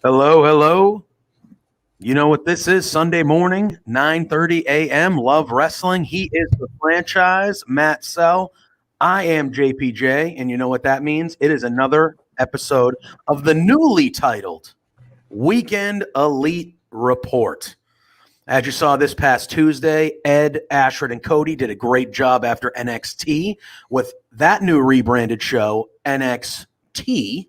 Hello, hello. You know what this is? Sunday morning, 9:30 a.m. Love Wrestling. He is the franchise, Matt Sell. I am JPJ, and you know what that means? It is another episode of the newly titled Weekend Elite Report. As you saw this past Tuesday, Ed, Ashford, and Cody did a great job after NXT with that new rebranded show, NXT.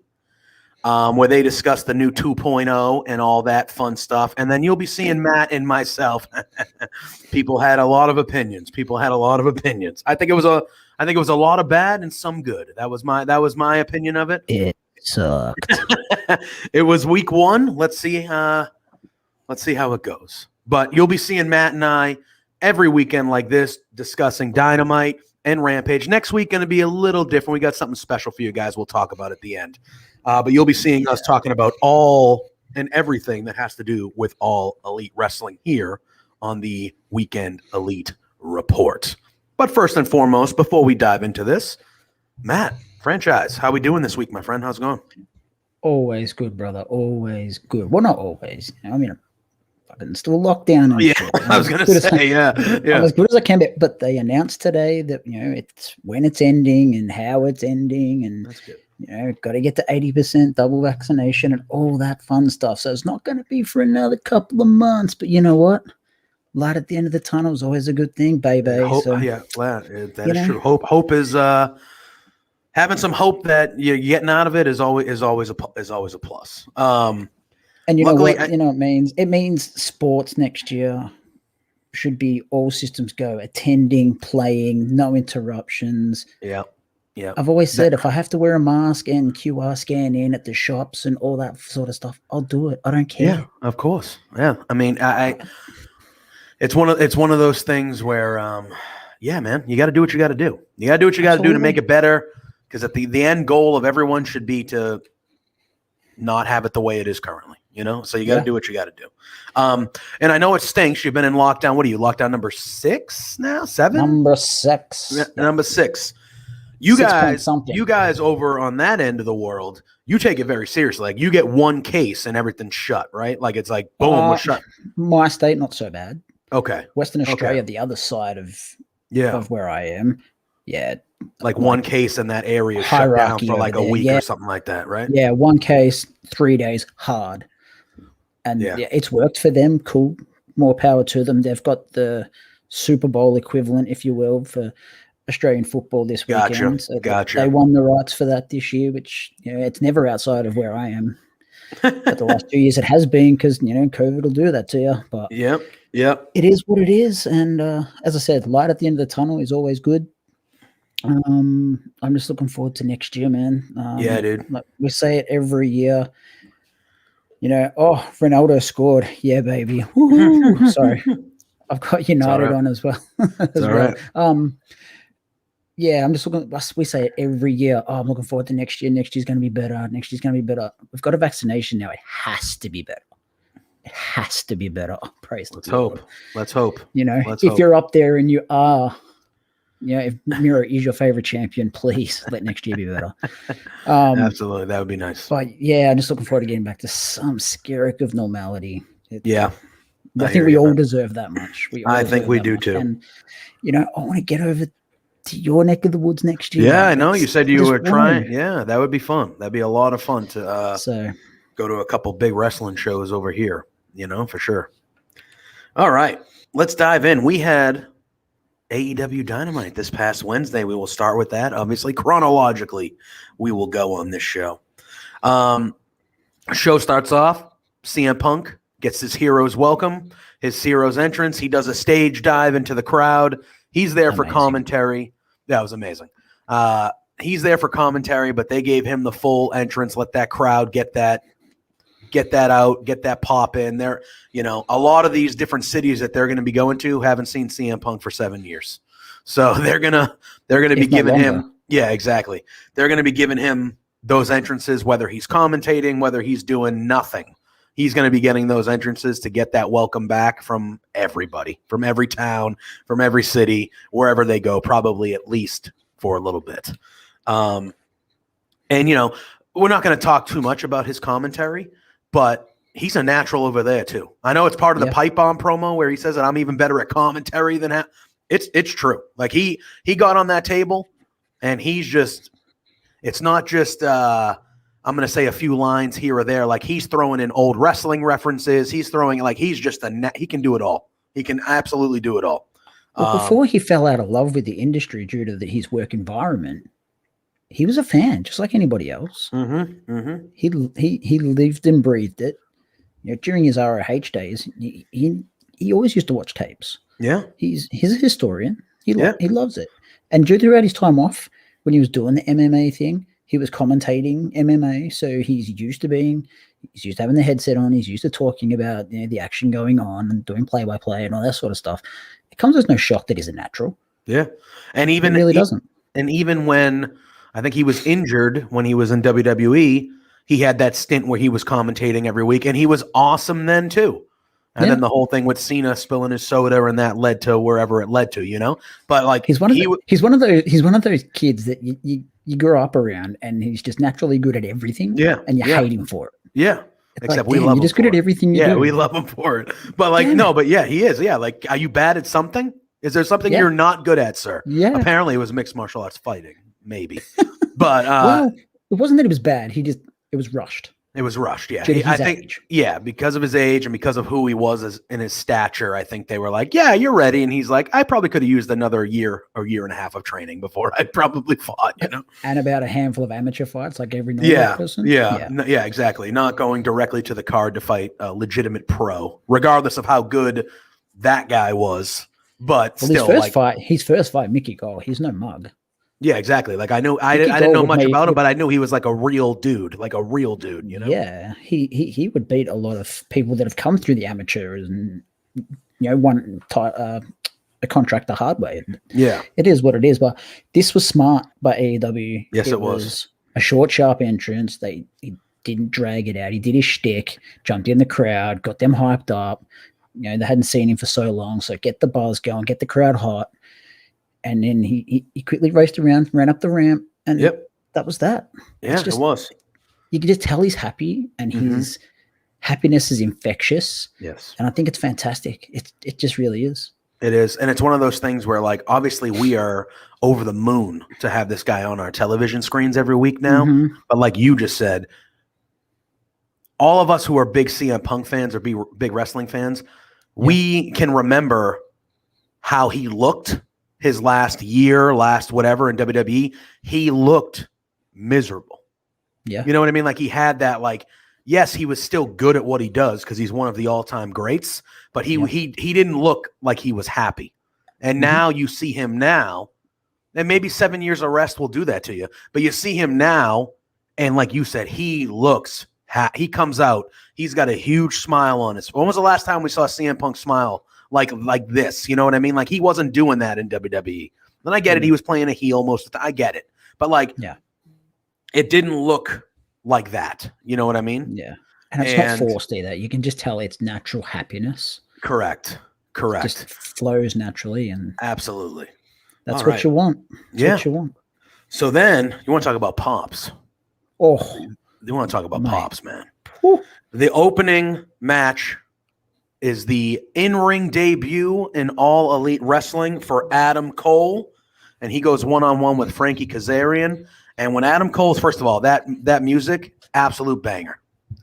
Where they discuss the new 2.0 and all that fun stuff. And then you'll be seeing Matt and myself. People had a lot of opinions. I think it was a lot of bad and some good. That was my opinion of it. It sucked. It was week one. Let's see how it goes. But you'll be seeing Matt and I every weekend like this discussing Dynamite and Rampage. Next week going to be a little different. We got something special for you guys. We'll talk about at the end. But you'll be seeing us talking about all and everything that has to do with All Elite Wrestling here on the Weekend Elite Report. But first and foremost, before we dive into this, Matt, franchise, how we doing this week, my friend? How's it going? Always good, brother. Always good. Well, not always. I mean, fucking still locked down. Yeah, I was going to say, yeah. I'm as good as I can be. But they announced today that, it's when it's ending and how it's ending. And That's good. Got to get to 80% double vaccination and all that fun stuff. So it's not going to be for another couple of months. But you know what? Light at the end of the tunnel is always a good thing, baby. Hope, so, that is true. Hope is having some hope that you're getting out of it is always a plus. And you luckily, know what? It means? It means sports next year should be all systems go, attending, playing, no interruptions. Yeah. Yeah, I've always said if I have to wear a mask and QR scan in at the shops and all that sort of stuff, I'll do it. I don't care. Yeah, of course. Yeah, I mean, it's one of those things where, man, you got to do what you got to do. You got to do what you got to do to make it better. Because at the end goal of everyone should be to not have it the way it is currently. So you got to do what you got to do. And I know it stinks. You've been in lockdown. What are you? Lockdown number 6 now? 7? Number 6. Yeah, number 6. You guys over on that end of the world, you take it very seriously. Like you get one case and everything's shut, right? Like it's like boom, we're shut. My state, not so bad. Okay. Western Australia, the other side of where I am. Yeah. Like one case in that area shut down for like a week or something like that, right? Yeah, one case, 3 days, hard. And it's worked for them. Cool. More power to them. They've got the Super Bowl equivalent, if you will, for Australian football this weekend. So they won the rights for that this year, which it's never outside of where I am. But the last 2 years it has been because COVID will do that to you. But it is what it is. And as I said, light at the end of the tunnel is always good. I'm just looking forward to next year, man. Dude. Like we say it every year. Ronaldo scored. Yeah, baby. Woo-hoo. Sorry. I've got United on as well. Right. Yeah, I'm just looking. We say it every year. Oh, I'm looking forward to next year. Next year's going to be better. Next year's going to be better. We've got a vaccination now. It has to be better. It has to be better. Oh, praise the Lord. Let's hope. If you're up there and you are, if Miro is your favorite champion, please let next year be better. Absolutely, that would be nice. But I'm just looking forward to getting back to some skerrick of normality. I think we all deserve that much. I think we do too. And I want to get over to your neck of the woods next year. Yeah, I know. You said you were trying. Yeah, that would be fun. That'd be a lot of fun to go to a couple big wrestling shows over here, for sure. All right, let's dive in. We had AEW Dynamite this past Wednesday. We will start with that. Obviously, chronologically, we will go on this show. Show starts off. CM Punk gets his hero's welcome, his hero's entrance. He does a stage dive into the crowd. He's there for commentary. That was amazing. He's there for commentary, but they gave him the full entrance. Let that crowd get that out, get that pop in there. A lot of these different cities that they're going to be going to haven't seen CM Punk for 7 years. So they're going to be giving him. Yeah, exactly. They're going to be giving him those entrances, whether he's commentating, whether he's doing nothing. He's going to be getting those entrances to get that welcome back from everybody, from every town, from every city, wherever they go, probably at least for a little bit. And, we're not going to talk too much about his commentary, but he's a natural over there too. I know it's part of the pipe bomb promo where he says that I'm even better at commentary than it's true. Like he got on that table and he's just, it's not just I'm going to say a few lines here or there. Like he's throwing in old wrestling references. He's throwing like, he's just he can do it all. He can absolutely do it all. Well, before he fell out of love with the industry due to his work environment, he was a fan just like anybody else. He lived and breathed it. During his ROH days, he always used to watch tapes. Yeah, he's a historian. He loves it. And throughout his time off, when he was doing the MMA thing, he was commentating MMA. So he's used to having the headset on. He's used to talking about the action going on and doing play-by-play and all that sort of stuff. It comes as no shock that he's a natural. Yeah, and even it really doesn't. And even when I think he was injured when he was in WWE, he had that stint where he was commentating every week, and he was awesome then too. And then the whole thing with Cena spilling his soda, and that led to wherever it led to, But like he's one of those kids that you grew up around, and he's just naturally good at everything. Yeah, and you hate him for it. Yeah, it's except like, we love him. You're just good at everything. You do. We love him for it. But like he is. Yeah, like are you bad at something? Is there something you're not good at, sir? Yeah. Apparently, it was mixed martial arts fighting, maybe. But well, it wasn't that it was bad. It was rushed. It was rushed, yeah. I think, because of his age and because of who he was in his stature, I think they were like, yeah, you're ready. And he's like, I probably could have used another year or year and a half of training before I probably fought, And about a handful of amateur fights, like every normal person. Yeah, exactly. Not going directly to the card to fight a legitimate pro, regardless of how good that guy was. But still, his first fight, Mickey Gall, he's no mug. Yeah, exactly. Like I didn't know much about him, but I knew he was like a real dude, Yeah, he would beat a lot of people that have come through the amateurs and won a contract the hard way. Yeah, it is what it is. But this was smart by AEW. Yes, it was a short, sharp entrance. He didn't drag it out. He did his shtick, jumped in the crowd, got them hyped up. They hadn't seen him for so long, so get the buzz going, get the crowd hot. And then he quickly raced around, ran up the ramp, and that was that. Yeah, it was. You could just tell he's happy, and his happiness is infectious. Yes. And I think it's fantastic. It just really is. It is. And it's one of those things where, like, obviously we are over the moon to have this guy on our television screens every week now. But like you just said, all of us who are big CM Punk fans or big wrestling fans, we can remember how he looked his last whatever in WWE. He looked miserable. Yeah. You know what I mean? Like he had that, like, yes, he was still good at what he does because he's one of the all-time greats, but he didn't look like he was happy. And now you see him now, and maybe 7 years of rest will do that to you, but you see him now, and like you said, he looks he comes out, he's got a huge smile on his. When was the last time we saw CM Punk smile like this? You know what I mean? Like he wasn't doing that in WWE. And I get it, he was playing a heel most of the time. I get it. But like it didn't look like that. You know what I mean? Yeah. And it's not forced either. You can just tell it's natural happiness. Correct. It just flows naturally, and absolutely. That's what you want. That's what you want. So then you want to talk about pops. Oh, you want to talk about pops, man. Whew. The opening match is the in-ring debut in All Elite Wrestling for Adam Cole, and he goes one-on-one with Frankie Kazarian. And when Adam Cole's, first of all, that music, absolute banger.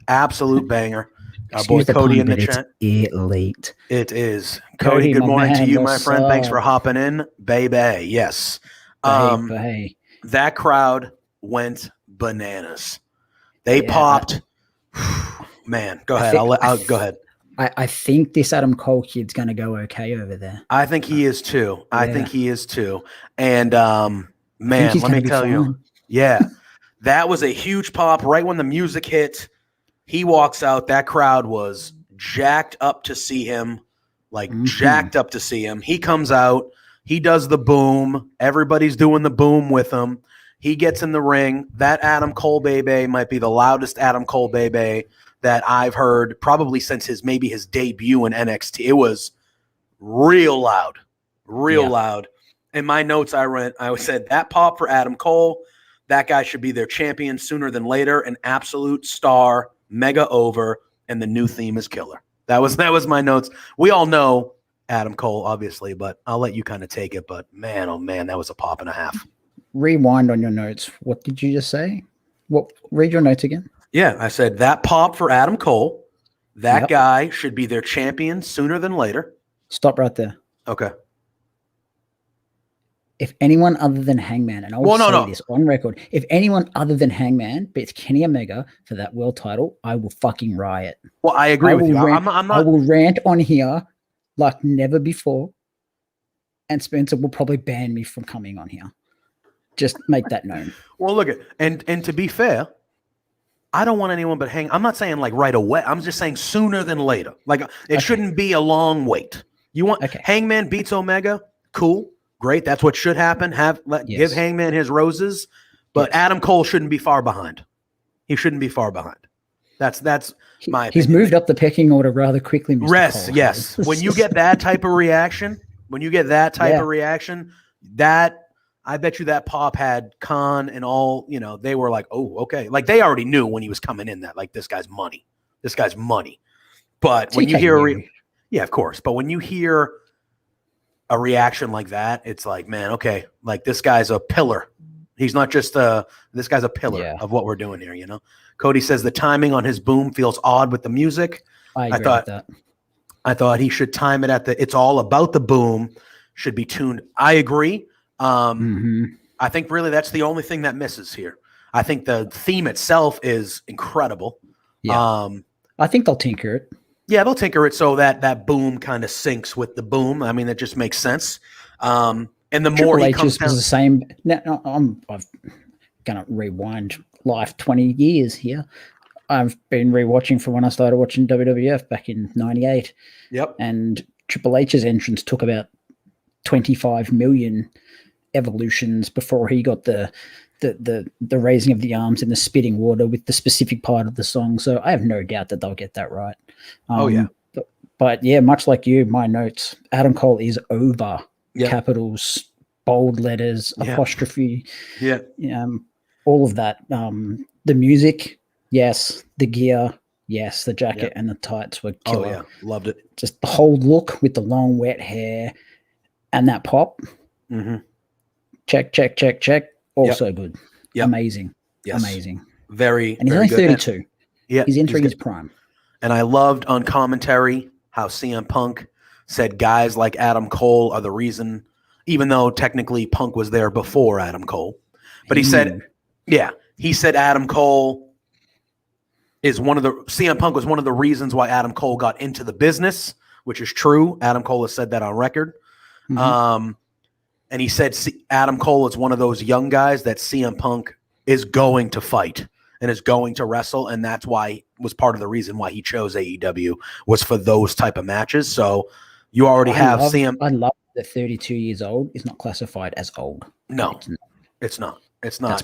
Absolute banger. Our boy Cody in the chat. Elite. It is. Cody, good morning to you, my friend. Thanks for hopping in. Baby, yes. That crowd went bananas. They popped. Man, go ahead. I'll go ahead. I think this Adam Cole kid's going to go okay over there. I think he is too. And man, let me tell you. Yeah, that was a huge pop right when the music hit. He walks out. That crowd was jacked up to see him, jacked up to see him. He comes out. He does the boom. Everybody's doing the boom with him. He gets in the ring. That Adam Cole baby might be the loudest Adam Cole baby that I've heard probably since his debut in NXT. It was real loud, loud. In my notes, I said that pop for Adam Cole. That guy should be their champion sooner than later. An absolute star mega over, and the new theme is killer. That was my notes. We all know Adam Cole, obviously, but I'll let you kind of take it. But man, oh man, that was a pop and a half. Rewind on your notes. What did you just say? Read your notes again. Yeah, I said that pop for Adam Cole. That guy should be their champion sooner than later. Stop right there. Okay. If anyone other than Hangman, and I'll say this on record, if anyone other than Hangman beats Kenny Omega for that world title, I will fucking riot. Well, I agree with you. I'm not. I will rant on here like never before, and Spencer will probably ban me from coming on here. Just make that known. Well, look at and to be fair, I don't want anyone but I'm not saying like right away. I'm just saying sooner than later. Like it shouldn't be a long wait. You want Hangman beats Omega? Cool, great. That's what should happen. Give Hangman his roses, but Adam Cole shouldn't be far behind. He shouldn't be far behind. That's my opinion. He's moved up the pecking order rather quickly. Mr. Cole. Yes. When you get that type of reaction, that I bet you that pop had Khan and all, they were like, oh, okay. Like they already knew when he was coming in that like this guy's money. But when you hear of course. But when you hear a reaction like that, it's like, man, okay, like this guy's a pillar. He's not just this guy's a pillar of what we're doing here, Cody says the timing on his boom feels odd with the music. I agree with that. I thought he should time it at it's all about the boom, should be tuned. I agree. I think really that's the only thing that misses here. I think the theme itself is incredible. Yeah. I think they'll tinker it. Yeah, they'll tinker it so that boom kind of syncs with the boom. I mean, that just makes sense. And the more he comes down, the same. Now, I'm gonna rewind life 20 years here. I've been rewatching from when I started watching WWF back in '98. Yep. And Triple H's entrance took about 25 million evolutions before he got the raising of the arms and the spitting water with the specific part of the song. So I have no doubt that they'll get that right. But yeah, much like you, my notes, Adam Cole is over. Capitals, bold letters, apostrophe. Yeah. All of that. The music, yes. The gear, yes. The jacket and the tights were killer. Oh yeah, loved it. Just the whole look with the long wet hair and that pop. Mm-hmm. Check. Also good. Yep. Amazing. Yes. Amazing. And he's only 32. Yeah. He's entering his prime. And I loved on commentary how CM Punk said guys like Adam Cole are the reason, even though technically Punk was there before Adam Cole. But he said Adam Cole is CM Punk was one of the reasons why Adam Cole got into the business, which is true. Adam Cole has said that on record. Mm-hmm. And he said Adam Cole is one of those young guys that CM Punk is going to fight and is going to wrestle. And that's why was part of the reason why he chose AEW was for those type of matches. So you already have CM. I love that 32 years old is not classified as old. No, it's not. It's not.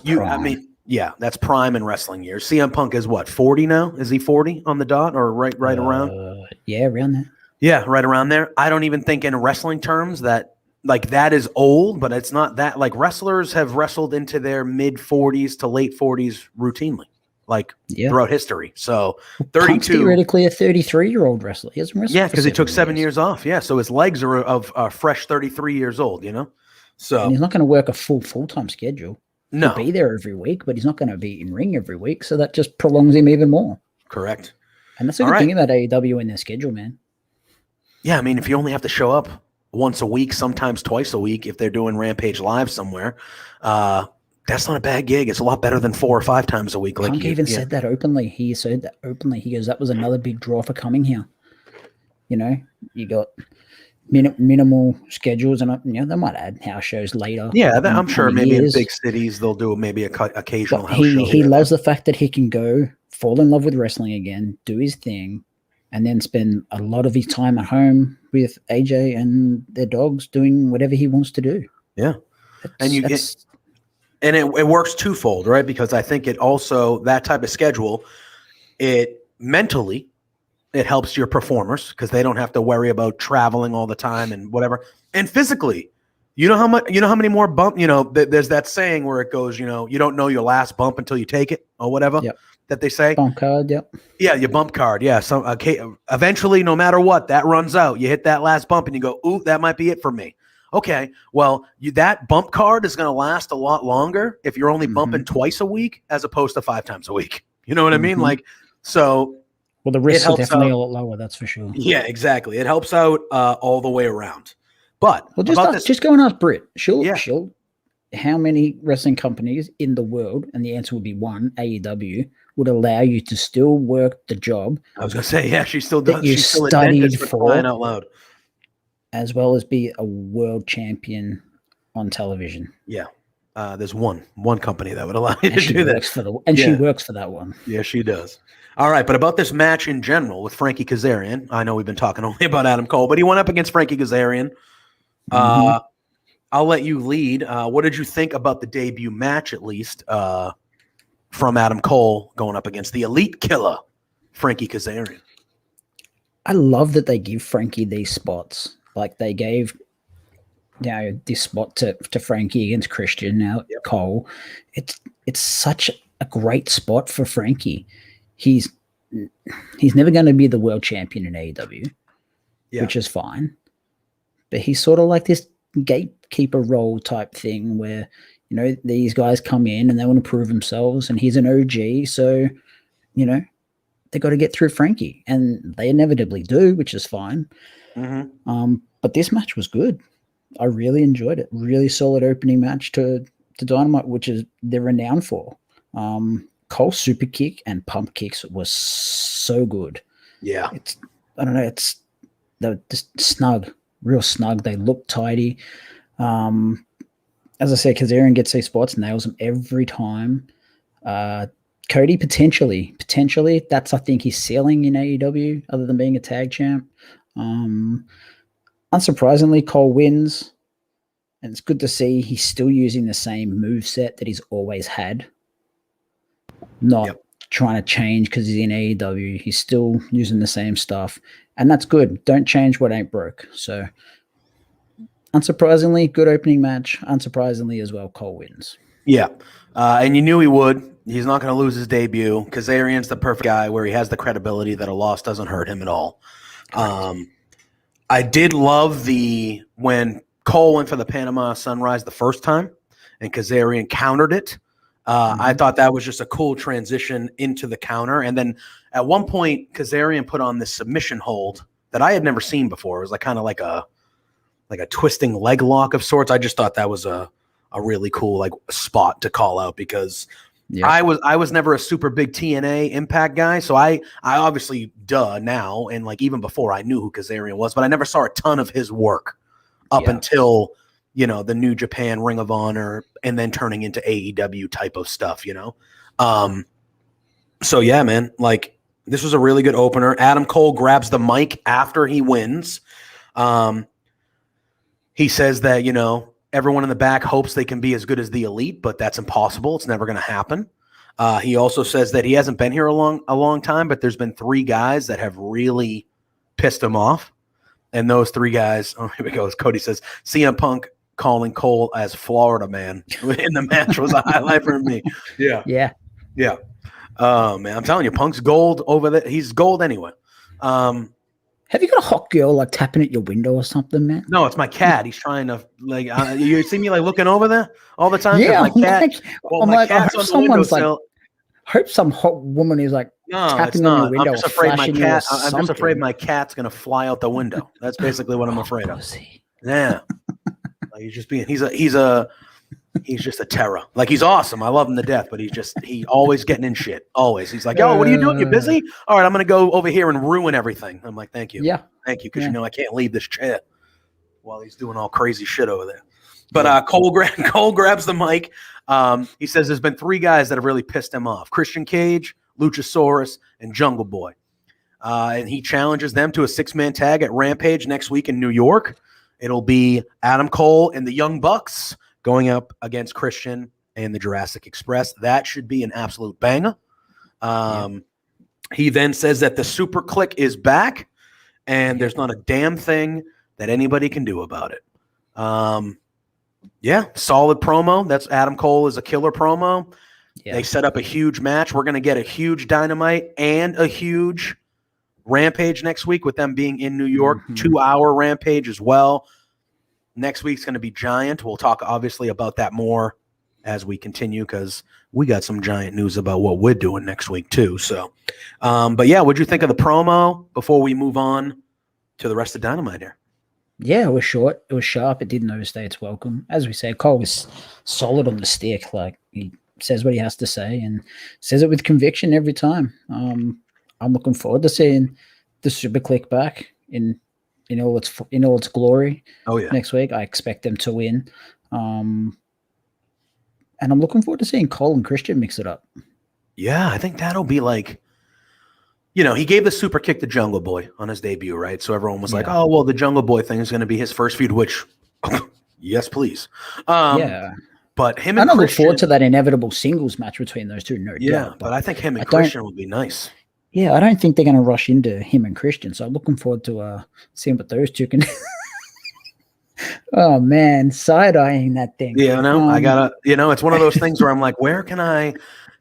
That's prime in wrestling years. CM Punk is what, 40 now? Is he 40 on the dot or right around? Yeah, around there. Yeah, right around there. I don't even think in wrestling terms that that is old, but it's not that. Like wrestlers have wrestled into their mid 40s to late 40s routinely, throughout history. So 32, Punk's theoretically a 33-year-old wrestler. He hasn't wrestled because he took 7 years off. Yeah, so his legs are of fresh 33 years old. So and he's not going to work a full-time schedule. No, he'll be there every week, but he's not going to be in ring every week. So that just prolongs him even more. Correct. And that's a good thing about AEW in their schedule, man. Yeah, I mean, if you only have to show up once a week, sometimes twice a week, if they're doing Rampage Live somewhere, that's not a bad gig. It's a lot better than 4 or 5 times a week. Punk even said that openly. He said that openly. He goes, that was another big draw for coming here. You got minimal schedules, and they might add house shows later. Yeah, I'm sure maybe in big cities they'll do maybe occasional house show. He loves the fact that he can go fall in love with wrestling again, do his thing, and then spend a lot of his time at home with AJ and their dogs doing whatever he wants to do. Yeah. It works twofold, right? Because I think it also, that type of schedule, it mentally, it helps your performers because they don't have to worry about traveling all the time and whatever. And physically, how many more bump, there's that saying where it goes, you don't know your last bump until you take it or whatever. Yep. that they say? Bump card, yep. Yeah, your bump card. Yeah. So eventually, no matter what, that runs out. You hit that last bump and you go, ooh, that might be it for me. Okay, well, that bump card is going to last a lot longer if you're only bumping twice a week as opposed to 5 times a week. You know what I mean? Like, so. Well, the risks are definitely a lot lower, that's for sure. Yeah, exactly. It helps out all the way around. But just go and ask Britt. She'll. How many wrestling companies in the world, and the answer would be one, AEW, would allow you to still work the job? I was going to say, yeah, she still does. You She's still studied for crying out loud, as well as be a world champion on television. Yeah, there's one company that would allow you to do that, she works for that one. Yeah, she does. All right, but about this match in general with Frankie Kazarian, I know we've been talking only about Adam Cole, but he went up against Frankie Kazarian. I'll let you lead. What did you think about the debut match, at least, from Adam Cole going up against the elite killer, Frankie Kazarian? I love that they give Frankie these spots. Like they gave this spot to Frankie against Christian, now Cole. It's such a great spot for Frankie. He's never going to be the world champion in AEW, which is fine. But he's sort of like this gatekeeper role type thing where, these guys come in and they want to prove themselves, and he's an OG. So, they got to get through Frankie, and they inevitably do, which is fine. But this match was good. I really enjoyed it. Really solid opening match to Dynamite, which is they're renowned for. Cole's super kick and pump kicks was so good. Yeah. They're just snug, real snug. They look tidy. As I said, Kazarian gets these spots, nails them every time. Cody potentially, that's I think his ceiling in AEW, other than being a tag champ. Unsurprisingly, Cole wins, and it's good to see he's still using the same moveset that he's always had. Not trying to change because he's in AEW. He's still using the same stuff, and that's good. Don't change what ain't broke. So, unsurprisingly, good opening match. Unsurprisingly as well, Cole wins. Yeah, and you knew he would. He's not going to lose his debut. Kazarian's the perfect guy where he has the credibility that a loss doesn't hurt him at all. I did love when Cole went for the Panama Sunrise the first time and Kazarian countered it. I thought that was just a cool transition into the counter. And then at one point, Kazarian put on this submission hold that I had never seen before. It was kind of like a twisting leg lock of sorts. I just thought that was a really cool spot to call out because I was never a super big TNA Impact guy. So I obviously now and even before I knew who Kazarian was, but I never saw a ton of his work up until the New Japan, Ring of Honor, and then turning into AEW type of stuff, So yeah, man, this was a really good opener. Adam Cole grabs the mic after he wins. He says that, everyone in the back hopes they can be as good as the elite, but that's impossible. It's never going to happen. He also says that he hasn't been here a long time, but there's been 3 guys that have really pissed him off. And those 3 guys, here we go. As Cody says, CM Punk calling Cole as Florida man in the match was a highlight for me. Yeah. Oh man, I'm telling you, Punk's gold over there. He's gold anyway. Have you got a hot girl tapping at your window or something, man? No, it's my cat. He's trying to you see me looking over there all the time. Yeah, my cat. My cat's on the windowsill. Hope some hot woman is tapping on your window. I'm just afraid my cat's gonna fly out the window. That's basically what I'm afraid of. Yeah, he's just a terror. He's awesome. I love him to death, but he always getting in shit. Always. He's like, yo, what are you doing? You busy? All right, I'm gonna go over here and ruin everything. I'm like, thank you. Yeah, thank you, because I can't leave this chair while he's doing all crazy shit over there. But Cole grabs the mic. He says there's been 3 guys that have really pissed him off: Christian Cage, Luchasaurus, and Jungle Boy. And he challenges them to a 6-man tag at Rampage next week in New York. It'll be Adam Cole and the Young Bucks going up against Christian and the Jurassic Express. That should be an absolute banger. He then says that the Super Click is back, and there's not a damn thing that anybody can do about it. Solid promo. That's Adam Cole is a killer promo. They set up a huge match. We're going to get a huge Dynamite and a huge Rampage next week with them being in New York. 2-hour Rampage as well. Next week's going to be giant. We'll talk obviously about that more as we continue because we got some giant news about what we're doing next week too. So, but yeah, what'd you think of the promo before we move on to the rest of Dynamite here? Yeah, it was short. It was sharp. It didn't overstay its welcome. As we said, Cole was solid on the stick. Like, he says what he has to say and says it with conviction every time. I'm looking forward to seeing the Super Click back in all its glory. Oh yeah, next week I expect them to win, and I'm looking forward to seeing Cole and Christian mix it up. Yeah, I think that'll be like, he gave the super kick to Jungle Boy on his debut, right? So everyone was like, "Oh, well, the Jungle Boy thing is going to be his first feud," which, yes, please. But him and I look Christian, forward to that inevitable singles match between those two. No doubt. But I think him and Christian would be nice. Yeah, I don't think they're going to rush into him and Christian. So I'm looking forward to seeing what those two can do. Oh, man, side-eyeing that thing. Yeah, I got to, it's one of those things where I'm like, where can I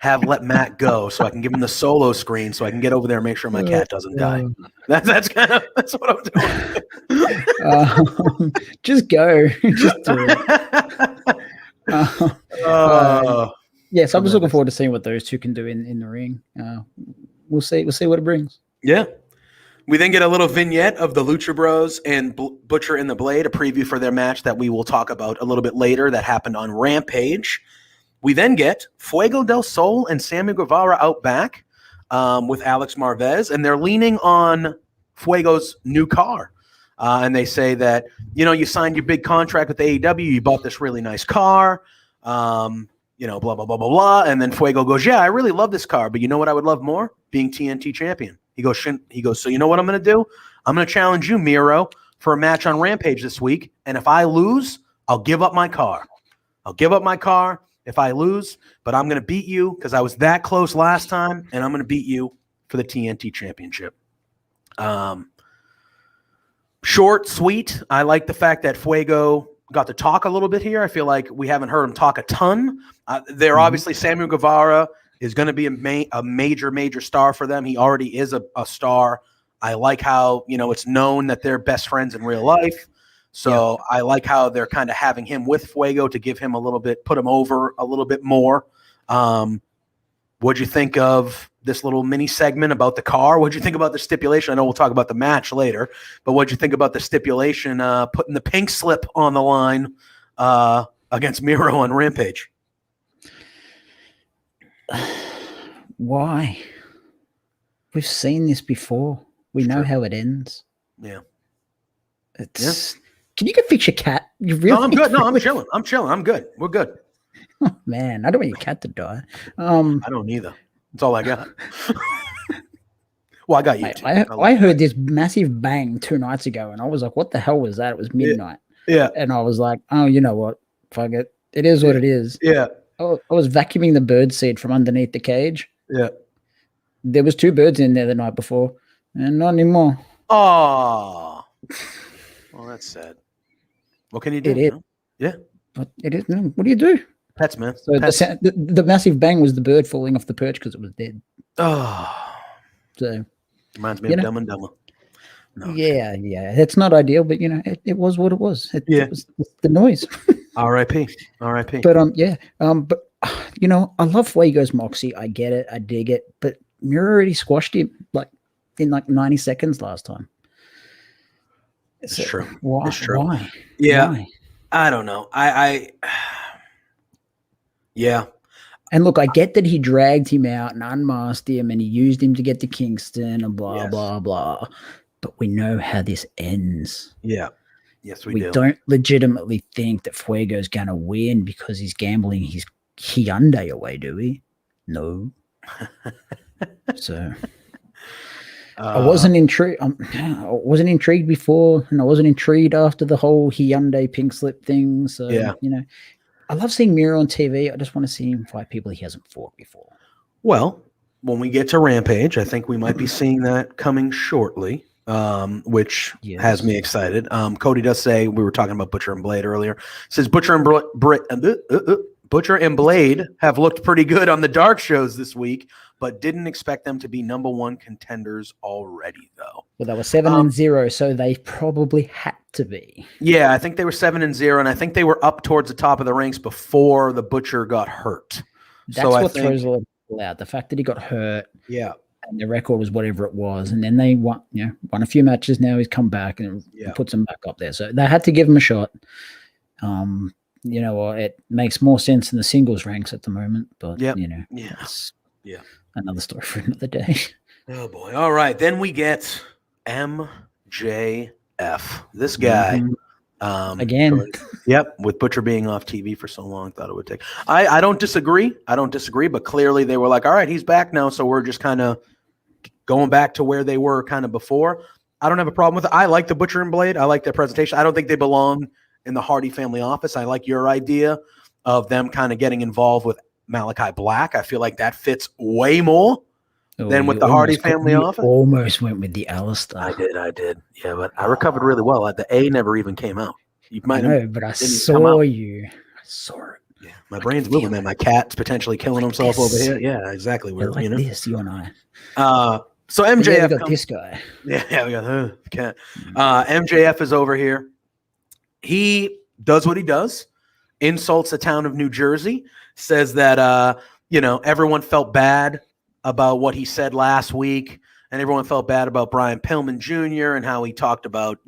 let Matt go so I can give him the solo screen so I can get over there and make sure my cat doesn't die. That's what I'm doing. Just go. Just do it. Yeah, so I'm just looking forward to seeing what those two can do in the ring. We'll see what it brings. Yeah. We then get a little vignette of the Lucha Bros and Butcher and the Blade, a preview for their match that we will talk about a little bit later that happened on Rampage. We then get Fuego del Sol and Sammy Guevara out back with Alex Marvez, and they're leaning on Fuego's new car. And they say that, you signed your big contract with AEW, you bought this really nice car, blah, blah, blah, blah, blah, blah. And then Fuego goes, yeah, I really love this car, but you know what I would love more? Being TNT champion. He goes, so you know what I'm going to do? I'm going to challenge you, Miro, for a match on Rampage this week. And if I lose, I'll give up my car. If I lose, but I'm going to beat you because I was that close last time, and I'm going to beat you for the TNT championship. Short, sweet. I like the fact that Fuego got to talk a little bit here. I feel like we haven't heard him talk a ton. They're obviously Samuel Guevara is going to be a major star for them. He already is a star. I like how, it's known that they're best friends in real life. So I like how they're kind of having him with Fuego to give him put him over a little bit more. What'd you think of this little mini segment about the car? What'd you think about the stipulation? I know we'll talk about the match later, but what'd you think about the stipulation, putting the pink slip on the line against Miro on Rampage? Why? We've seen this before. We know how it ends. Yeah. Can you go fix your cat? You really? No, I'm good. No, I'm chilling. I'm good. We're good. Oh, man, I don't want your cat to die. I don't either. That's all I got. Well, I got you. I heard this massive bang 2 nights ago, and I was like, "What the hell was that?" It was midnight. Yeah. And I was like, "Oh, you know what? Fuck it. It is what it is." Yeah. I was vacuuming the bird seed from underneath the cage. Yeah. There was 2 birds in there the night before, and not anymore. Oh. Well, that's sad. What can you do? It is. Yeah. But it is. What do you do? Pets, man. So Pets. The massive bang was the bird falling off the perch because it was dead. Oh. So reminds me of Dumb and Dumber. No, yeah. It's not ideal, but it was what it was. It was the noise. R.I.P. But I love Fuego's moxie. I get it. I dig it. But Miro already squashed him in 90 seconds last time. It's true. Why? It's true. Why? Yeah. Why? I don't know. Yeah. And look, I get that he dragged him out and unmasked him and he used him to get to Kingston and blah, blah, blah. But we know how this ends. Yeah. Yes, we do. We don't legitimately think that Fuego's going to win because he's gambling his Hyundai away, do we? No. So I wasn't intrigued. I wasn't intrigued before, and I wasn't intrigued after the whole Hyundai pink slip thing. So I love seeing Miro on TV. I just want to see him fight people he hasn't fought before. Well, when we get to Rampage, I think we might be seeing that coming shortly, which has me excited. Cody does say, we were talking about Butcher and Blade earlier, says Butcher and Butcher and Blade have looked pretty good on the dark shows this week, but didn't expect them to be number one contenders already, though. Well, they were 7-0, so they probably had to be. Yeah, I think they were 7-0, and I think they were up towards the top of the ranks before the Butcher got hurt. That's what throws a lot of people out. The fact that he got hurt. Yeah. And the record was whatever it was. And then they won a few matches. Now he's come back and puts them back up there. So they had to give him a shot. It makes more sense in the singles ranks at the moment. But, it's another story for another day. Oh, boy. All right. Then we get MJF. This guy. Again. Yep. With Butcher being off TV for so long, thought it would take. I don't disagree. But clearly they were like, all right, he's back now. So we're just kind of going back to where they were kind of before. I don't have a problem with it. I like the Butcher and Blade. I like their presentation. I don't think they belong in the Hardy family office. I like your idea of them kind of getting involved with Malachi Black. I feel like that fits way more than with the Hardy family office. Almost went with the Alistair. I did. Yeah, but I recovered really well. The A never even came out. You might know, but I saw you. I saw it. Yeah, my brain's moving, man. My cat's potentially killing himself over here. Yeah, exactly. We're like this, you and I. So MJF we got this guy. Yeah, we got the cat. MJF is over here. He does what he does, insults the town of New Jersey, says that everyone felt bad about what he said last week, and everyone felt bad about Brian Pillman Jr. and how he talked about,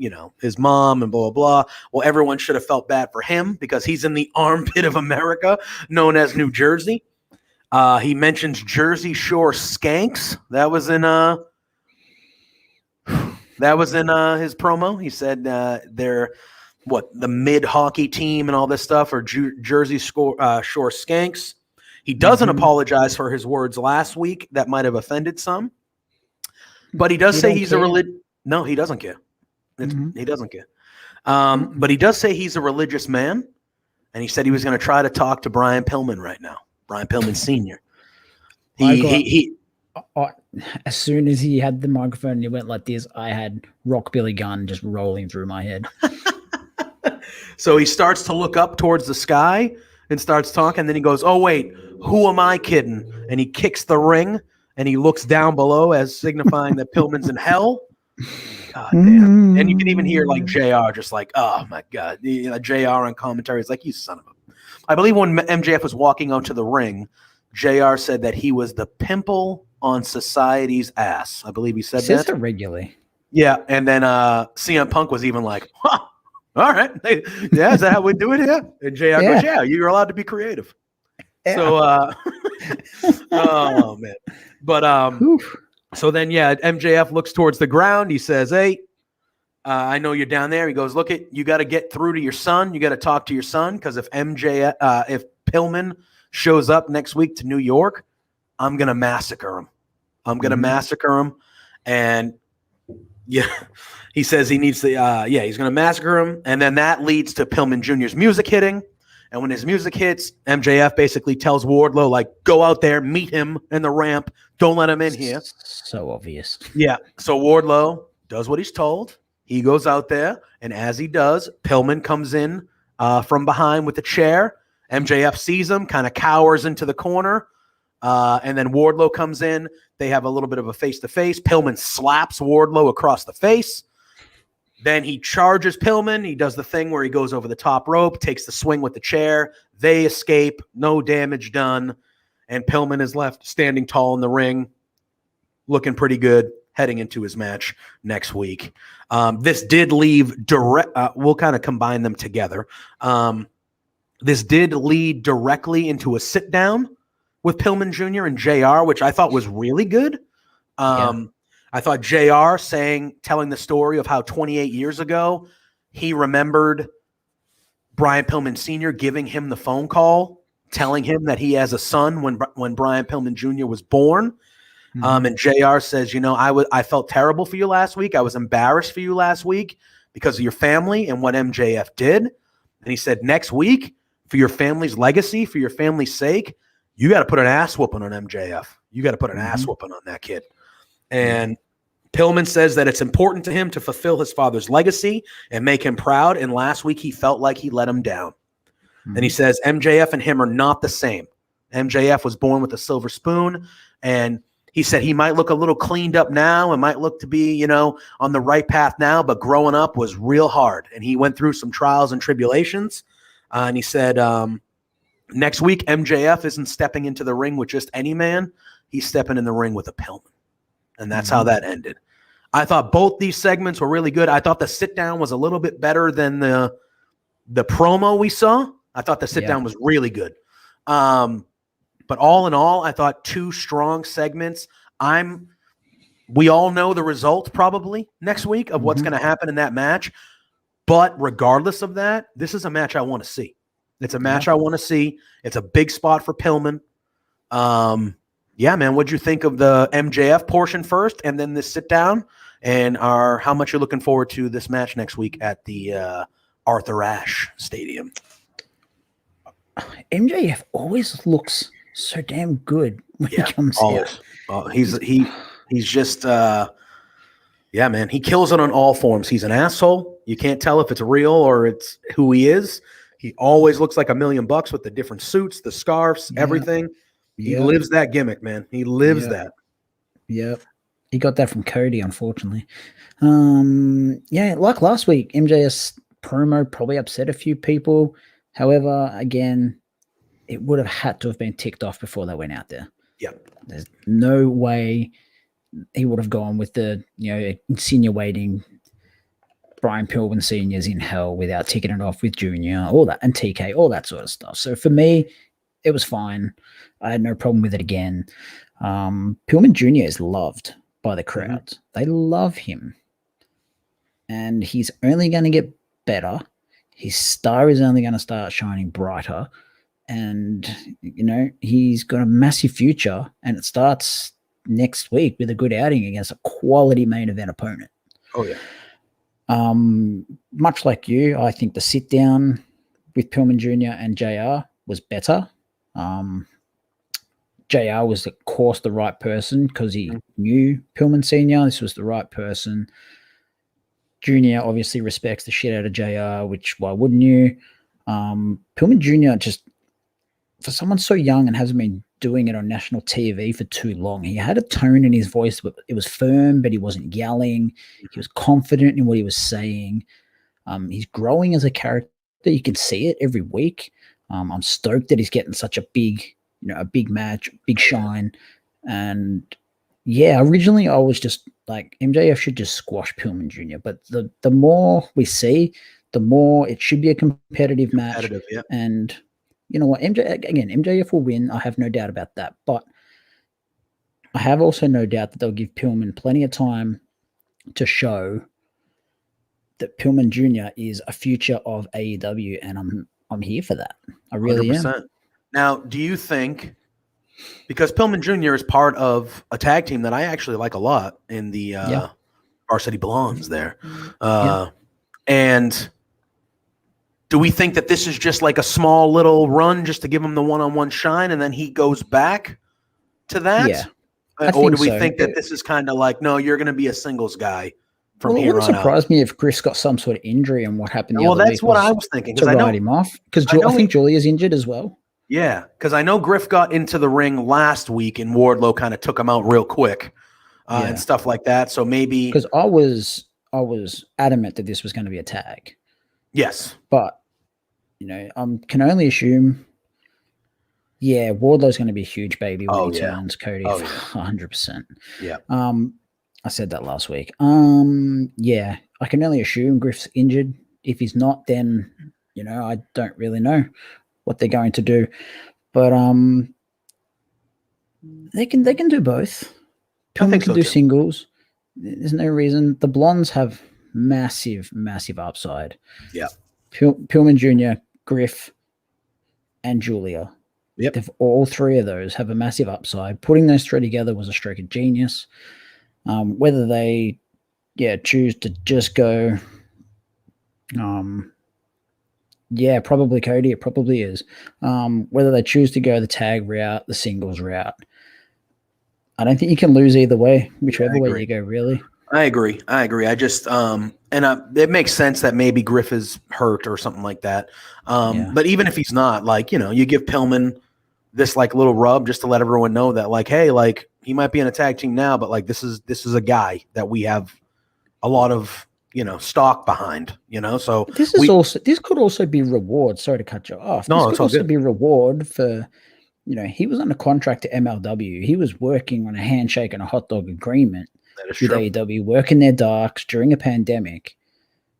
his mom and blah, blah, blah. Well, everyone should have felt bad for him because he's in the armpit of America known as New Jersey. He mentions Jersey Shore skanks. That was in his promo. He said they're the mid hockey team and all this stuff, or Jersey Shore skanks. He doesn't apologize for his words last week. That might have offended some, but he does say he's a religious. No, he doesn't care. He doesn't care. But he does say he's a religious man, and he said he was going to try to talk to Brian Pillman right now. Brian Pillman Sr. As soon as he had the microphone, he went like this. I had Rock Billy Gunn just rolling through my head. So he starts to look up towards the sky and starts talking. Then he goes, "Oh wait, who am I kidding?" And he kicks the ring and he looks down below as signifying that Pillman's in hell. God damn! And you can even hear like JR just like, "Oh my God!" JR on commentary is like, "You son of a." I believe when MJF was walking out to the ring, JR said that he was the pimple on society's ass. I believe he said that. Says it regularly. Yeah, and then CM Punk was even like, "Huh, all right, yeah, is that how we do it here?" And JR goes, "Yeah, you're allowed to be creative." Yeah. So, oh man, but so then MJF looks towards the ground. He says, "Hey, I know you're down there." He goes, "Look, you got to get through to your son. You got to talk to your son because if if Pillman shows up next week to New York, I'm gonna massacre him. Massacre him." And he says he needs to. He's gonna massacre him, and then that leads to Pillman Jr.'s music hitting. And when his music hits, MJF basically tells Wardlow, like, go out there, meet him in the ramp. Don't let him in here. So obvious. Yeah. So Wardlow does what he's told. He goes out there, and as he does, Pillman comes in from behind with a chair. MJF sees him, kind of cowers into the corner, and then Wardlow comes in. They have a little bit of a face-to-face. Pillman slaps Wardlow across the face. Then he charges Pillman. He does the thing where he goes over the top rope, takes the swing with the chair. They escape, no damage done, and Pillman is left standing tall in the ring, looking pretty good, heading into his match next week. This did leave direct. We'll kind of combine them together. This did lead directly into a sit down with Pillman Jr. and JR, which I thought was really good. I thought JR telling the story of how 28 years ago he remembered Brian Pillman Sr. giving him the phone call, telling him that he has a son when Brian Pillman Jr. was born. And JR says, I felt terrible for you last week. I was embarrassed for you last week because of your family and what MJF did. And he said, next week, for your family's legacy, for your family's sake, you got to put an ass whooping on MJF. You got to put an ass whooping on that kid. And Pillman says that it's important to him to fulfill his father's legacy and make him proud. And last week he felt like he let him down. And he says MJF and him are not the same. MJF was born with a silver spoon, and he said he might look a little cleaned up now and might look to be, on the right path now, but growing up was real hard. And he went through some trials and tribulations. And he said next week, MJF isn't stepping into the ring with just any man. He's stepping in the ring with a Pillman. And that's how that ended. I thought both these segments were really good. I thought the sit-down was a little bit better than the promo we saw. I thought the sit-down was really good. But all in all, I thought two strong segments. We all know the result probably next week of what's going to happen in that match. But regardless of that, this is a match I want to see. It's a match I want to see. It's a big spot for Pillman. Man, what'd you think of the MJF portion first and then this sit down? And how much you're looking forward to this match next week at the Arthur Ashe Stadium? MJF always looks so damn good when he comes out. He's just man, he kills it on all forms. He's an asshole. You can't tell if it's real or it's who he is. He always looks like $1 million with the different suits, the scarves, everything. He lives that gimmick, man. He lives that. Yep. He got that from Cody, unfortunately. Like last week, MJF's promo probably upset a few people. However, again, it would have had to have been ticked off before they went out there. Yeah. There's no way he would have gone with the, insinuating Brian Pillman Sr.'s in hell without ticking it off with Junior, all that, and TK, all that sort of stuff. So for me, it was fine. I had no problem with it again. Pillman Jr. is loved by the crowd. They love him. And he's only going to get better. His star is only going to start shining brighter. And, he's got a massive future. And it starts next week with a good outing against a quality main event opponent. Oh, yeah. Much like you, I think the sit down with Pillman Jr. and JR was better. JR was, of course, the right person because he knew Pillman Sr. This was the right person. Junior obviously respects the shit out of JR, which why wouldn't you? Pillman Jr. just, for someone so young and hasn't been doing it on national TV for too long, he had a tone in his voice, but it was firm, but he wasn't yelling. He was confident in what he was saying. He's growing as a character. You can see it every week. I'm stoked that he's getting such a big match, big shine. And originally I was just like, MJF should just squash Pillman Jr. But the more we see, the more it should be a competitive match. Yeah. And you know what, MJF will win. I have no doubt about that. But I have also no doubt that they'll give Pillman plenty of time to show that Pillman Jr. is a future of AEW, and I'm here for that. I really 100%. Am. Now, do you think, because Pillman Jr. is part of a tag team that I actually like a lot in the Varsity Blondes there, and do we think that this is just like a small little run just to give him the one-on-one shine, and then he goes back to that? Yeah. Or do we think that this is kind of like, no, you're going to be a singles guy from here on out? It wouldn't surprise me if Chris got some sort of injury and what happened the other week. Well, that's what I was thinking. To ride him off. Because I think Julia's injured as well. Yeah, because I know Griff got into the ring last week and Wardlow kind of took him out real quick and stuff like that. So maybe... Because I was adamant that this was going to be a tag. Yes. But, can only assume... Yeah, Wardlow's going to be a huge baby when he turns Cody 100%. Yeah. I said that last week. I can only assume Griff's injured. If he's not, then, I don't really know what they're going to do. But they can do both. Pillman can do singles. There's no reason. The Blondes have massive, massive upside. Yeah. Pillman Jr., Griff, and Julia. Yep. All three of those have a massive upside. Putting those three together was a stroke of genius. Whether they choose to just go probably Cody, it probably is. Whether they choose to go the tag route, the singles route, I don't think you can lose either way, whichever way you go, really. I agree. I just it makes sense that maybe Griff is hurt or something like that. But even if he's not, like, you give Pillman this like little rub just to let everyone know that, like, hey, like, he might be in a tag team now, but like this is a guy that we have a lot of stock behind. So this could also be reward. Sorry to cut you off. No, this it's could all also good. be reward for. He was under contract to MLW. He was working on a handshake and a hot dog agreement with AEW, working their darks during a pandemic,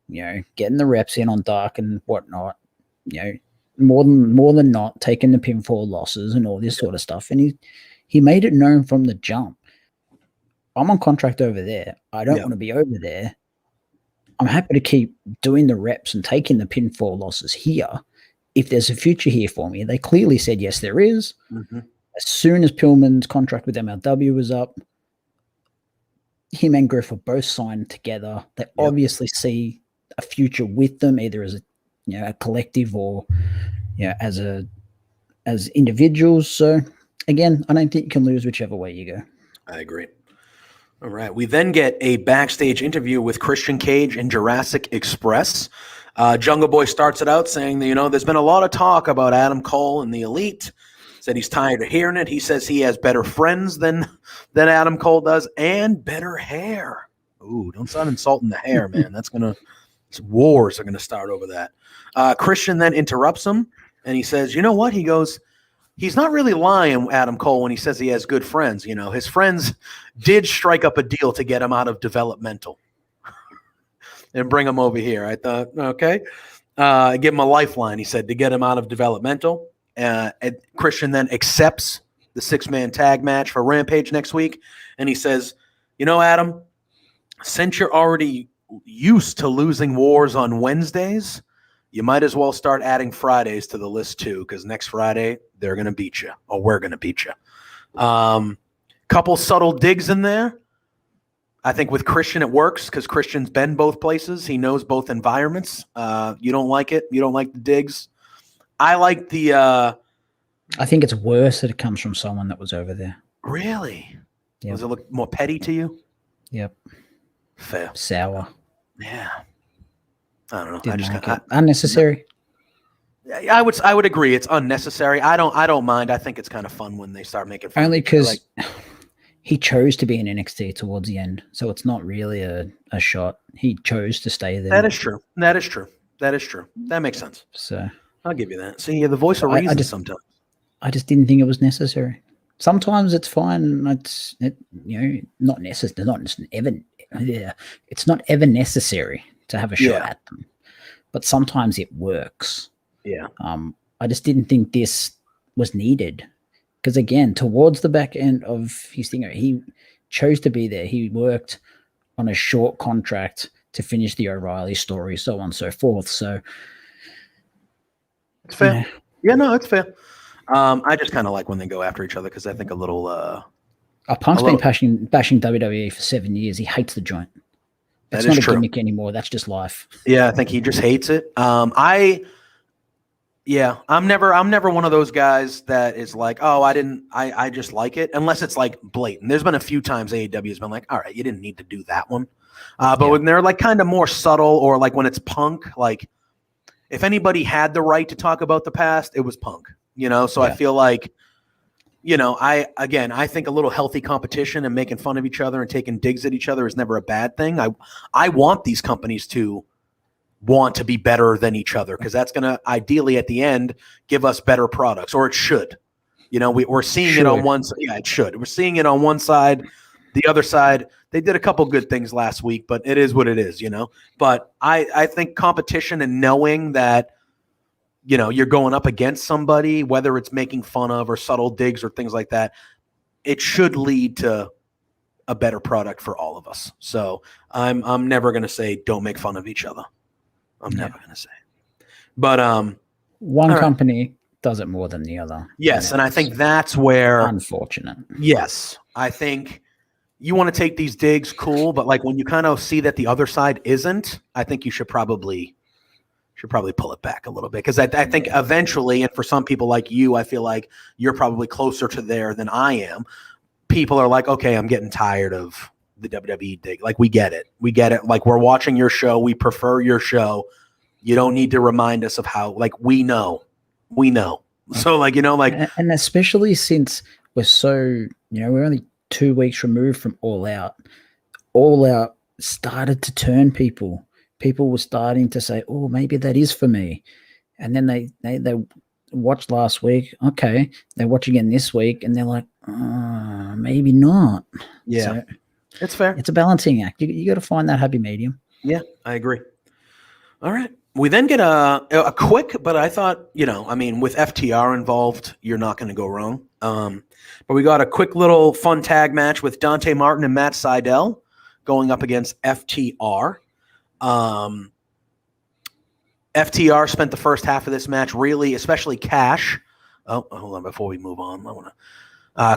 getting the reps in on dark and whatnot, more than not taking the pinfall losses and all this sort of stuff. And he made it known from the jump. I'm on contract over there. I don't want to be over there. I'm happy to keep doing the reps and taking the pinfall losses here. If there's a future here for me, they clearly said, yes, there is. Mm-hmm. As soon as Pillman's contract with MLW was up, him and Griff were both signed together. They obviously see a future with them, either as a collective or as individuals. So again, I don't think you can lose whichever way you go. I agree. All right. We then get a backstage interview with Christian Cage and Jurassic Express. Jungle Boy starts it out saying that, there's been a lot of talk about Adam Cole and the Elite. Said he's tired of hearing it. He says he has better friends than Adam Cole does and better hair. Ooh, don't start insulting the hair, man. Wars are going to start over that. Christian then interrupts him and he says, you know what? He goes, he's not really lying, Adam Cole, when he says he has good friends. His friends did strike up a deal to get him out of developmental and bring him over here. I thought, okay. Give him a lifeline, he said, to get him out of developmental. And Christian then accepts the 6-man tag match for Rampage next week. And he says, Adam, since you're already used to losing wars on Wednesdays, you might as well start adding Fridays to the list too, because next Friday they're going to beat you, or we're going to beat you. Couple subtle digs in there. I think with Christian it works because Christian's been both places. He knows both environments. You don't like it. You don't like the digs. I like the... I think it's worse that it comes from someone that was over there. Really? Yep. Does it look more petty to you? Yep. Fair. Sour. Yeah. I don't know. Didn't like it. Unnecessary. I would agree. It's unnecessary. I don't mind. I think it's kind of fun when they start making fun. Only because he chose to be in NXT towards the end, so it's not really a shot. He chose to stay there. That is true. That makes sense. So I'll give you that. See, you're the voice of reason sometimes. I just didn't think it was necessary. Sometimes it's fine. Not necessary. It's not ever necessary to have a shot at them, but sometimes it works. Yeah. I just didn't think this was needed because, again, towards the back end of his thing, he chose to be there. He worked on a short contract to finish the O'Reilly story, so on and so forth. So it's fair. Yeah, no, it's fair. I just kind of like when they go after each other because I think a little. Punk's been bashing WWE for 7 years. He hates the joint. It's not a gimmick anymore. That's just life. Yeah, I think he just hates it. I'm never one of those guys that is like, oh, I just like it, unless it's like blatant. There's been a few times AEW has been like, all right, you didn't need to do that one. But when they're like kind of more subtle, or like when it's Punk, like if anybody had the right to talk about the past, it was Punk, So I feel like, I think a little healthy competition and making fun of each other and taking digs at each other is never a bad thing. I want these companies to want to be better than each other because that's going to ideally at the end give us better products, or it should. We're seeing it on one side. Yeah, it should. We're seeing it on one side. The other side, they did a couple good things last week, but it is what it is, But I think competition and knowing that you're going up against somebody, whether it's making fun of or subtle digs or things like that, it should lead to a better product for all of us. So I'm never going to say don't make fun of each other. I'm never going to say it. But one company does it more than the other. Yes, and I think that's where unfortunate. Yes, I think you want to take these digs, cool, but like when you kind of see that the other side isn't, I think you should probably pull it back a little bit because I think eventually, and for some people like you, I feel like you're probably closer to there than I am. People are like, okay, I'm getting tired of the WWE dig. Like, we get it. We get it. Like, we're watching your show. We prefer your show. You don't need to remind us of how, like, we know. So, like, and especially since we're so, we're only 2 weeks removed from All Out. All Out started to turn people. People were starting to say, oh, maybe that is for me. And then they watched last week. Okay. They watch again this week and they're like, maybe not. Yeah. So it's fair. It's a balancing act. You got to find that happy medium. Yeah, I agree. All right. We then get a quick, but I thought, with FTR involved, you're not going to go wrong. But we got a quick little fun tag match with Dante Martin and Matt Sydal going up against FTR. FTR spent the first half of this match really, especially Cash. Oh, hold on. Before we move on, I want to.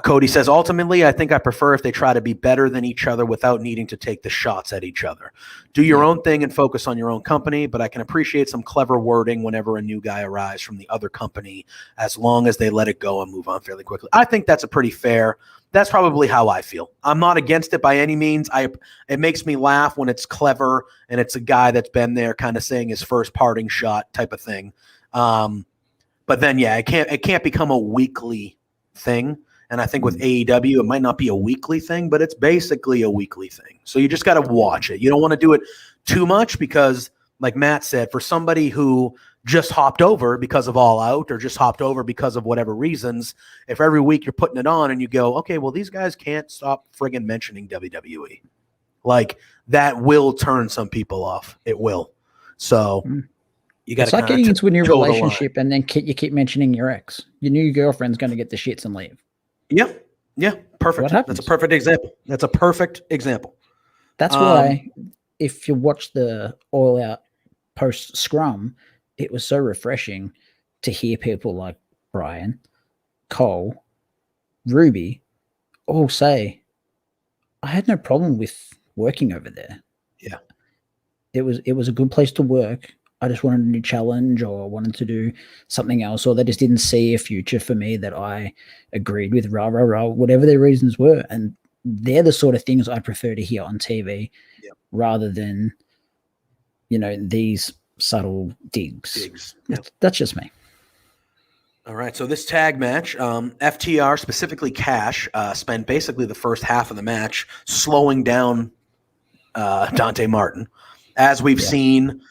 Cody says, ultimately, I think I prefer if they try to be better than each other without needing to take the shots at each other. Do your own thing and focus on your own company, but I can appreciate some clever wording whenever a new guy arrives from the other company, as long as they let it go and move on fairly quickly. I think that's a pretty fair. That's probably how I feel. I'm not against it by any means. It makes me laugh when it's clever and it's a guy that's been there kind of saying his first parting shot type of thing. But then, it can't become a weekly thing. And I think with AEW, it might not be a weekly thing, but it's basically a weekly thing. So you just got to watch it. You don't want to do it too much because, like Matt said, for somebody who just hopped over because of All Out or just hopped over because of whatever reasons, if every week you're putting it on and you go, okay, well, these guys can't stop friggin' mentioning WWE. Like, that will turn some people off. It will. So you got to. It's like getting into a new relationship and then you keep mentioning your ex. Your new girlfriend's going to get the shits and leave. Yeah, perfect. That's a perfect example. That's why if you watch the All Out post scrum, it was so refreshing to hear people like Brian, Cole, Ruby all say, I had no problem with working over there. Yeah. It was a good place to work. I just wanted a new challenge or wanted to do something else, or they just didn't see a future for me that I agreed with, whatever their reasons were. And they're the sort of things I prefer to hear on TV rather than, these subtle digs. That's just me. All right. So this tag match, FTR, specifically Cash, spent basically the first half of the match slowing down Dante Martin. As we've seen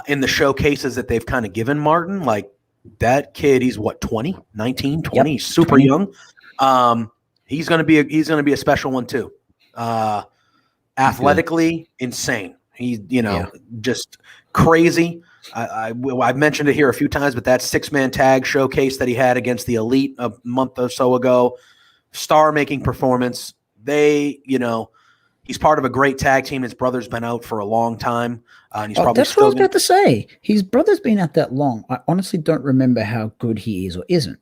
in the showcases that they've kind of given Martin, like that kid, he's what, 20, 19, 20, he's super 20. Young. He's going to be a special one too. Athletically insane. He's, just crazy. I've mentioned it here a few times, but that 6-man tag showcase that he had against the Elite a month or so ago, star-making performance. He's part of a great tag team. His brother's been out for a long time. And he's probably that's what I was about to say. His brother's been out that long. I honestly don't remember how good he is or isn't.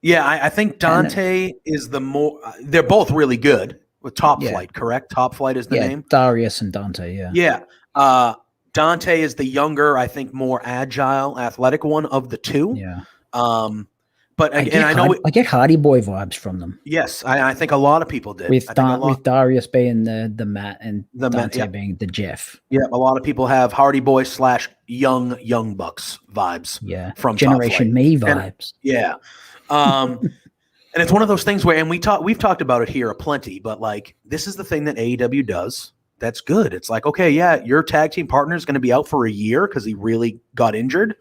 Yeah, I think Dante is the more – they're both really good with Top Flight, correct? Top Flight is the name? Darius and Dante, yeah. Yeah. Dante is the younger, I think, more agile, athletic one of the two. Yeah. But again, I get Hardy Boy vibes from them. Yes, I think a lot of people did. With Darius being the Matt and Dante being the Jeff. Yeah, a lot of people have Hardy Boy / young Bucks vibes. Yeah, from Generation Me vibes. And it's one of those things where, and we've talked about it here aplenty, but like this is the thing that AEW does. That's good. It's like, okay, your tag team partner is going to be out for a year because he really got injured.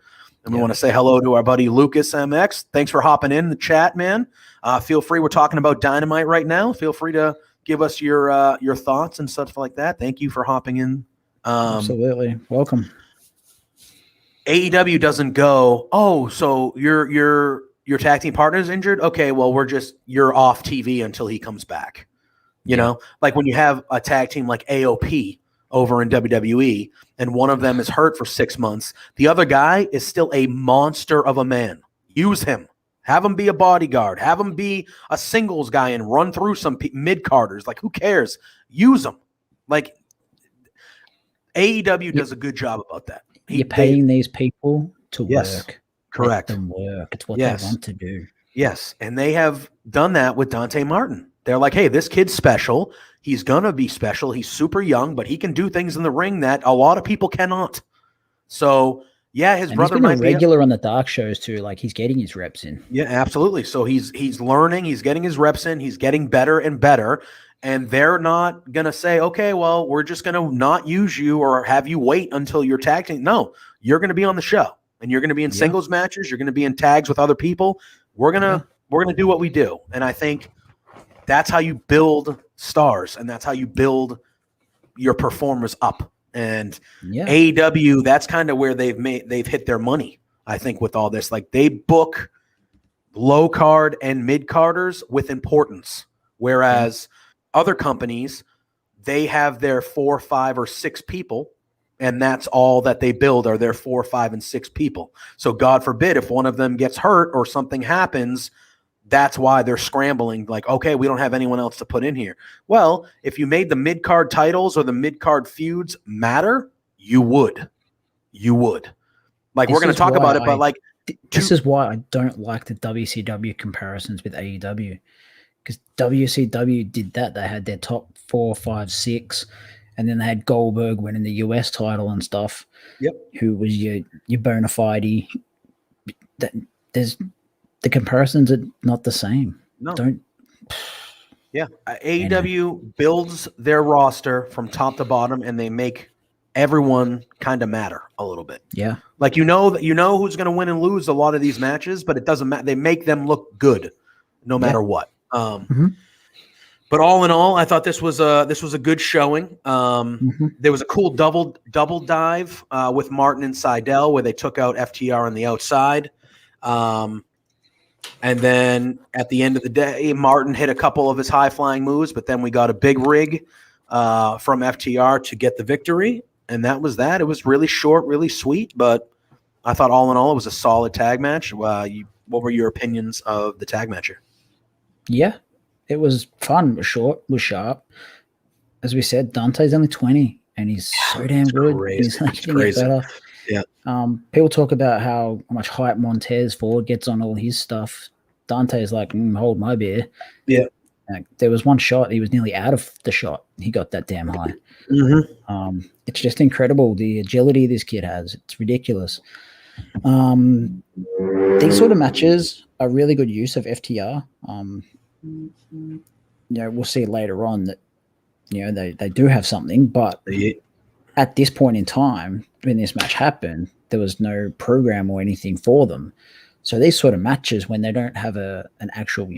And we want to say hello to our buddy Lucas MX. Thanks for hopping in the chat, man. Feel free. We're talking about Dynamite right now. Feel free to give us your thoughts and stuff like that. Thank you for hopping in. Absolutely. Welcome. AEW doesn't go, oh, so your tag team partner is injured? Okay, well, you're off TV until he comes back. You know, like when you have a tag team like AOP over in WWE, and one of them is hurt for 6 months. The other guy is still a monster of a man. Use him. Have him be a bodyguard. Have him be a singles guy and run through some mid-carders. Like, who cares? Use him. Like, AEW does a good job about that. You're paying these people to work. Correct. Let them work. It's what they want to do. Yes, and they have done that with Dante Martin. They're like, hey, this kid's special. He's going to be special. He's super young, but he can do things in the ring that a lot of people cannot. So, yeah, his brother might be a regular on the dark shows too. Like, he's getting his reps in. Yeah, absolutely. So he's learning, he's getting his reps in, he's getting better and better. And they're not going to say, okay, well, we're just going to not use you or have you wait until you're tag team. No, you're going to be on the show and you're going to be in singles matches. You're going to be in tags with other people. We're going to do what we do. And I think that's how you build stars and that's how you build your performers up. And AEW, that's kind of where they've hit their money, I think, with all this. Like, they book low card and mid carders with importance. Whereas other companies, they have their 4, 5, or 6 people, and that's all that they build are their 4, 5, and 6 people. So God forbid if one of them gets hurt or something happens, that's why they're scrambling. Like, okay, we don't have anyone else to put in here. Well, if you made the mid-card titles or the mid-card feuds matter, you would. Like, we're going to talk about it, but like, this is why I don't like the WCW comparisons with AEW. Because WCW did that. They had their top 4, 5, 6, and then they had Goldberg winning the US title and stuff. Yep. Who was your bona fide. The comparisons are not the same. No. Don't. Yeah. AEW builds their roster from top to bottom, and they make everyone kind of matter a little bit. Yeah. Like, who's going to win and lose a lot of these matches, but it doesn't matter. They make them look good no matter what. But all in all, I thought this was a good showing. There was a cool double dive with Martin and Seidel where they took out FTR on the outside. And then at the end of the day, Martin hit a couple of his high-flying moves, but then we got a big rig from FTR to get the victory, and that was that. It was really short, really sweet, but I thought all in all it was a solid tag match. What were your opinions of the tag match here? Yeah, it was fun. It was short, it was sharp. As we said, Dante's only 20, and he's so damn good. Crazy. He's like getting it better. Yeah. People talk about how much hype Montez Ford gets on all his stuff. Dante's like, hold my beer. Yeah. There was one shot, he was nearly out of the shot. He got that damn high. It's just incredible, the agility this kid has. It's ridiculous. These sort of matches are really good use of FTR. We'll see later on that they do have something, but at this point in time, when this match happened, there was no program or anything for them. So these sort of matches, when they don't have an actual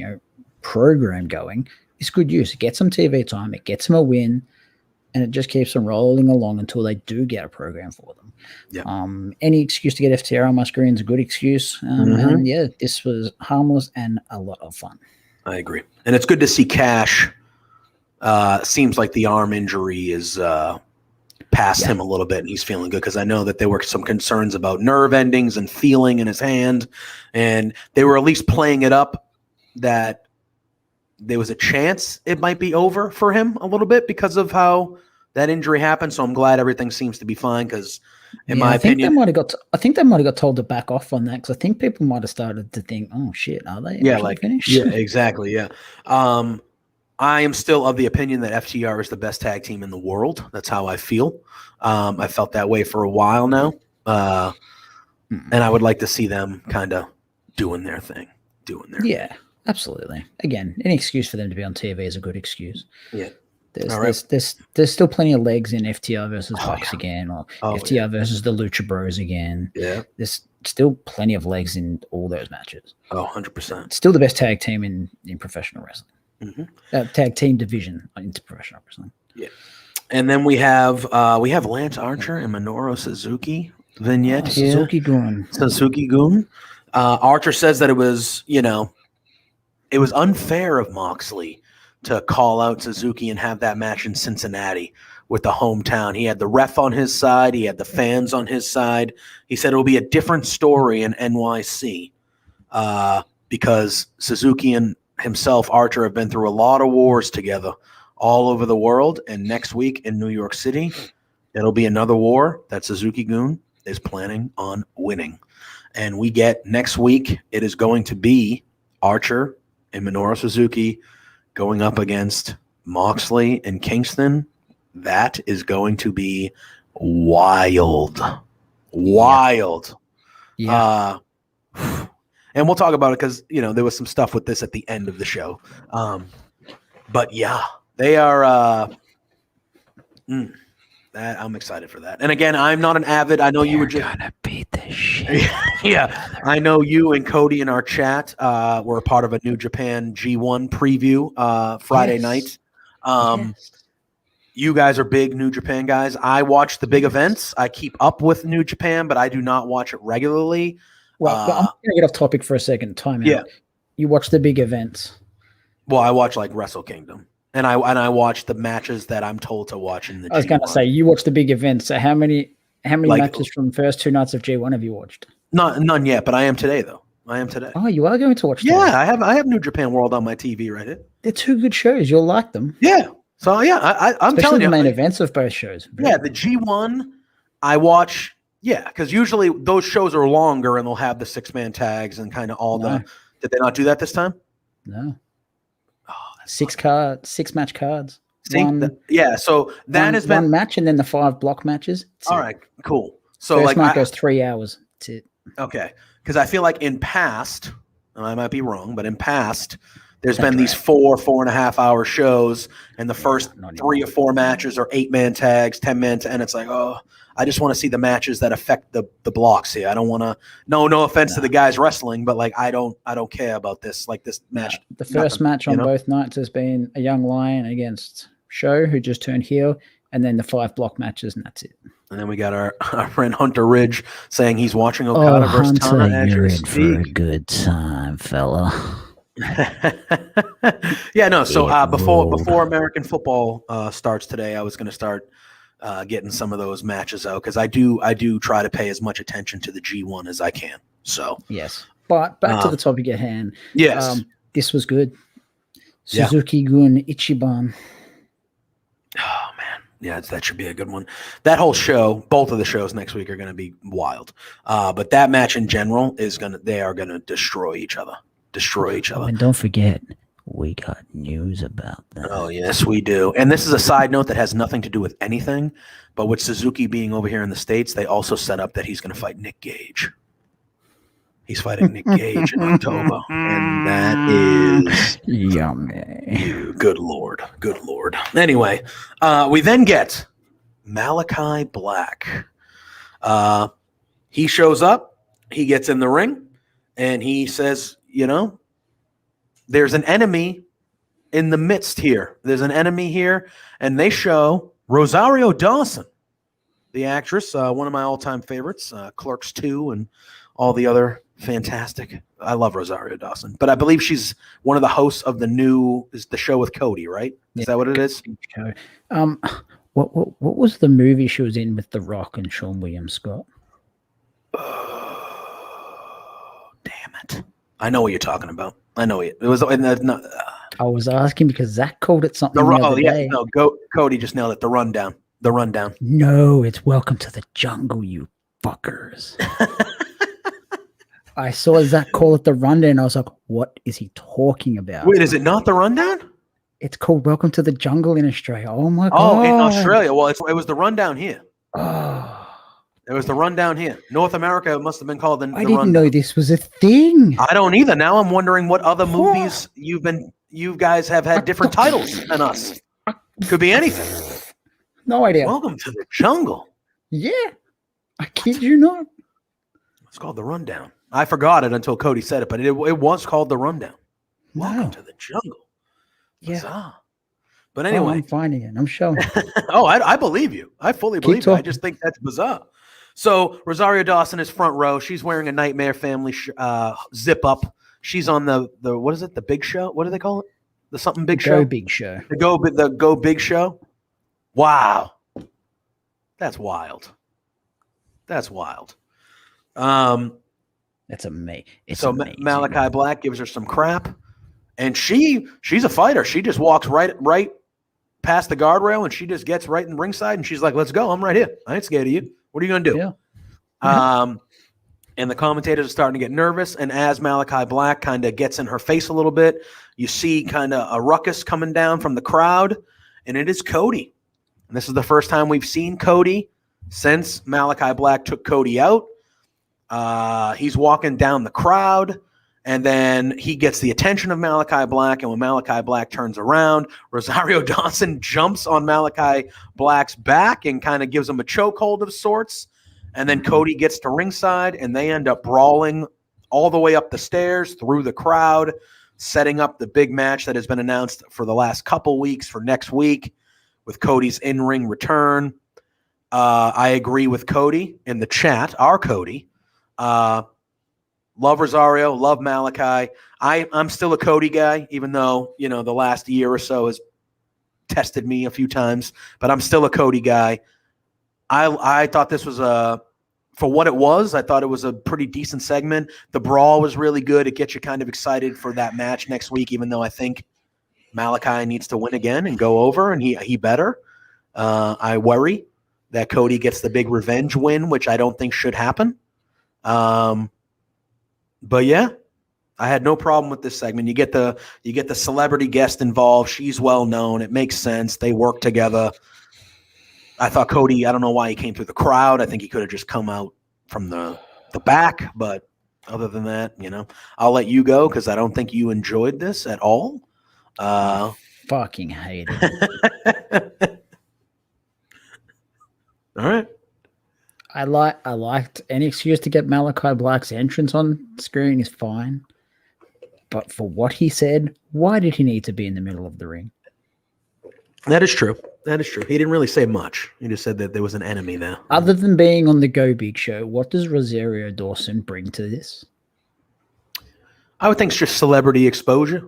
program going, it's good use. It gets them TV time, it gets them a win, and it just keeps them rolling along until they do get a program for them. Yeah. Any excuse to get FTR on my screen is a good excuse. And this was harmless and a lot of fun. I agree. And it's good to see Cash. Seems like the arm injury is past him a little bit, and he's feeling good, because I know that there were some concerns about nerve endings and feeling in his hand, and they were at least playing it up that there was a chance it might be over for him a little bit because of how that injury happened. So I'm glad everything seems to be fine, because in my opinion, I think they might have got told to back off on that, because I think people might have started to think, oh shit, are they finished? Yeah, exactly. Yeah. I am still of the opinion that FTR is the best tag team in the world. That's how I feel. I felt that way for a while now. And I would like to see them kind of doing their thing. Yeah, absolutely. Again, any excuse for them to be on TV is a good excuse. Yeah. There's still plenty of legs in FTR versus Bucks again, or FTR versus the Lucha Bros again. Yeah. There's still plenty of legs in all those matches. 100%. Still the best tag team in professional wrestling. Tag team division into professional wrestling. Yeah. And then we have Lance Archer and Minoru Suzuki vignette here. Suzuki-gun. Archer says that it was unfair of Moxley to call out Suzuki and have that match in Cincinnati with the hometown. He had the ref on his side. He had the fans on his side. He said it will be a different story in NYC because Suzuki and himself, Archer, have been through a lot of wars together all over the world. And next week in New York City, it'll be another war that Suzuki-gun is planning on winning. And we get next week, it is going to be Archer and Minoru Suzuki going up against Moxley and Kingston, that is going to be wild. Wild. Yeah. And we'll talk about it because, there was some stuff with this at the end of the show. But yeah, they are I'm excited for that. And again, I'm not an avid. I know you were just gonna beat the shit. Yeah, I know you and Cody in our chat were a part of a New Japan G1 preview Friday night. You guys are big New Japan guys. I watch the big events. I keep up with New Japan, but I do not watch it regularly. Well, I'm going to get off topic for a second. Time out. Yeah. You watch the big events. Well, I watch like Wrestle Kingdom, and I watch the matches that I'm told to watch in the. I was going to say you watch the big events. So how many matches from the first 2 nights of G1 have you watched? None yet, but I am today though. I am today. Oh, you are going to watch? Yeah, today. I have New Japan World on my TV right here. They're 2 good shows. You'll like them. Yeah. So yeah, I'm especially telling you, the main events of both shows. Yeah, the G1 I watch. Yeah, because usually those shows are longer and they'll have the 6-man tags and kind of all the. Did they not do that this time? No. Oh, 6 match cards. So that has been 1 match and then the 5 block matches. All right, cool. So first night goes 3 hours. That's it. Okay, because I feel like in past, and I might be wrong, but in past. There's been these 4.5 hour shows, and the first 3 or 4 matches are 8-man tags, 10-man, and it's like, oh, I just want to see the matches that affect the blocks here. I don't want to. No offense to the guys wrestling, but like I don't care about this. Like this match. The first match on both nights has been a young lion against Show, who just turned heel, and then the 5 block matches, and that's it. And then we got our friend Hunter Ridge saying he's watching Okada versus Tana. You're in for a good time, fella. So before American football starts today, I was going to start getting some of those matches out because I do try to pay as much attention to the G1 as I can. So yes, but back to the topic at hand. Yes, this was good. Suzuki-gun Ichiban. Oh man, yeah, that should be a good one. That whole show, both of the shows next week are going to be wild. But that match in general they are going to destroy each other. And don't forget, we got news about that. Oh, yes, we do. And this is a side note that has nothing to do with anything, but with Suzuki being over here in the States, they also set up that he's going to fight Nick Gage. He's fighting Nick Gage in October, and that is yummy. Good Lord. Anyway, we then get Malachi Black. He shows up, he gets in the ring, and he says, there's an enemy in the midst here. There's an enemy here, and they show Rosario Dawson, the actress, one of my all-time favorites, Clerks 2 and all the other fantastic. I love Rosario Dawson, but I believe she's one of the hosts of the show with Cody, right? Is that what it is? What was the movie she was in with The Rock and Sean William Scott? Damn it. I know what you're talking about. I know it. It was. I was asking because Zach called it something. Cody just nailed it. The rundown. No, it's Welcome to the Jungle, you fuckers. I saw Zach call it the rundown. And I was like, what is he talking about? Wait, is it not the rundown? It's called Welcome to the Jungle in Australia. Oh my god. Oh, in Australia. Well, it was the rundown here. Oh. It was the rundown here. North America, it must have been called the rundown. I didn't know this was a thing. I don't either. Now I'm wondering what other movies you guys have had different titles than us. Could be anything. No idea. Welcome to the Jungle. Yeah. I kid you not. It's called the rundown. I forgot it until Cody said it, but it was called the rundown. Welcome to the Jungle. Bizarre. Yeah. But anyway. I'm finding it. I'm showing it. I believe you. I fully believe you. I just think that's bizarre. So Rosario Dawson is front row. She's wearing a Nightmare Family zip up. She's on the what is it? The Big Show? What do they call it? The something Big Show? Go Big Show. The Go Big Show. Wow, that's wild. That's wild. That's amazing. So amazing. Malachi Black gives her some crap, and she's a fighter. She just walks right past the guardrail, and she just gets right in ringside, and she's like, "Let's go! I'm right here. I ain't scared of you. What are you gonna do?" Yeah. And the commentators are starting to get nervous, and as Malachi Black kind of gets in her face a little bit, you see kind of a ruckus coming down from the crowd, and it is Cody. And this is the first time we've seen Cody since Malachi Black took Cody out. He's walking down the crowd, and then he gets the attention of Malachi Black, and when Malachi Black turns around, Rosario Dawson jumps on Malachi Black's back and kind of gives him a chokehold of sorts, and then Cody gets to ringside, and they end up brawling all the way up the stairs through the crowd, setting up the big match that has been announced for the last couple weeks for next week with Cody's in-ring return. I agree with Cody in the chat, our Cody. Love Rosario, love Malachi. I'm still a Cody guy, even though, the last year or so has tested me a few times, but I'm still a Cody guy. I thought this was for what it was, I thought it was a pretty decent segment. The brawl was really good. It gets you kind of excited for that match next week, even though I think Malachi needs to win again and go over, and he better. I worry that Cody gets the big revenge win, which I don't think should happen. But yeah, I had no problem with this segment. You get the celebrity guest involved. She's well known. It makes sense. They work together. I thought Cody, I don't know why he came through the crowd. I think he could have just come out from the back. But other than that, I'll let you go because I don't think you enjoyed this at all. Fucking hate it. All right. I liked any excuse to get Malachi Black's entrance on screen is fine. But for what he said, why did he need to be in the middle of the ring? That is true. He didn't really say much. He just said that there was an enemy there. Other than being on the Go Big Show, what does Rosario Dawson bring to this? I would think it's just celebrity exposure.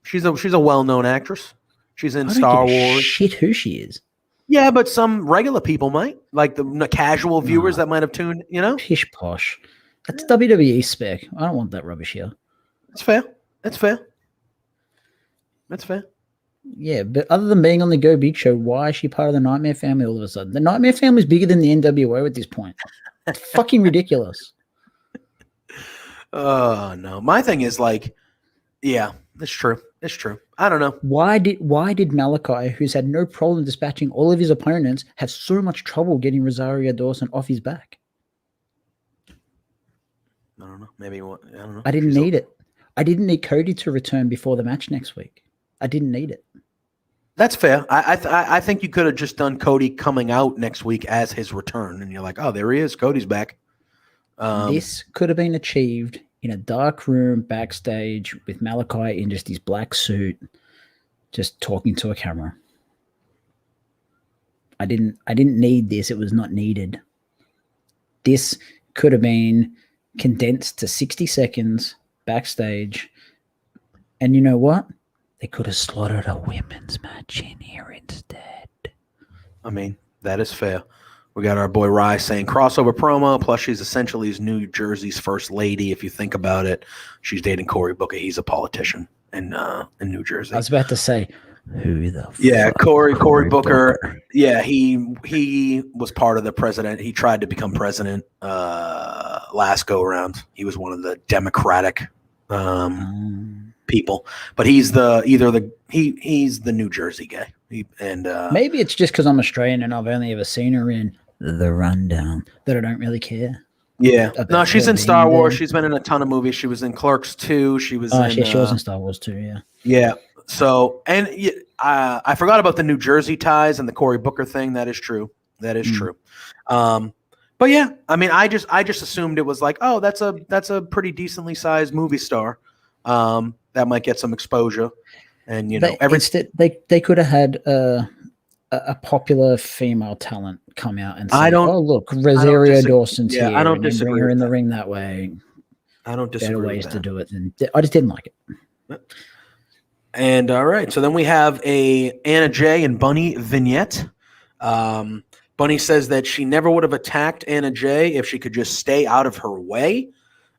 She's a well-known actress. She's in Star Wars. Shit, who she is? Yeah, but some regular people might, like the casual viewers that might have tuned. Pish posh. That's WWE spec. I don't want that rubbish here. That's fair. Yeah, but other than being on the Go Big Show, why is she part of the Nightmare Family all of a sudden? The Nightmare Family is bigger than the NWO at this point. It's fucking ridiculous. Oh, no. My thing is yeah, it's true. I don't know. Why did Malachi, who's had no problem dispatching all of his opponents, have so much trouble getting Rosario Dawson off his back? I don't know. Maybe what? I don't know. I didn't need it. I didn't need Cody to return before the match next week. I didn't need it. That's fair. I think you could have just done Cody coming out next week as his return, and you're like, oh, there he is. Cody's back. This could have been achieved in a dark room backstage with Malachi in just his black suit, just talking to a camera. I didn't need this. It was not needed. This could have been condensed to 60 seconds backstage. And you know what? They could have slotted a women's match in here instead. I mean, that is fair. We got our boy Rye saying crossover promo, plus she's essentially New Jersey's first lady. If you think about it, she's dating Cory Booker. He's a politician in New Jersey. I was about to say, who the fuck? Cory Booker. Yeah, he was part of the president. He tried to become president last go around. He was one of the Democratic people, but he's the New Jersey guy. Maybe it's just because I'm Australian and I've only ever seen her in The Rundown that I don't really care. Yeah, no, she's in Star Wars. She's been in a ton of movies. She was in Clerks 2. She was. She was in Star Wars too. Yeah. Yeah. So, and I forgot about the New Jersey ties and the Cory Booker thing. That is true. True. But yeah, I mean, I just assumed it was like, oh, that's a pretty decently sized movie star. That might get some exposure. And they could have had a popular female talent come out and say, "Oh, look, Rosario Dawson's here." I don't disagree. Bring her in the ring that way. I don't disagree. Better ways to do it, and I just didn't like it. And all right, so then we have a Anna Jay and Bunny vignette. Bunny says that she never would have attacked Anna Jay if she could just stay out of her way,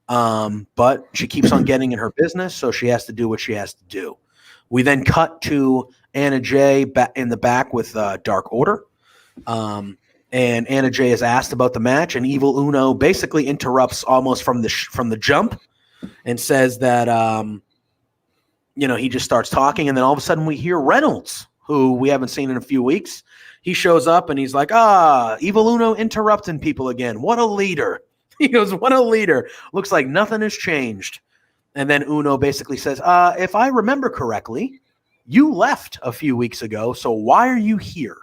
but she keeps on getting in her business, so she has to do what she has to do. We then cut to Anna Jay in the back with Dark Order. And Anna Jay is asked about the match, and Evil Uno basically interrupts almost from the jump and says that, he just starts talking, and then all of a sudden we hear Reynolds, who we haven't seen in a few weeks. He shows up and he's like, Evil Uno interrupting people again. What a leader. He goes, what a leader. Looks like nothing has changed. And then Uno basically says, if I remember correctly, you left a few weeks ago, so why are you here?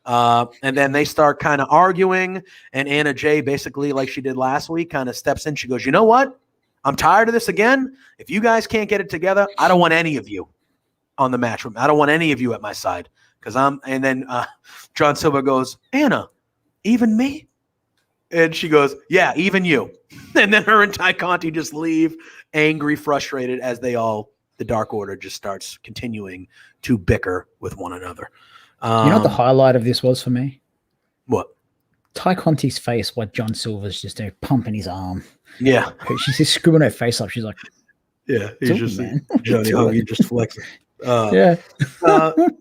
And then they start kind of arguing, and Anna Jay, basically like she did last week, kind of steps in. She goes, you know what? I'm tired of this again. If you guys can't get it together, I don't want any of you on the match room. I don't want any of you at my side. And then John Silver goes, Anna, even me? And she goes, yeah, even you. And then her and Ty Conti just leave, angry, frustrated, as the Dark Order just starts continuing to bicker with one another. You know what the highlight of this was for me? What? Ty Conti's face while John Silver's just there pumping his arm. Yeah. She's just screwing her face up. She's like, yeah, he's just Johnny Hogan just flexing. Yeah.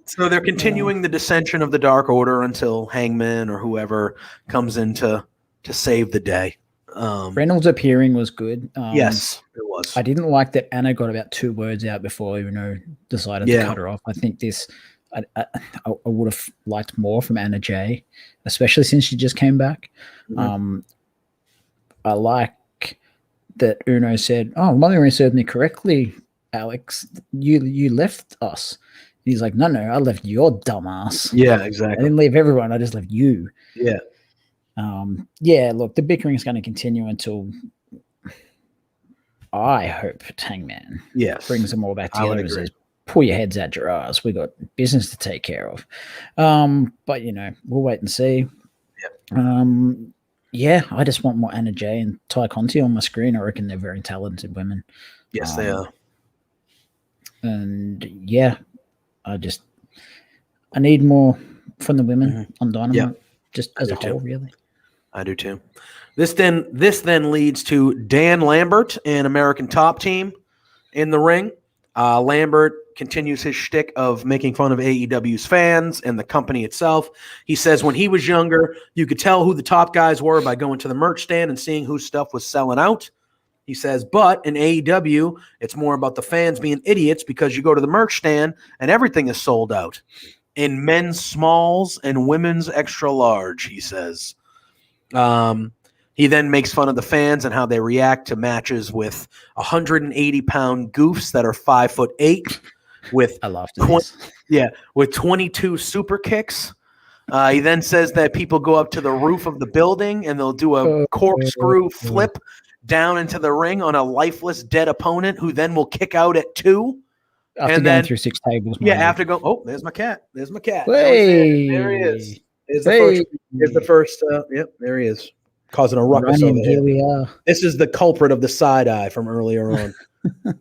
So they're continuing the dissension of the Dark Order until Hangman or whoever comes in to save the day. Reynolds appearing was good. Yes, it was. I didn't like that Anna got about 2 words out before decided to cut her off. I think I would have liked more from Anna Jay, especially since she just came back. Mm-hmm. I like that Uno said, Mother served me correctly, Alex. You left us. And he's like, no, I left your dumbass. Yeah, exactly. I didn't leave everyone. I just left you. Yeah. Look, the bickering is going to continue until I hope Hangman brings them all back together and says, pull your heads out your ass. We got business to take care of. But we'll wait and see. Yep. I just want more Anna Jay and Ty Conti on my screen. I reckon they're very talented women. Yes, they are. And I need more from the women on Dynamite, just as a whole, really. I do too. This then leads to Dan Lambert and American Top Team in the ring. Lambert continues his shtick of making fun of AEW's fans and the company itself. He says when he was younger, you could tell who the top guys were by going to the merch stand and seeing whose stuff was selling out. He says, but in AEW, it's more about the fans being idiots because you go to the merch stand and everything is sold out. In men's smalls and women's extra large, he says. He then makes fun of the fans and how they react to matches with 180-pound goofs that are 5'8" with with 22 super kicks. He then says that people go up to the roof of the building and they'll do a corkscrew flip down into the ring on a lifeless dead opponent who then will kick out at 2. After going through 6 tables. After going. Oh, there's my cat. Hey. There he is. There's the first. Yep, there he is. Causing a ruckus over here. We are. This is the culprit of the side eye from earlier on,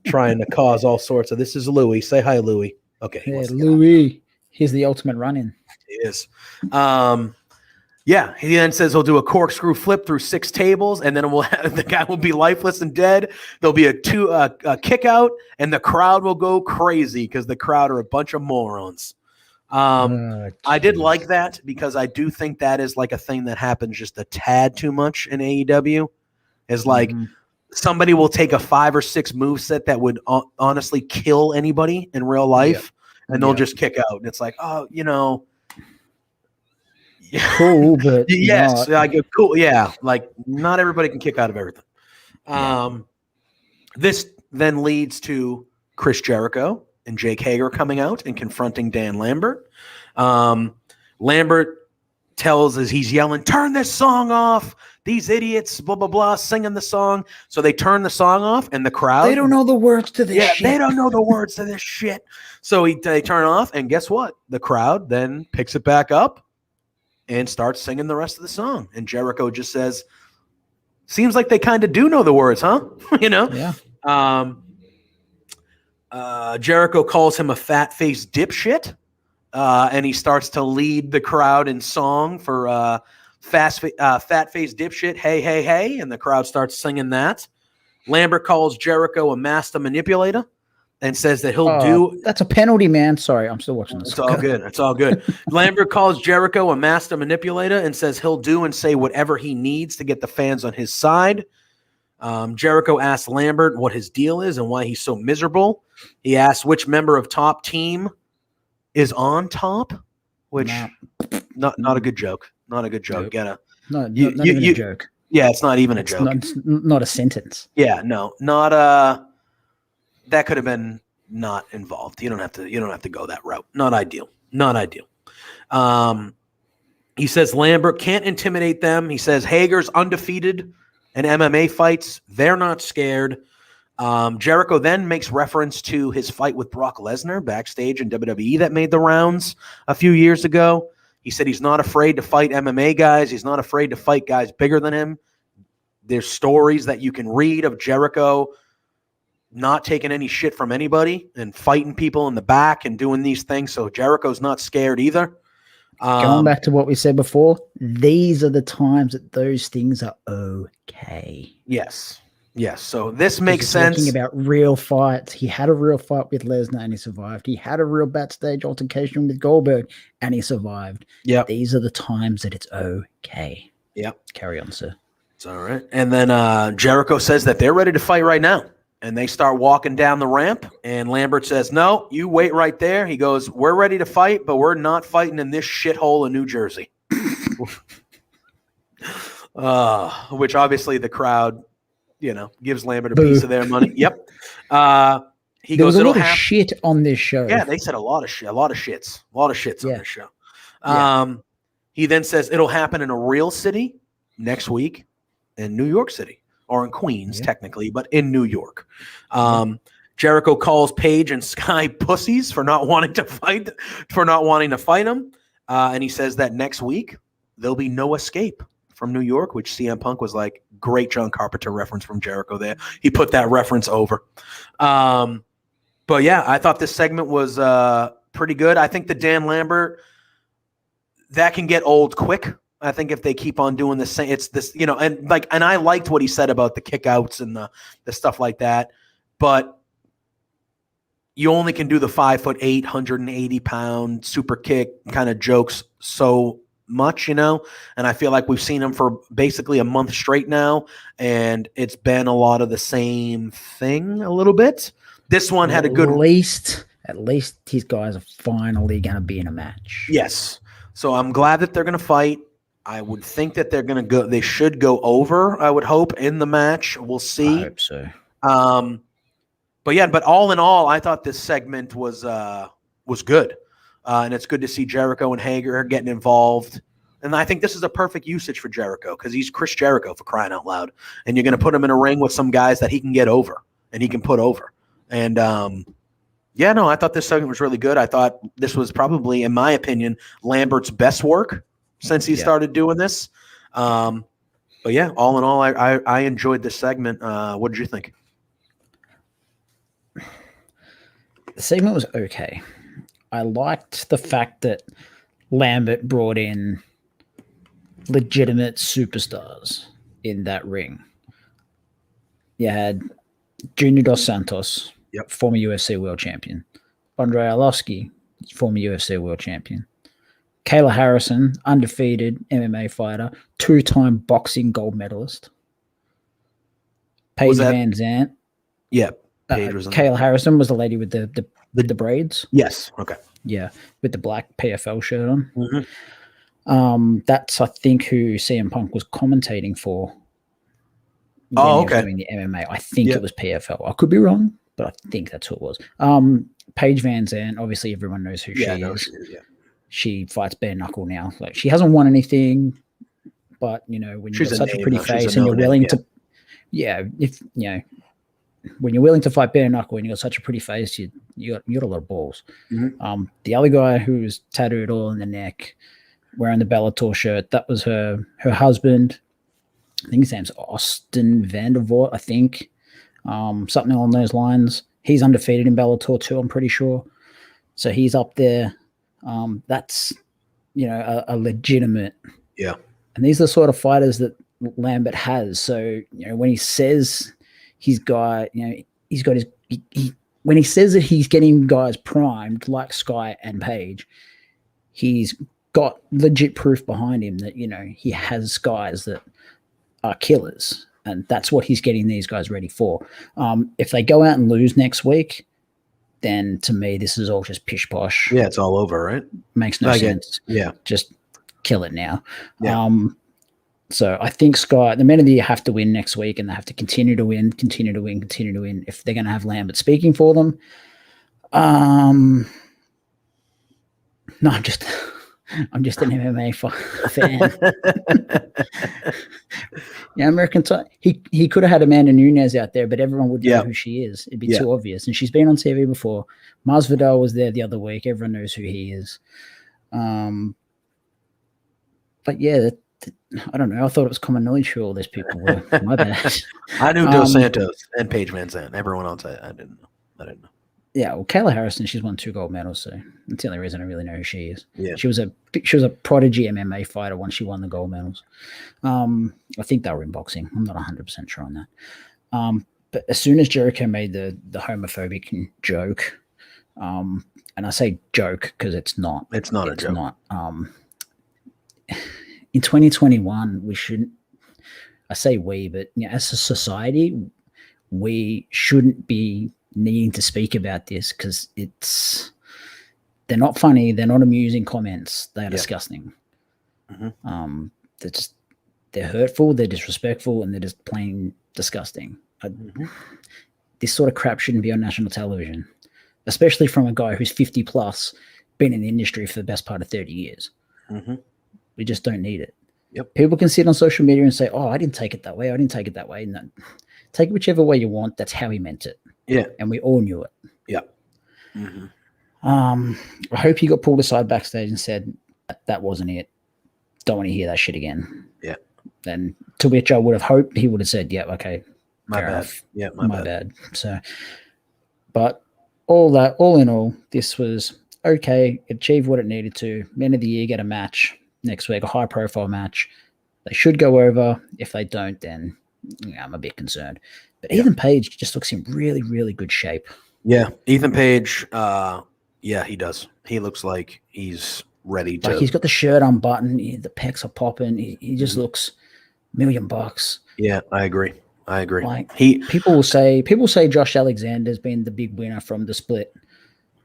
trying to cause all sorts of. This is Louis. Say hi, Louis. Okay. Louis. He's the ultimate run-in. He is. He then says he'll do a corkscrew flip through 6 tables, and then the guy will be lifeless and dead. There'll be a kick out, and the crowd will go crazy because the crowd are a bunch of morons. I did like that because I do think that is like a thing that happens just a tad too much in AEW. Is like somebody will take a 5 or 6 moveset that would honestly kill anybody in real life, and they'll just kick out. And it's like, cool, but yes, cool, yeah. Like not everybody can kick out of everything. This then leads to Chris Jericho and Jake Hager coming out and confronting Dan Lambert. Lambert he's yelling, "Turn this song off! These idiots, blah blah blah, singing the song." So they turn the song off, and the crowd, they don't know the words to this. Shit. They don't know the words to this shit. So they turn off, and guess what? The crowd then picks it back up and starts singing the rest of the song. And Jericho just says, "Seems like they kind of do know the words, huh?" Yeah. Jericho calls him a fat-faced dipshit, and he starts to lead the crowd in song for fat-faced dipshit, hey, hey, hey, and the crowd starts singing that. Lambert calls Jericho a master manipulator and says that he'll do... That's a penalty, man. Sorry, I'm still watching this. It's all good. It's all good. Lambert calls Jericho a master manipulator and says he'll do and say whatever he needs to get the fans on his side. Jericho asks Lambert what his deal is and why he's so miserable. He asks which member of top team is on top, which not a good joke. Not a good joke. Nope. Not even a joke. Yeah, it's not even a joke. It's not a sentence. Yeah, no, not that could have been not involved. You don't have to go that route. Not ideal. Not ideal. He says Lambert can't intimidate them. He says Hager's undefeated in MMA fights. They're not scared. Jericho then makes reference to his fight with Brock Lesnar backstage in WWE that made the rounds a few years ago. He said he's not afraid to fight MMA guys. He's not afraid to fight guys bigger than him. There's stories that you can read of Jericho not taking any shit from anybody and fighting people in the back and doing these things. So Jericho's not scared either. Going back to what we said before, these are the times that those things are okay. Yes. Yes. So this makes sense. Talking about real fights. He had a real fight with Lesnar and he survived. He had a real backstage altercation with Goldberg and he survived. Yeah. These are the times that it's okay. Yep. Carry on, sir. It's all right. And then Jericho says that they're ready to fight right now. And they start walking down the ramp. And Lambert says, no, you wait right there. He goes, we're ready to fight, but we're not fighting in this shithole in New Jersey. Which obviously the crowd, gives Lambert a piece of their money. Yep. He there goes, was a lot of shit on this show. Yeah, they said a lot of shits on this show. He then says it'll happen in a real city next week in New York City. Or in Queens, technically, but in New York. Jericho calls Paige and Sky pussies for not wanting to fight him. And he says that next week there'll be no escape from New York, which CM Punk was like, great John Carpenter reference from Jericho there. He put that reference over. But yeah, I thought this segment was pretty good. I think the Dan Lambert, that can get old quick. I think if they keep on doing the same, it's this, and I liked what he said about the kickouts and the stuff like that, but you only can do the 5'8", 180-pound super kick kind of jokes so much, and I feel like we've seen him for basically a month straight now, and it's been a lot of the same thing a little bit. This one had a good, at least these guys are finally going to be in a match. Yes. So I'm glad that they're going to fight. I would think that they're going to go. They should go over. I would hope in the match. We'll see. I hope so. But all in all, I thought this segment was good, and it's good to see Jericho and Hager getting involved. And I think this is a perfect usage for Jericho because he's Chris Jericho, for crying out loud. And you're going to put him in a ring with some guys that he can get over and he can put over. And I thought this segment was really good. I thought this was probably, in my opinion, Lambert's best work since he started doing this. But yeah, all in all, I enjoyed this segment. What did you think? The segment was okay. I liked the fact that Lambert brought in legitimate superstars in that ring. You had Junior Dos Santos, former UFC world champion. Andrei Arlovski, former UFC world champion. Kayla Harrison, undefeated MMA fighter, 2-time boxing gold medalist. Paige Van Zandt. Yeah. Was Kayla Harrison was the lady with the braids. Yes. Okay. Yeah, with the black PFL shirt on. Mm-hmm. That's, I think, who CM Punk was commentating for. Okay. Doing the MMA. I think it was PFL. I could be wrong, but I think that's who it was. Paige Van Zandt, obviously everyone knows who she is. She fights bare knuckle now. Like, she hasn't won anything, but when you've got such a pretty face and you're willing to, when you're willing to fight bare knuckle and you got such a pretty face, you got a lot of balls. Mm-hmm. The other guy who was tattooed all in the neck, wearing the Bellator shirt, that was her husband. I think his name's Austin Vandervoort, I think. Something along those lines. He's undefeated in Bellator too, I'm pretty sure. So he's up there. That's, a legitimate. Yeah. And these are the sort of fighters that Lambert has. So, when he says he's got, he's got his, when he says that he's getting guys primed like Sky and Paige, he's got legit proof behind him that, he has guys that are killers. And that's what he's getting these guys ready for. If they go out and lose next week, then to me, this is all just pish posh. Yeah, it's all over, right? Makes no sense. Yeah. Just kill it now. Yeah. So I think Sky, the men of the year have to win next week, and they have to continue to win if they're going to have Lambert speaking for them. No, I'm just an MMA fan. Yeah, American time. He could have had Amanda Nunes out there, but everyone would know who she is. It'd be too obvious. And she's been on TV before. Masvidal was there the other week. Everyone knows who he is. But yeah, I don't know. I thought it was common knowledge who all these people were. My bad. I knew Dos Santos and Paige Van Zandt. Everyone else, I didn't know. Yeah, well, Kayla Harrison, she's won 2 gold medals, so that's the only reason I really know who she is. Yeah. She was a prodigy MMA fighter once she won the gold medals. I think they were in boxing. I'm not 100% sure on that. But as soon as Jericho made the homophobic joke, and I say joke because it's not. It's not a joke. Not. In 2021, we shouldn't. I say we, but as a society, we shouldn't be needing to speak about this because they're not funny, they're not amusing comments, they are disgusting. Mm-hmm. They're hurtful, they're disrespectful, and they're just plain disgusting. This sort of crap shouldn't be on national television, especially from a guy who's 50 plus, been in the industry for the best part of 30 years. We just don't need it. People can sit on social media and say, oh, I didn't take it that way, No, take it whichever way you want. That's how he meant it. Yeah. And we all knew it. Yeah. I hope he got pulled aside backstage and said, that wasn't it. Don't want to hear that shit again. Yeah. And to which I would have hoped he would have said, yeah, okay. My bad. Enough. Yeah, my bad. So, but all in all, this was okay. It achieved what it needed to. Men of the year get a match next week, a high profile match. They should go over. If they don't, then I'm a bit concerned. But Ethan Page just looks in really, really good shape. Yeah, Ethan Page, he does. He looks like he's ready to. Like he's got the shirt unbuttoned, the pecs are popping. He just looks $1,000,000. Yeah, I agree. Like people say Josh Alexander's been the big winner from the split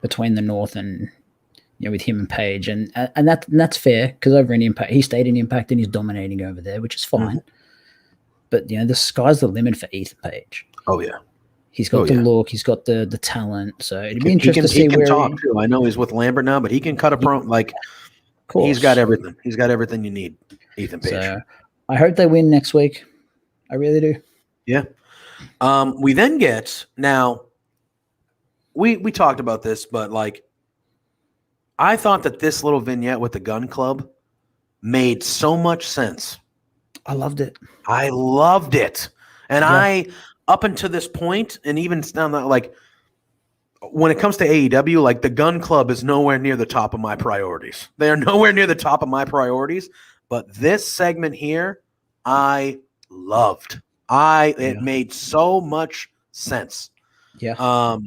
between the North and with him and Page, and that's fair because over in Impact he stayed in Impact and he's dominating over there, which is fine. But the sky's the limit for Ethan Page. Oh yeah, he's got the look, he's got the talent. So it'd be interesting to see he can where talk too. I know he's with Lambert now, but he can cut a promo. Like he's got everything. He's got everything you need. Ethan Page. So I hope they win next week. I really do. Yeah. We then get now. We talked about this, but like I thought that this little vignette with the gun club made so much sense. I loved it. And up until this point, and even now, like when it comes to AEW, like the gun club is nowhere near the top of my priorities. They are nowhere near the top of my priorities. But this segment here, I loved. It made so much sense. Yeah.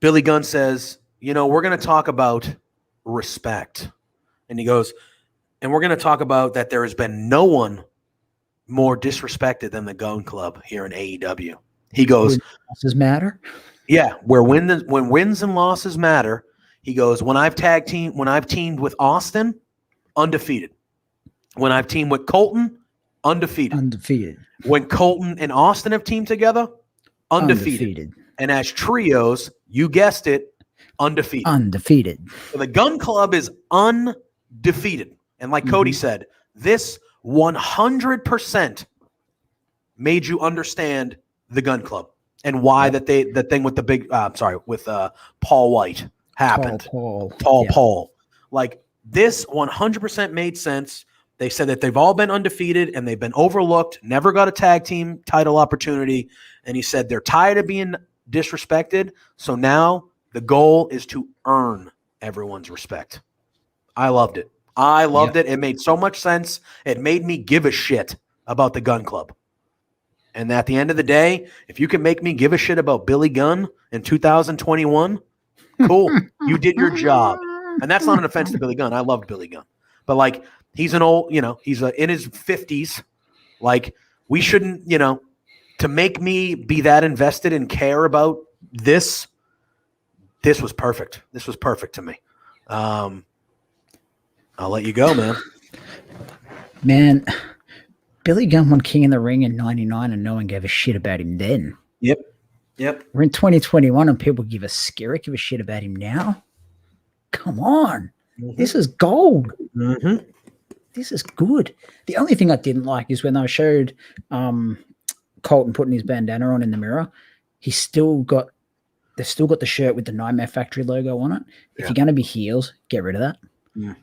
Billy Gunn says, we're going to talk about respect. And he goes, and we're going to talk about that there has been no one more disrespected than the Gun Club here in AEW. He goes, losses matter? Yeah, when wins and losses matter, he goes, when I've teamed with Austin, undefeated. When I've teamed with Colton, undefeated. When Colton and Austin have teamed together, undefeated. And as trios, you guessed it, undefeated. So the Gun Club is undefeated. And like Cody said, this 100% made you understand the Gun Club and why the thing with the big with Paul White happened. Paul. Like this 100% made sense. They said that they've all been undefeated and they've been overlooked, never got a tag team title opportunity. And he said they're tired of being disrespected. So now the goal is to earn everyone's respect. I loved it. It. It made so much sense. It made me give a shit about the Gun Club. And at the end of the day, if you can make me give a shit about Billy Gunn in 2021, cool. You did your job. And that's not an offense to Billy Gunn. I love Billy Gunn. But like he's an old, he's in his 50s. Like we shouldn't, to make me be that invested and care about this was perfect. This was perfect to me. I'll let you go, man. Man, Billy Gunn won King in the Ring in 99 and no one gave a shit about him then. Yep. We're in 2021 and people give a shit about him now. Come on. Mm-hmm. This is gold. Mm-hmm. This is good. The only thing I didn't like is when I showed Colton putting his bandana on in the mirror, they've still got the shirt with the Nightmare Factory logo on it. If you're going to be heels, get rid of that. Yeah.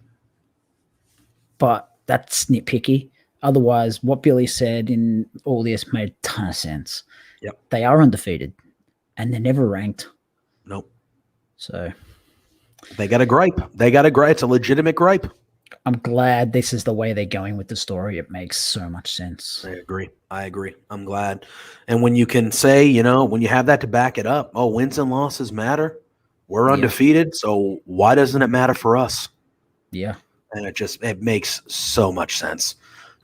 But that's nitpicky. Otherwise, what Billy said in all this made a ton of sense. Yep. They are undefeated, and they're never ranked. Nope. So they got a gripe. It's a legitimate gripe. I'm glad this is the way they're going with the story. It makes so much sense. I agree. I'm glad. And when you can say, when you have that to back it up, wins and losses matter. We're undefeated, so why doesn't it matter for us? Yeah. And it makes so much sense.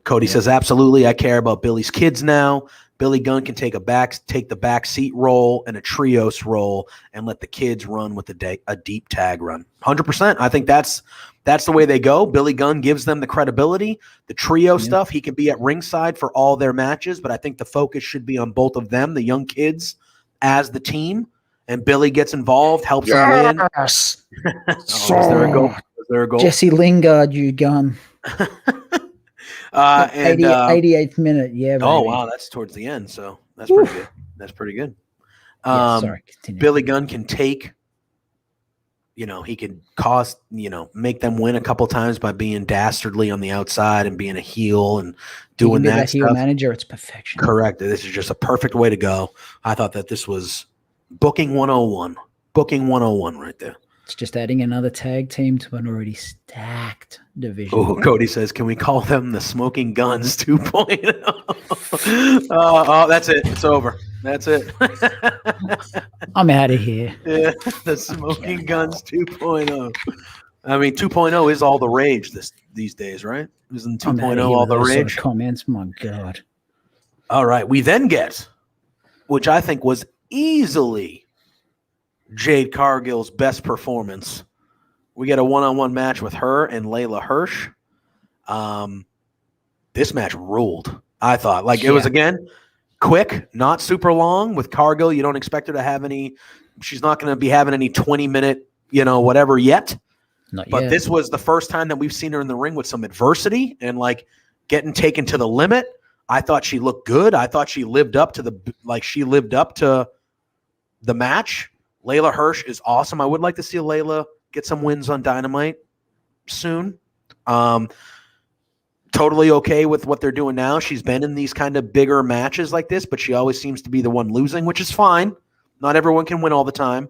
Cody says, absolutely, I care about Billy's kids now. Billy Gunn can take the back seat role and a trios role and let the kids run with a deep tag run. 100%. I think that's the way they go. Billy Gunn gives them the credibility, the trio stuff. He can be at ringside for all their matches, but I think the focus should be on both of them, the young kids, as the team. And Billy gets involved, helps them win. Yes. Is there a goal? Jesse Lingard, you Gun. And 88th minute, yeah. Baby. Oh wow, that's towards the end, so that's pretty good. That's pretty good. Sorry, Billy Gunn can take, he can cause, make them win a couple times by being dastardly on the outside and being a heel and doing that heel stuff. Manager, it's perfection. Correct. This is just a perfect way to go. I thought that this was booking 101. Booking 101 right there. It's just adding another tag team to an already stacked division. Oh, Cody says, can we call them the Smoking Guns 2.0? Oh, that's it. It's over. That's it. I'm out of here. Yeah, the Smoking Guns 2.0. I mean, 2.0 is all the rage these days, right? Isn't 2.0 all the rage? Sort of comments, my God. All right. We then get, which I think was easily Jade Cargill's best performance. We get a one-on-one match with her and Layla Hirsch. This match ruled, I thought. It was, again, quick, not super long. With Cargill, you don't expect her to have she's not going to be having any 20-minute, whatever yet. Not but yet. This was the first time that we've seen her in the ring with some adversity and, getting taken to the limit. I thought she looked good. I thought she lived up to the match. Layla Hirsch is awesome. I would like to see Layla get some wins on Dynamite soon. Totally okay with what they're doing now. She's been in these kind of bigger matches like this, but she always seems to be the one losing, which is fine. Not everyone can win all the time,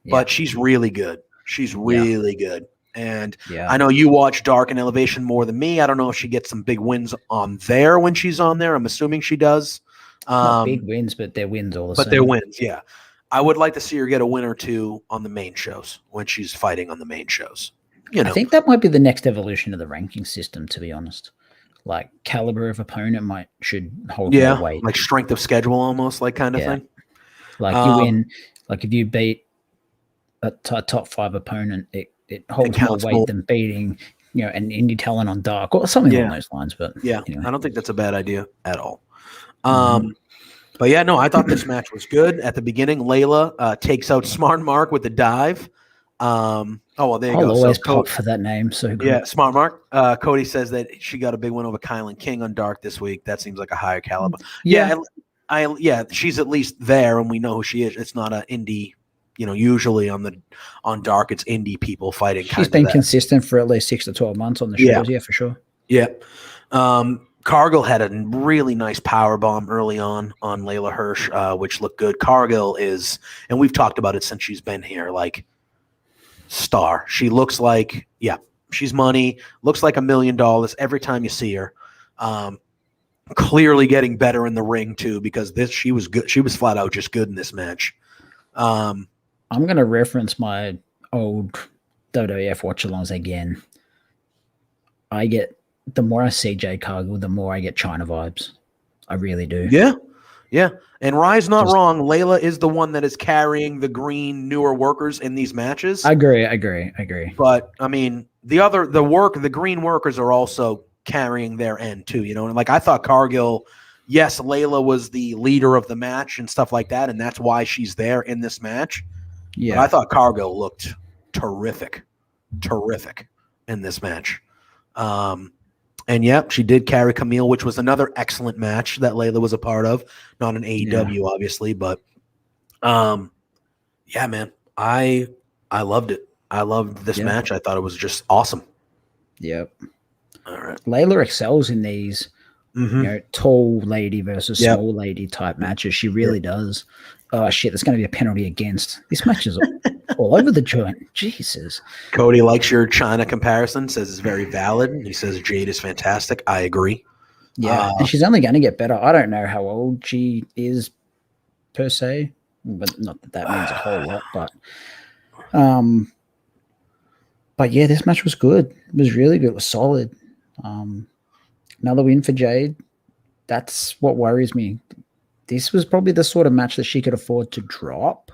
but she's really good. She's really good. And I know you watch Dark and Elevation more than me. I don't know if she gets some big wins on there when she's on there. I'm assuming she does. Not big wins, but they're wins all the same. But they're wins, yeah. I would like to see her get a win or two on the main shows when she's fighting on the main shows. I think that might be the next evolution of the ranking system, to be honest. Caliber of opponent should hold more weight. Like strength of schedule almost, kind of thing. You win, if you beat a top 5 opponent, it holds more weight than beating, an indie talent on Dark or something along those lines. But anyway. I don't think that's a bad idea at all. But I thought this match was good. At the beginning, Layla takes out Smart Mark with the dive. There you go. I'll always pop for that name. So good. Yeah, Smart Mark. Cody says that she got a big win over Kylan King on Dark this week. That seems like a higher caliber. She's at least there, and we know who she is. It's not an indie. Usually on Dark, it's indie people fighting. She's been consistent for at least 6 to 12 months on the shows. Yeah, for sure. Yeah. Cargill had a really nice power bomb early on Layla Hirsch, which looked good. Cargill is, and we've talked about it since she's been here, star. She looks like, she's money, looks like $1 million every time you see her. Clearly getting better in the ring too, because she was good. She was flat out just good in this match. I'm going to reference my old WWF watch-alongs again. The more I see Jade Cargill, the more I get China vibes. I really do. Yeah. Yeah. And Rye's not wrong. Layla is the one that is carrying the green newer workers in these matches. I agree. But I mean, the green workers are also carrying their end too, you know. And like I thought Cargill, yes, Layla was the leader of the match and stuff like that, and that's why she's there in this match. Yeah. But I thought Cargill looked terrific in this match. And yep, she did carry Camille, which was another excellent match that Layla was a part of. Not an AEW, obviously, but yeah, man, I loved it. I loved this match. I thought it was just awesome. Yep. All right. Layla excels in these, tall lady versus small lady type matches. She really does. Oh shit! There's going to be a penalty against. This match is all over the joint. Jesus. Cody likes your China comparison. Says it's very valid. He says Jade is fantastic. I agree. Yeah, and she's only going to get better. I don't know how old she is per se, but not that means a whole lot. But yeah, this match was good. It was really good. It was solid. Another win for Jade. That's what worries me. This was probably the sort of match that she could afford to drop.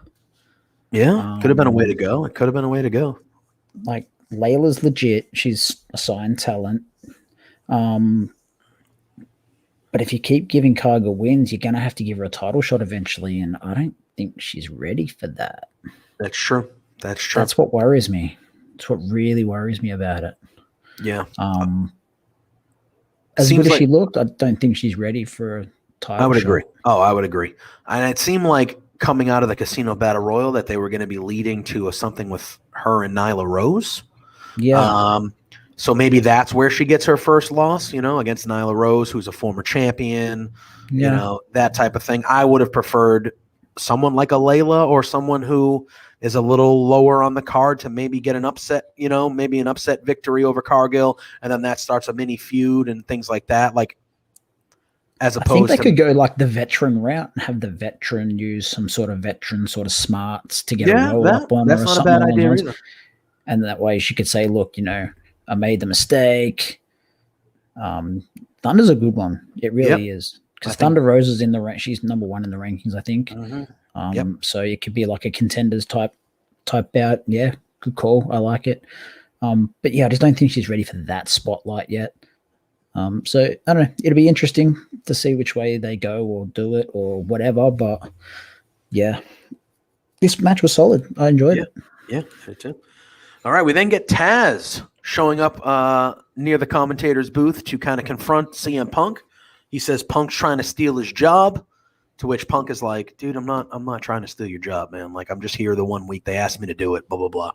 Yeah, could have been a way to go. It could have been a way to go. Like, Layla's legit. She's a signed talent. But if you keep giving Cargill wins, you're going to have to give her a title shot eventually, and I don't think she's ready for that. That's true. That's what worries me. That's what really worries me about it. Yeah. As good as she looked, I don't think she's ready for a title I would shot. agree. Oh, I would agree. And it seemed like coming out of the Casino Battle Royal that they were going to be leading to something with her and Nyla Rose. Yeah. So maybe that's where she gets her first loss, against Nyla Rose, who's a former champion, that type of thing. I would have preferred someone like a Layla or someone who is a little lower on the card to maybe get an upset, maybe an upset victory over Cargill, and then that starts a mini feud and things like that. Like, as opposed, I think they could go like the veteran route and have the veteran use some sort of veteran sort of smarts to get a roll up on her or something. That's not a bad idea either. And that way she could say, look, I made the mistake. Thunder's a good one. It really is. Because Thunder Rose is in the rank. She's number 1 in the rankings, I think. So it could be like a contenders type bout. Yeah, good call. I like it. But yeah, I just don't think she's ready for that spotlight yet. So I don't know. It'll be interesting to see which way they go or do it or whatever. But yeah, this match was solid. I enjoyed it. Yeah, me too. All right, we then get Taz showing up near the commentator's booth to kind of confront CM Punk. He says Punk's trying to steal his job, to which Punk is like, dude, I'm not trying to steal your job, man. Like, I'm just here the one week they asked me to do it, blah, blah, blah.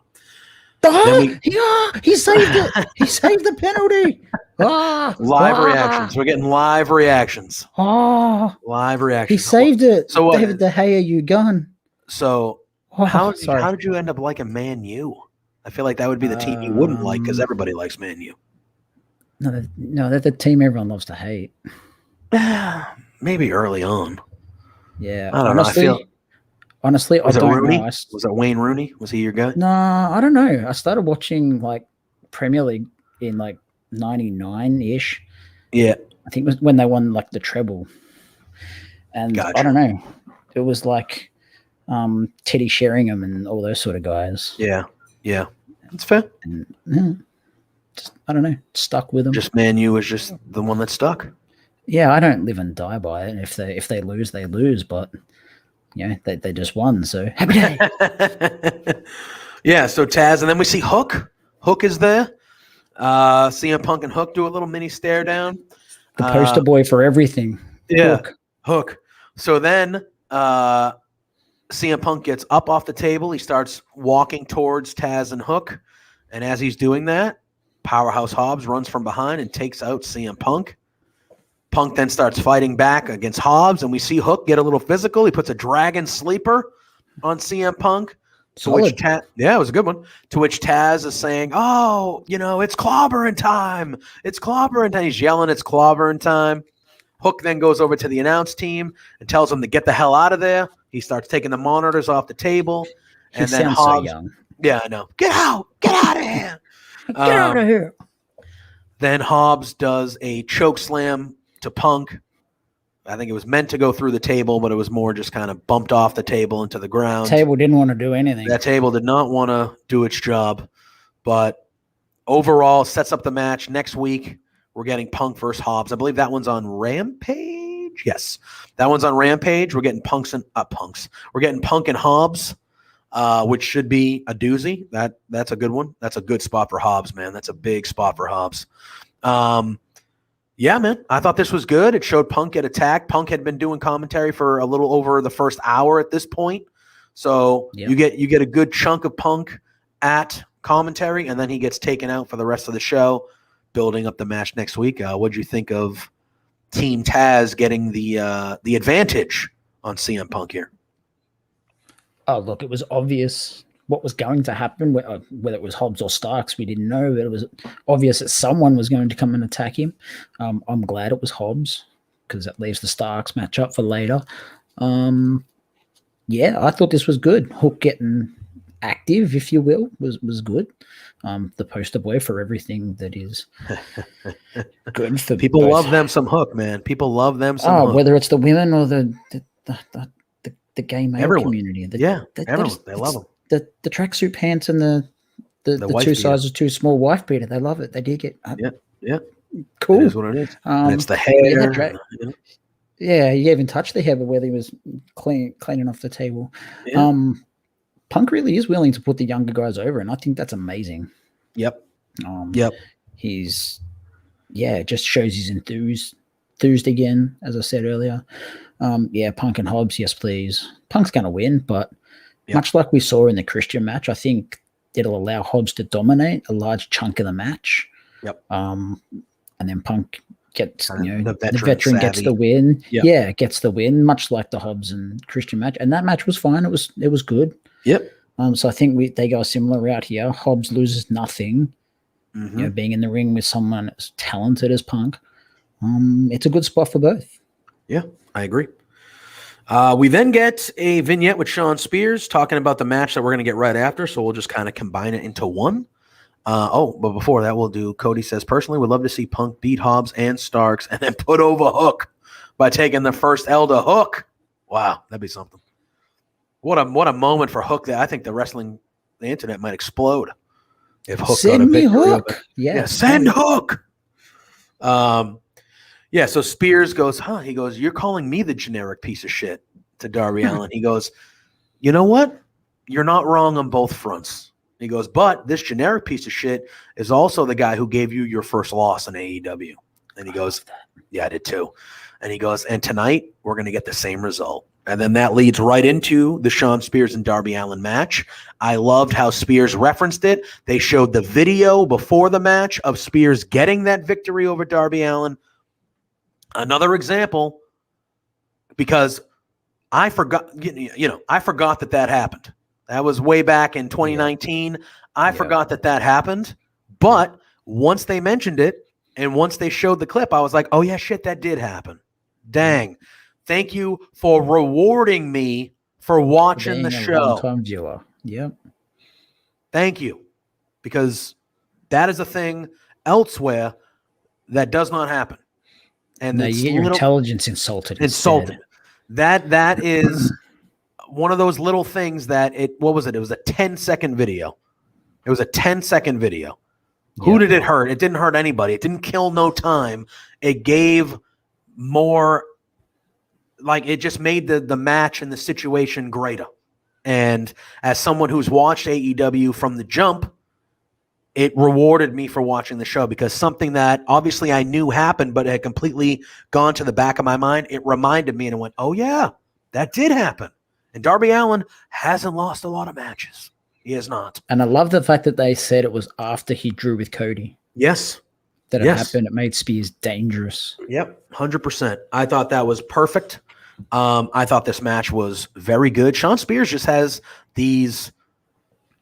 He saved it. He saved the penalty. Live reactions. We're getting live reactions. Live reactions. He saved it. So David De Gea, you gone. So how did you end up liking Man U? I feel like that would be the team you wouldn't like because everybody likes Man U. No, they're the team everyone loves to hate. Maybe early on. Yeah, I don't know. Honestly, I don't know. Was it Wayne Rooney? Was he your guy? No, I don't know. I started watching like Premier League in like 99-ish. Yeah. I think it was when they won like the treble. And gotcha. I don't know. It was like Teddy Sheringham and all those sort of guys. Yeah. Yeah. That's fair. And, just, I don't know. Stuck with them. Just Man U was just the one that stuck. Yeah, I don't live and die by it. If they lose, they lose. But they just won. So happy day. Yeah. So Taz, and then we see Hook. Hook is there. CM Punk and Hook do a little mini stare down. The poster boy for everything. Yeah. Hook. So then CM Punk gets up off the table. He starts walking towards Taz and Hook. And as he's doing that, Powerhouse Hobbs runs from behind and takes out CM Punk. Punk then starts fighting back against Hobbs, and we see Hook get a little physical. He puts a dragon sleeper on CM Punk. To which it was a good one. To which Taz is saying, "Oh, it's clobbering time. It's clobbering time." He's yelling, "It's clobbering time." Hook then goes over to the announce team and tells them to get the hell out of there. He starts taking the monitors off the table, and then Hobbs. So young. Yeah, I know. Get out of here. Get out of here. Then Hobbs does a choke slam to Punk. I think it was meant to go through the table, but it was more just kind of bumped off the table into the ground. Table didn't want to do anything. That table did not want to do its job, but overall sets up the match. Next week, we're getting Punk versus Hobbs. I believe that one's on Rampage. Yes, that one's on Rampage. We're getting We're getting Punk and Hobbs, which should be a doozy. That's a good one. That's a good spot for Hobbs, man. That's a big spot for Hobbs. Yeah, man. I thought this was good. It showed Punk get attacked. Punk had been doing commentary for a little over the first hour at this point. So you get a good chunk of Punk at commentary, and then he gets taken out for the rest of the show, building up the match next week. What'd you think of Team Taz getting the advantage on CM Punk here? Oh, look, it was obvious what was going to happen, whether it was Hobbs or Starks, we didn't know, but it was obvious that someone was going to come and attack him. I'm glad it was Hobbs, because that leaves the Starks match up for later. Yeah, I thought this was good. Hook getting active, if you will, was good. The poster boy for everything that is good for people. Love them some Hook, man. People love them some Hook. Whether it's the women or the gay male community. Everyone. They love them. The tracksuit pants and the two sizes too small wife beater. They love it. They dig it. Cool. It is what it is. And it's the hair. Yeah, he even touched the hair, but where he was cleaning off the table. Yeah. Punk really is willing to put the younger guys over, and I think that's amazing. Yep. He's it just shows he's enthused again, as I said earlier. Punk and Hobbs, yes, please. Punk's going to win, but much like we saw in the Christian match, I think it'll allow Hobbs to dominate a large chunk of the match. Yep. And then Punk gets, the veteran savvy. gets the win. Yep. Yeah, gets the win, much like the Hobbs and Christian match. And that match was fine. It was good. Yep. So I think they go a similar route here. Hobbs loses nothing. Being in the ring with someone as talented as Punk. It's a good spot for both. Yeah, I agree. We then get a vignette with Sean Spears talking about the match that we're going to get right after, so we'll just kind of combine it into one. But before that, we'll do, Cody says, personally, would love to see Punk beat Hobbs and Starks and then put over Hook by taking the first L to Hook. Wow, that'd be something. What a moment for Hook. That I think the internet might explode if Hook got a victory. Hook. Yeah, send Hook. So Spears goes, he goes, you're calling me the generic piece of shit to Darby Allin. He goes, you know what? You're not wrong on both fronts. He goes, but this generic piece of shit is also the guy who gave you your first loss in AEW. And he goes, yeah, I did too. And he goes, and tonight we're going to get the same result. And then that leads right into the Sean Spears and Darby Allin match. I loved how Spears referenced it. They showed the video before the match of Spears getting that victory over Darby Allin. Another example, because I forgot, I forgot that happened. That was way back in 2019. I forgot that happened. But once they mentioned it and once they showed the clip, I was like, oh, yeah, shit, that did happen. Dang. Thank you for rewarding me for watching the show. Long-time viewer. Yep. Thank you. Because that is a thing elsewhere that does not happen. And no, you get your intelligence insulted. That is one of those little things that what was it? It was a 10-second video. It was a 10-second video. Yeah. Who did it hurt? It didn't hurt anybody. It didn't kill no time. It gave more, it just made the match and the situation greater. And as someone who's watched AEW from the jump, it rewarded me for watching the show, because something that obviously I knew happened, but it had completely gone to the back of my mind. It reminded me and it went, oh yeah, that did happen. And Darby Allin hasn't lost a lot of matches. He has not. And I love the fact that they said it was after he drew with Cody. Yes. That it happened. It made Spears dangerous. Yep. 100%. I thought that was perfect. I thought this match was very good. Sean Spears just has these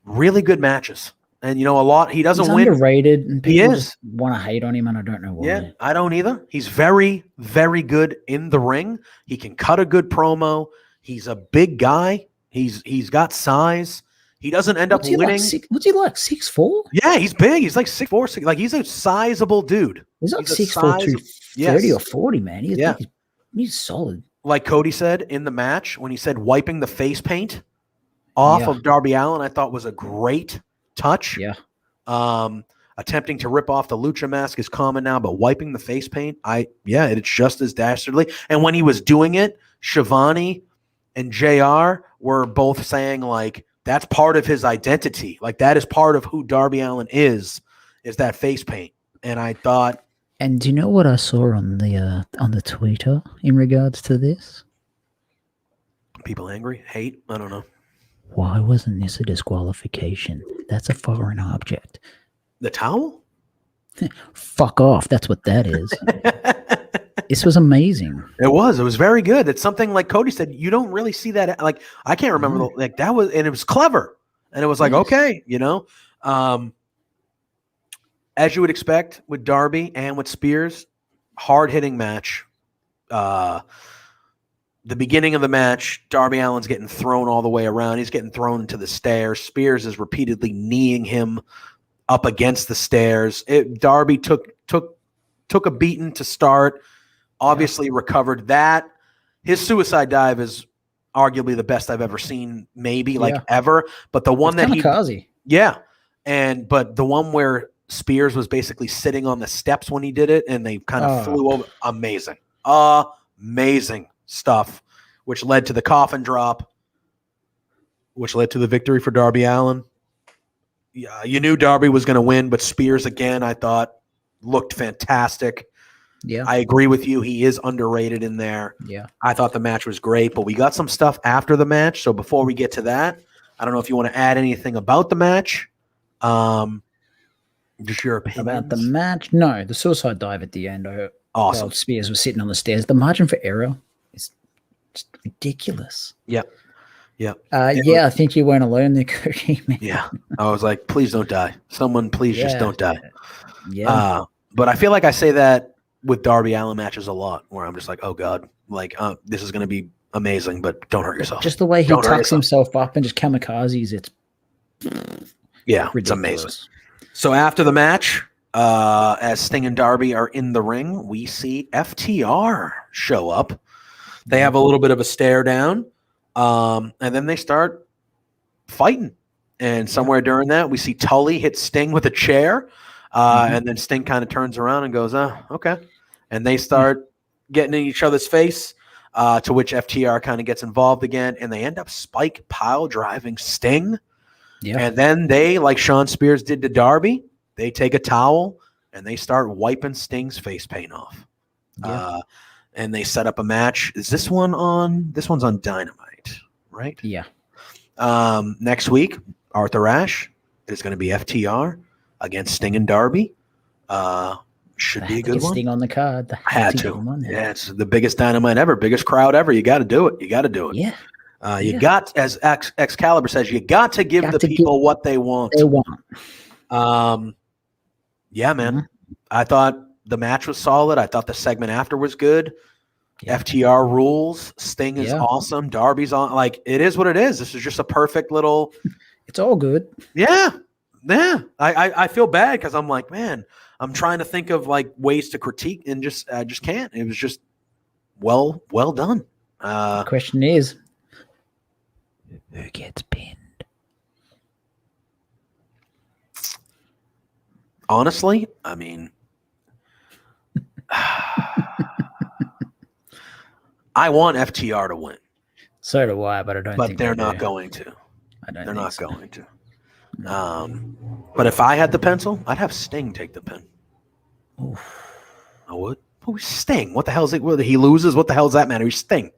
really good matches. And, a lot, he doesn't win. He's underrated, and people just want to hate on him, and I don't know why. Yeah, I don't either. He's very, very good in the ring. He can cut a good promo. He's a big guy. He's got size. He doesn't end up winning. What's he like, 6'4"? Yeah, he's big. He's like 6'4", he's a sizable dude. He's like 6'4", 230 or 40, man. He's He's solid. Like Cody said in the match, when he said wiping the face paint off of Darby Allin, I thought was a great touch. Yeah. Attempting to rip off the lucha mask is common now, but wiping the face paint, it's just as dastardly. And when he was doing it, Shivani and JR were both saying, like, that's part of his identity. Like, that is part of who Darby Allin is that face paint. And I thought. And do you know what I saw on the Twitter in regards to this? People angry? Hate? I don't know. Why wasn't this a disqualification? That's a foreign object. The towel? Fuck off. That's what that is. This was amazing. It was very good. It's something like Cody said, you don't really see that. Like, I can't remember. That was, and it was clever. And it was like, okay, as you would expect with Darby and with Spears, hard hitting match. The beginning of the match, Darby Allin's getting thrown all the way around. He's getting thrown into the stairs. Spears is repeatedly kneeing him up against the stairs. Darby took a beating to start, obviously recovered that. His suicide dive is arguably the best I've ever seen, maybe ever. But the one that kamikaze. But the one where Spears was basically sitting on the steps when he did it, and they kind of flew over. Amazing stuff, which led to the coffin drop, which led to the victory for Darby Allin. Yeah, you knew Darby was going to win, but Spears, again, I thought looked fantastic. Yeah. I agree with you. He is underrated in there. Yeah. I thought the match was great, but we got some stuff after the match. So before we get to that, I don't know if you want to add anything about the match. Just your opinion about the match? No, the suicide dive at the end. Awesome. While Spears was sitting on the stairs. The margin for error is just ridiculous. Yeah. I think you weren't alone there, Cody. Yeah. I was like, please don't die. Someone, please just don't die. Yeah. But I feel like I say that with Darby Allin matches a lot, where I'm just like, oh God, like this is going to be amazing, but don't hurt yourself. Just the way he tucks himself up and just kamikazes, it's ridiculous. It's amazing. So after the match, as Sting and Darby are in the ring, we see FTR show up. They have a little bit of a stare down, and then they start fighting. And somewhere during that, we see Tully hit Sting with a chair, and then Sting kind of turns around and goes, okay. And they start getting in each other's face, to which FTR kind of gets involved again, and they end up Spike pile driving Sting. Yeah. And then they, like Sean Spears did to Darby, they take a towel and they start wiping Sting's face paint off. Yeah. And they set up a match. Is this one on? This one's on Dynamite, right? Yeah. Next week, Arthur Ashe is going to be FTR against Sting and Darby. Should be a good one. Sting on the card. Had to. Yeah, it's the biggest Dynamite ever, biggest crowd ever. You got to do it. Yeah. You got, as Excalibur says, you got to give the people what they want. Yeah, man. Mm-hmm. I thought the match was solid. I thought the segment after was good. Yeah. FTR rules. Sting is awesome. Darby's on. Like, it is what it is. This is just a perfect little. It's all good. Yeah. Yeah. I feel bad because I'm like, man, I'm trying to think of like ways to critique and I just can't. It was just well done. The question is, who gets pinned? Honestly, I mean, I want FTR to win. So do I, but I don't. But they're not going to. They're not going to. But if I had the pencil, I'd have Sting take the pin. Oof. I would. Who's Sting? What the hell is it? Whether he loses, what the hell does that matter? He's Sting.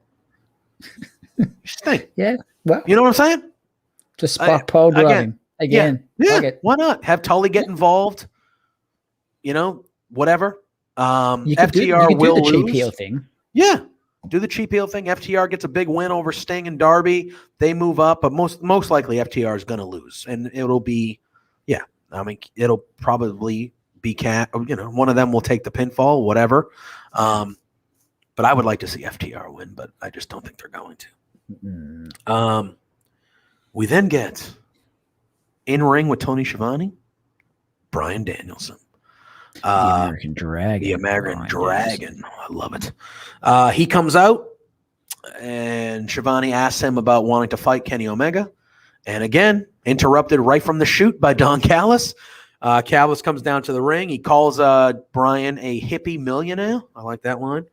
Sting. Yeah. Well, you know what I'm saying? Just spot pole driving again. Yeah. Why not have Tully get involved? You know, whatever. FTR will do the lose. cheap heel thing. Yeah. Do the cheap heel thing. FTR gets a big win over Sting and Darby. They move up, but most likely FTR is going to lose, and it'll be, I mean, it'll probably be one of them will take the pinfall, whatever. But I would like to see FTR win, but I just don't think they're going to. Mm-hmm. We then get in ring with Tony Schiavone, Bryan Danielson. The American Dragon. The American Dragon. I love it. He comes out, and Shivani asks him about wanting to fight Kenny Omega. And again, interrupted right from the shoot by Don Callis. Callis comes down to the ring. He calls Brian a hippie millionaire. I like that line.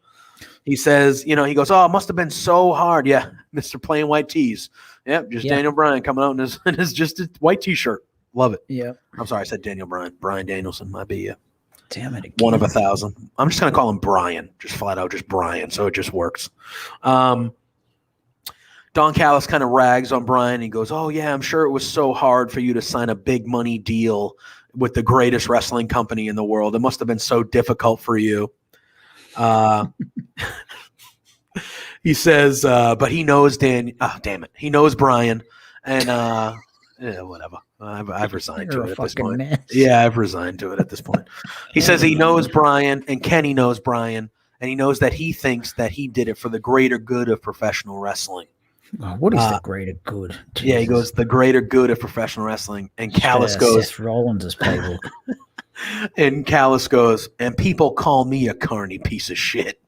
He says, he goes, oh, it must have been so hard. Yeah, Mr. Plain White Tees. Yep, just Daniel Bryan coming out in his just a white T-shirt. Love it. Yeah. I'm sorry, I said Daniel Bryan. Brian Danielson might be damn it, again. One of 1,000. I'm just going to call him Brian, just flat out just Brian, so it just works. Don Callis kind of rags on Brian. He goes, oh, yeah, I'm sure it was so hard for you to sign a big money deal with the greatest wrestling company in the world. It must have been so difficult for you. He says, but he knows he knows Brian, and whatever. I've resigned to it at this point. Mess. Yeah, I've resigned to it at this point. He says he knows Brian, and Kenny knows Brian, and he knows that he thinks that he did it for the greater good of professional wrestling. Oh, what is the greater good? Jesus. Yeah, he goes, the greater good of professional wrestling. And Callis goes, Seth Rollins' playbook. And Callis goes, and people call me a carny piece of shit.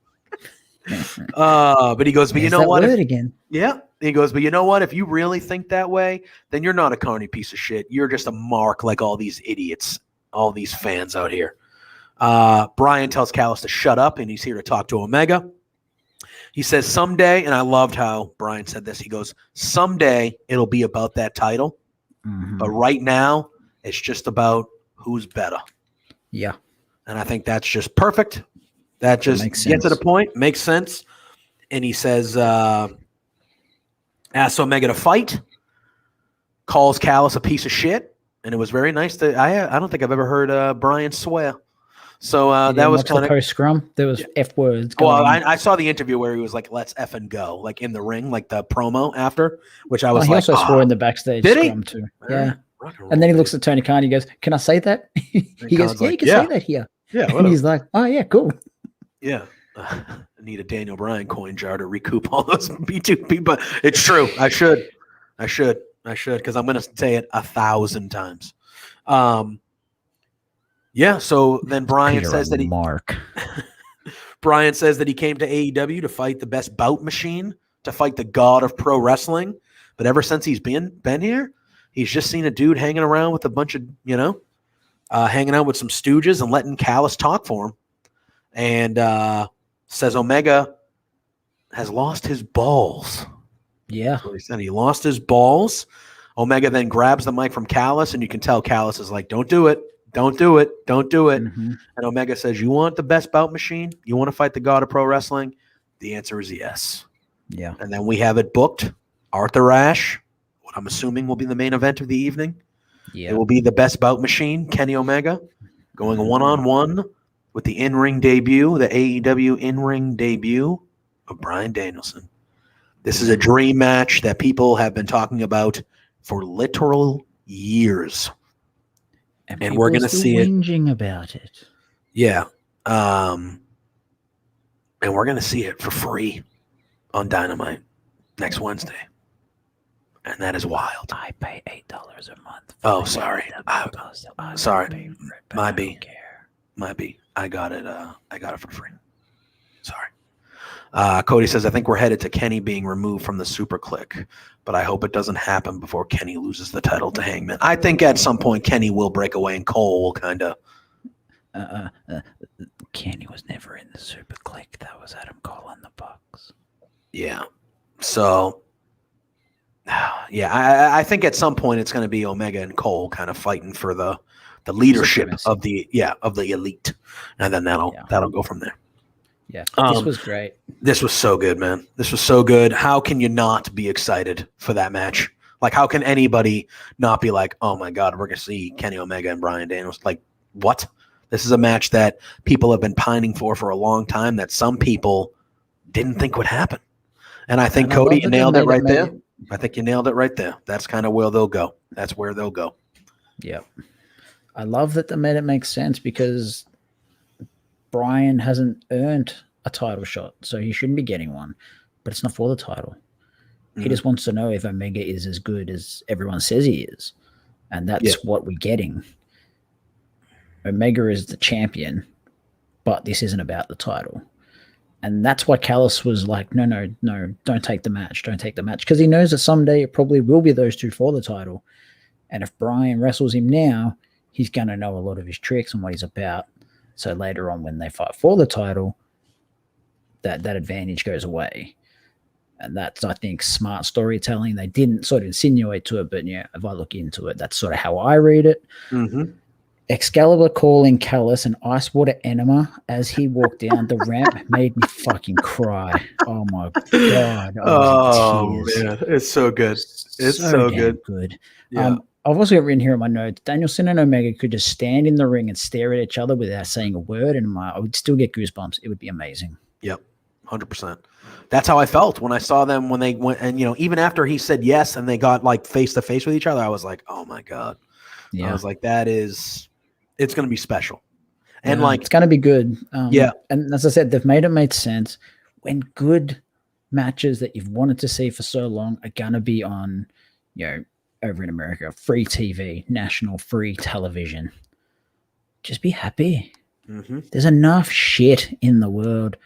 But he goes, but you know what? Again. Yeah. He goes, but you know what? If you really think that way, then you're not a carny piece of shit. You're just a mark like all these idiots, all these fans out here. Brian tells Callis to shut up, and he's here to talk to Omega. He says someday, and I loved how Brian said this. He goes, someday it'll be about that title, but right now it's just about who's better. Yeah. And I think that's just perfect. That just gets to the point, makes sense. And he says, asks Omega to fight, calls Callis a piece of shit, and it was very nice. I don't think I've ever heard Brian swear. So that was kind of post scrum. There was F words. Well, I saw the interview where he was like, "Let's F and go," like in the ring, like the promo after, which I was he like, also swore in the backstage scrum too. Yeah. And then he looks at Tony Khan. He goes, "Can I say that?" He goes, "Yeah, you can say that here." Yeah. And he's like, "Oh yeah, cool." Yeah. I need a Daniel Bryan coin jar to recoup all those B2B, but it's true. I should, because I'm going to say it 1,000 times. Yeah. So then Brian says that Brian says that he came to AEW to fight the best bout machine, to fight the god of pro wrestling. But ever since he's been here, he's just seen a dude hanging around with a bunch of, hanging out with some stooges and letting Callis talk for him. And says Omega has lost his balls. Yeah. That's what he said. He lost his balls. Omega then grabs the mic from Callis, and you can tell Callis is like, don't do it. Don't do it. Don't do it. And Omega says, you want the best bout machine? You want to fight the god of pro wrestling? The answer is yes. Yeah. And then we have it booked. Arthur Ashe, what I'm assuming will be the main event of the evening. Yeah. It will be the best bout machine, Kenny Omega, going one-on-one with the in-ring debut, the AEW in-ring debut of Bryan Danielson. This is a dream match that people have been talking about for literal years. And we're going to see it. Whinging about it. Yeah. And we're going to see it for free on Dynamite next Wednesday. And that is wild. I pay $8 a month. Oh, sorry. Sorry. Might be. I got it for free. Sorry. Cody says, I think we're headed to Kenny being removed from the Super Click, but I hope it doesn't happen before Kenny loses the title to Hangman. I think at some point Kenny will break away and Cole will kind of. Kenny was never in the Super Click. That was Adam Cole on the Bucks. Yeah. So, yeah, I think at some point it's going to be Omega and Cole kind of fighting for the leadership of the elite, and then that'll go from there. Yeah, this was great. This was so good, man. This was so good. How can you not be excited for that match? Like, how can anybody not be like, oh my God, we're going to see Kenny Omega and Bryan Danielson? Like, what? This is a match that people have been pining for a long time that some people didn't think would happen. And I think, Cody, you nailed it right there. I think you nailed it right there. That's kind of where they'll go. That's where they'll go. Yeah. I love that they made it make sense because Brian hasn't earned a title shot, so he shouldn't be getting one. But it's not for the title. He just wants to know if Omega is as good as everyone says he is. And that's what we're getting. Omega is the champion, but this isn't about the title. And that's why Callis was like, no, don't take the match. Don't take the match. Because he knows that someday it probably will be those two for the title. And if Brian wrestles him now, he's going to know a lot of his tricks and what he's about. So later on when they fight for the title, that advantage goes away. And that's, I think, smart storytelling. They didn't sort of insinuate to it, but yeah, if I look into it, that's sort of how I read it. Mm-hmm. Excalibur calling Callis an ice water enema as he walked down the ramp made me fucking cry. Oh my God. Oh man, it's so good. It's so good. Yeah. I've also got written here in my notes, Danielson and Omega could just stand in the ring and stare at each other without saying a word, and I would still get goosebumps. It would be amazing. Yep, 100%. That's how I felt when I saw them when they went, and even after he said yes and they got like face to face with each other, I was like, oh my God. Yeah. I was like, it's going to be special. And like, it's going to be good. Yeah. And as I said, they've made sense when good matches that you've wanted to see for so long are going to be on, over in America, free TV, national free television. Just be happy. Mm-hmm. There's enough shit in the world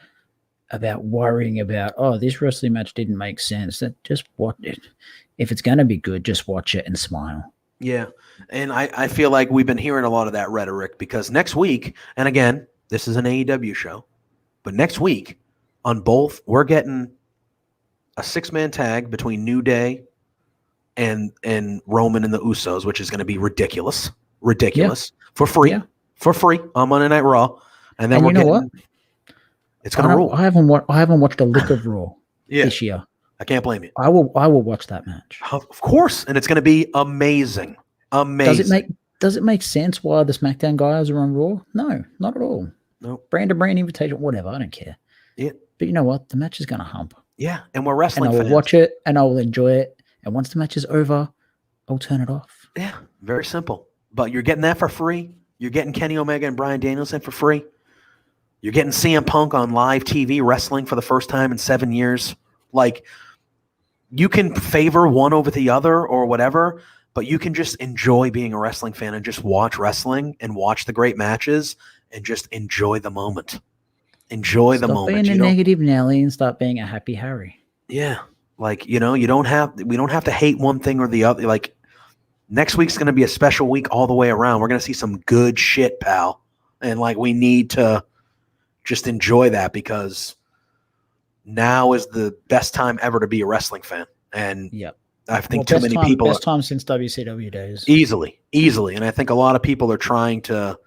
about worrying about, this wrestling match didn't make sense. That just watch it. If it's going to be good, just watch it and smile. Yeah. And I feel like we've been hearing a lot of that rhetoric because next week, and again, this is an AEW show, but next week on both, we're getting a 6-man tag between New Day and Roman and the Usos, which is going to be ridiculous for free on Monday Night Raw. And then what? It's going to rule. I haven't watched a lick of Raw this year. I can't blame you. I will watch that match. Of course, and it's going to be amazing. Amazing. Does it make sense why the SmackDown guys are on Raw? No, not at all. No. Brand to brand invitation, whatever. I don't care. Yeah. But you know what? The match is going to hump. Yeah, and we're wrestling fans. And I will watch it, and I will enjoy it. And once the match is over, I'll turn it off. Yeah, very simple. But you're getting that for free. You're getting Kenny Omega and Bryan Danielson for free. You're getting CM Punk on live TV wrestling for the first time in 7 years. Like, you can favor one over the other or whatever, but you can just enjoy being a wrestling fan and just watch wrestling and watch the great matches and just enjoy the moment. Enjoy the moment. Stop being a negative Nelly and start being a happy Harry. Yeah. Like, we don't have to hate one thing or the other. Like, next week's going to be a special week all the way around. We're going to see some good shit, pal. And like, we need to just enjoy that because now is the best time ever to be a wrestling fan. And I think too many people. Best time since WCW days. Easily. And I think a lot of people are trying to.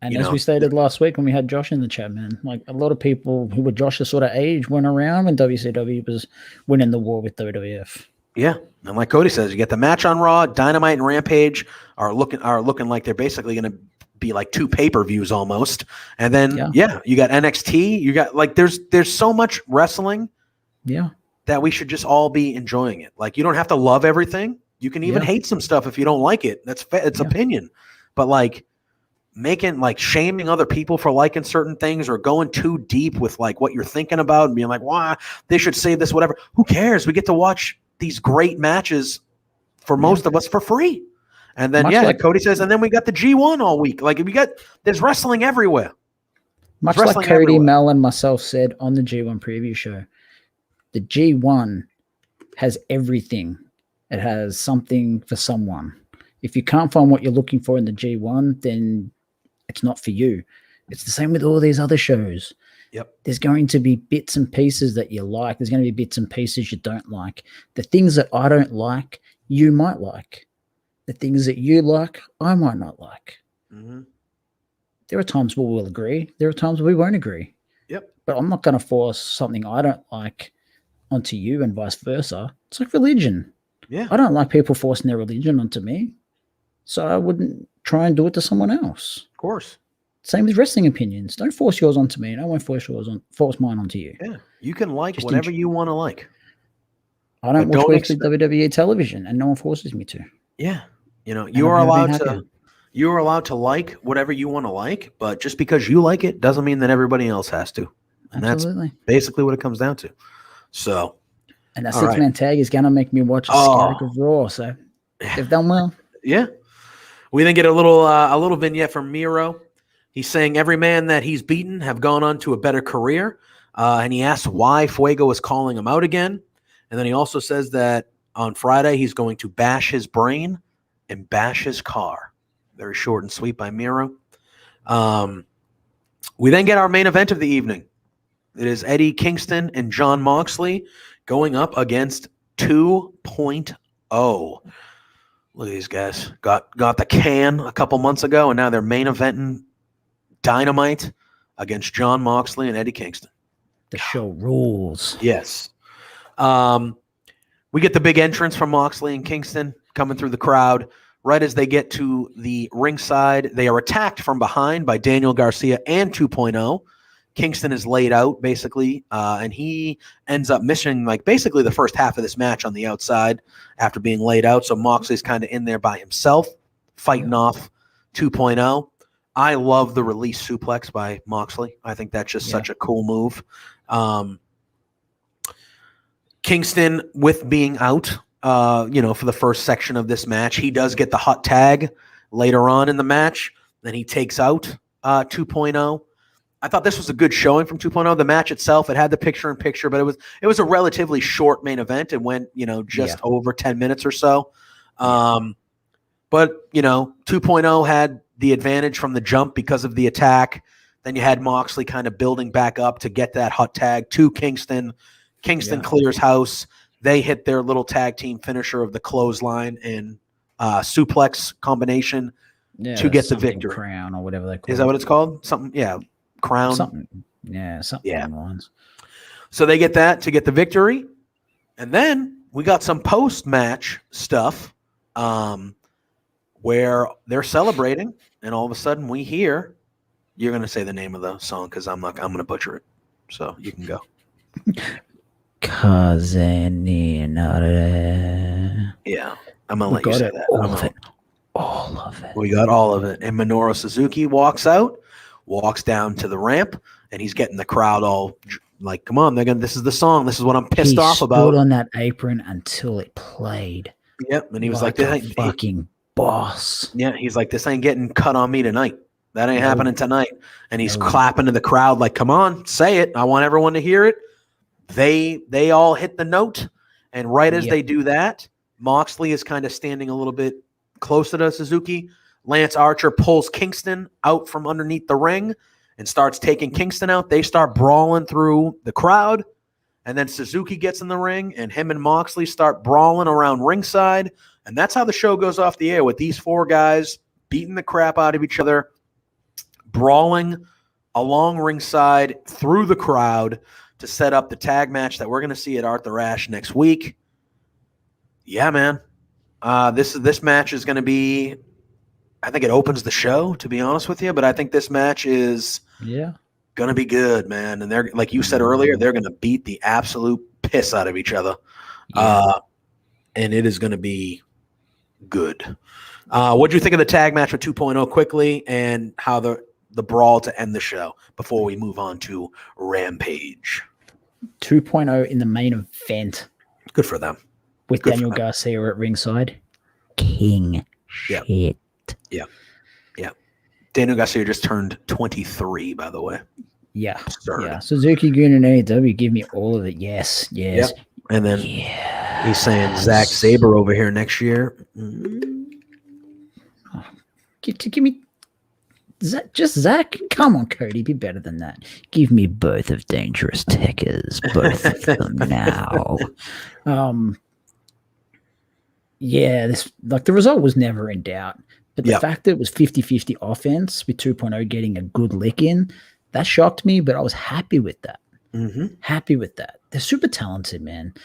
And as we stated last week when we had Josh in the chat, man, like a lot of people who were Josh's sort of age went around when WCW was winning the war with WWF. Yeah. And like Cody says, you get the match on Raw, Dynamite and Rampage are looking like they're basically going to be like 2 pay-per-views almost. And then, you got NXT. You got like there's so much wrestling that we should just all be enjoying it. Like, you don't have to love everything. You can even hate some stuff if you don't like it. It's opinion. But like, shaming other people for liking certain things or going too deep with like what you're thinking about and being like, why they should say this, whatever. Who cares? We get to watch these great matches for most of us for free. And then, like Cody says, and then we got the G1 all week. Like, there's wrestling everywhere. Much like Cody, Mel, and myself said on the G1 preview show, the G1 has everything. It has something for someone. If you can't find what you're looking for in the G1, then it's not for you. It's the same with all these other shows. Yep. There's going to be bits and pieces that you like. There's going to be bits and pieces you don't like. The things that I don't like, you might like. The things that you like, I might not like. Mm-hmm. There are times where we'll agree. There are times where we won't agree. Yep. But I'm not going to force something I don't like onto you and vice versa. It's like religion. Yeah. I don't like people forcing their religion onto me. So I wouldn't try and do it to someone else. Of course. Same with wrestling opinions. Don't force yours onto me, and I won't force mine onto you. Yeah, you can like just whatever you want to like. I don't watch weekly WWE television, and no one forces me to. Yeah, you are allowed to. You are allowed to like whatever you want to like, but just because you like it doesn't mean that everybody else has to. And Absolutely. That's basically what it comes down to. So, and that 6-man tag is gonna make me watch a skerrick of Raw. So they've done well. Yeah. We then get a little vignette from Miro. He's saying every man that he's beaten have gone on to a better career. And he asks why Fuego is calling him out again. And then he also says that on Friday he's going to bash his brain and bash his car. Very short and sweet by Miro. We then get our main event of the evening. It is Eddie Kingston and Jon Moxley going up against 2.0. Look at these guys. Got the can a couple months ago, and now they're main eventing Dynamite against Jon Moxley and Eddie Kingston. The show rules. Yes. We get the big entrance from Moxley and Kingston coming through the crowd. Right as they get to the ringside, they are attacked from behind by Daniel Garcia and 2.0. Kingston is laid out, basically, and he ends up missing, like, basically the first half of this match on the outside after being laid out. So Moxley's kind of in there by himself, fighting off 2.0. I love the release suplex by Moxley. I think that's just such a cool move. Kingston, with being out, for the first section of this match, he does get the hot tag later on in the match. Then he takes out 2.0. I thought this was a good showing from 2.0. The match itself, it had the picture-in-picture, but it was a relatively short main event. It went, just over 10 minutes or so. But 2.0 had the advantage from the jump because of the attack. Then you had Moxley kind of building back up to get that hot tag to Kingston. Kingston clears house. They hit their little tag team finisher of the clothesline and suplex combination to get the victory. Crown or whatever they call it. Is that what it's called? Something, crown. Something along those. So they get that to get the victory. And then we got some post-match stuff where they're celebrating, and all of a sudden we hear, you're going to say the name of the song because I'm going to butcher it. So you can go. Yeah, I'm going to let you say that. All of it. We got all of it. And Minoru Suzuki walks down to the ramp, and he's getting the crowd all like, come on, this is the song. This is what I'm pissed off about. He stood on that apron until it played. Yep, and he was like this ain't fucking boss. Yeah, he's like, this ain't getting cut on me tonight. That ain't happening tonight. And he's clapping to the crowd like, come on, say it. I want everyone to hear it. They all hit the note, and right as they do that, Moxley is kind of standing a little bit closer to Suzuki. Lance Archer pulls Kingston out from underneath the ring and starts taking Kingston out. They start brawling through the crowd, and then Suzuki gets in the ring, and him and Moxley start brawling around ringside, and that's how the show goes off the air, with these four guys beating the crap out of each other, brawling along ringside through the crowd to set up the tag match that we're going to see at Arthur Ashe next week. Yeah, man. This match is going to be, I think it opens the show, to be honest with you, but I think this match is going to be good, man. And they're, like you said earlier, they're going to beat the absolute piss out of each other. And it is going to be good. What do you think of the tag match with 2.0 quickly, and how the brawl to end the show before we move on to Rampage? 2.0 in the main event. Good for them. With Good Daniel Garcia at ringside. King shit. Yeah. Daniel Garcia just turned 23, by the way. Yeah. Absurd. Yeah. Suzuki Gun and AEW, give me all of it. Yes. Yep. And then he's saying Zack Sabre over here next year. Give me just Zach. Come on, Cody, be better than that. Give me both of Dangerous Techers, both of them now. This, like, the result was never in doubt, but the fact that it was 50-50 offense with 2.0 getting a good lick in, that shocked me, but I was happy with that. Happy with that. They're super talented, man.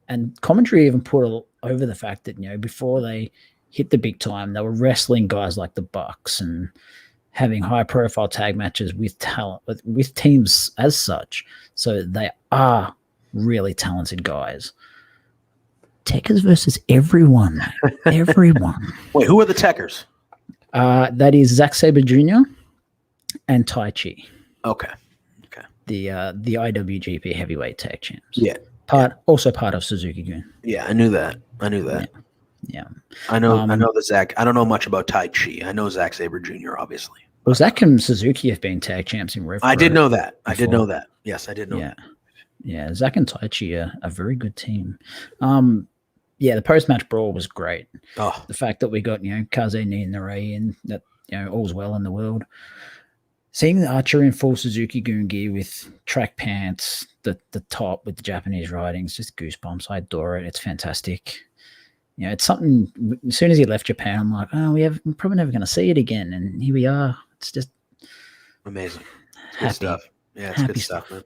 And commentary even put over the fact that, before they hit the big time, they were wrestling guys like the Bucks and having high profile tag matches with talent, with teams as such. So they are really talented guys. Techers versus everyone. Everyone. Wait, who are the Techers? That is Zack Sabre Jr. and Tai Chi. Okay. The IWGP heavyweight tag champs. Yeah. Also part of Suzuki Gun. Yeah, I knew that. Yeah. Yeah. I know the Zach. I don't know much about Tai Chi. I know Zack Sabre Jr., obviously. Well, Zach and Suzuki have been tag champs in Rev Pro. I did know that. Yes, I did know that. Yeah, Zach and Taichi are a very good team. The post-match brawl was great. Oh. The fact that we got, Kaze Ni and the Ray in, that, all's well in the world. Seeing the Archer in full Suzuki Goon gear with track pants, the top with the Japanese writings, just goosebumps. I adore it. It's fantastic. It's something. As soon as he left Japan, I'm like, we're probably never going to see it again. And here we are. It's just amazing. Good stuff. Yeah, it's good stuff, man.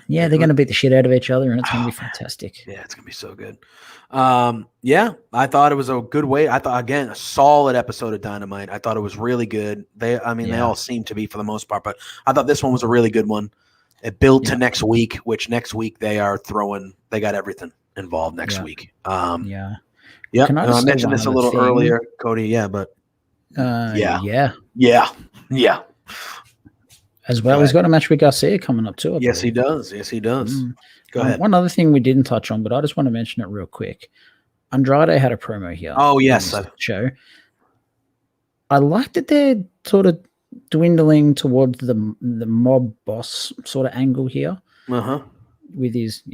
Yeah, they're going to beat the shit out of each other, and it's going to be fantastic. Yeah, it's going to be so good. I thought it was a good way. I thought, again, a solid episode of Dynamite. I thought it was really good. They all seem to be for the most part, but I thought this one was a really good one. It built to next week, which next week they got everything involved next week. Yeah. I mentioned this a little earlier, Cody. Yeah, but yeah. As well, he's got a match with Garcia coming up too. Yes, he does. Go ahead. One other thing we didn't touch on, but I just want to mention it real quick. Andrade had a promo here. Oh yes, show. I like that they're sort of dwindling towards the mob boss sort of angle here. With his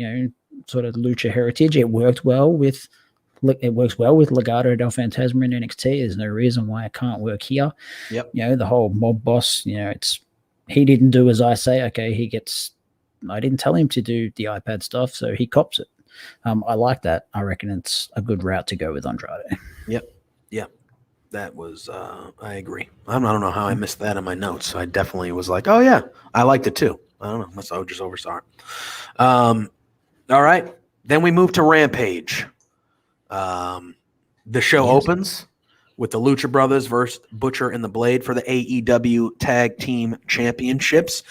sort of lucha heritage. It works well with Legado del Fantasma in NXT. There's no reason why it can't work here. Yep. The whole mob boss. He didn't do as I say. Okay, I didn't tell him to do the iPad stuff, so he cops it. I like that. I reckon it's a good route to go with Andrade. Yep. That was, I agree. I don't know how I missed that in my notes. I definitely was like, oh yeah, I liked it too. I don't know. Unless I just oversaw it. All right. Then we move to Rampage. The show opens with the Lucha Brothers versus Butcher and the Blade for the AEW Tag Team Championships.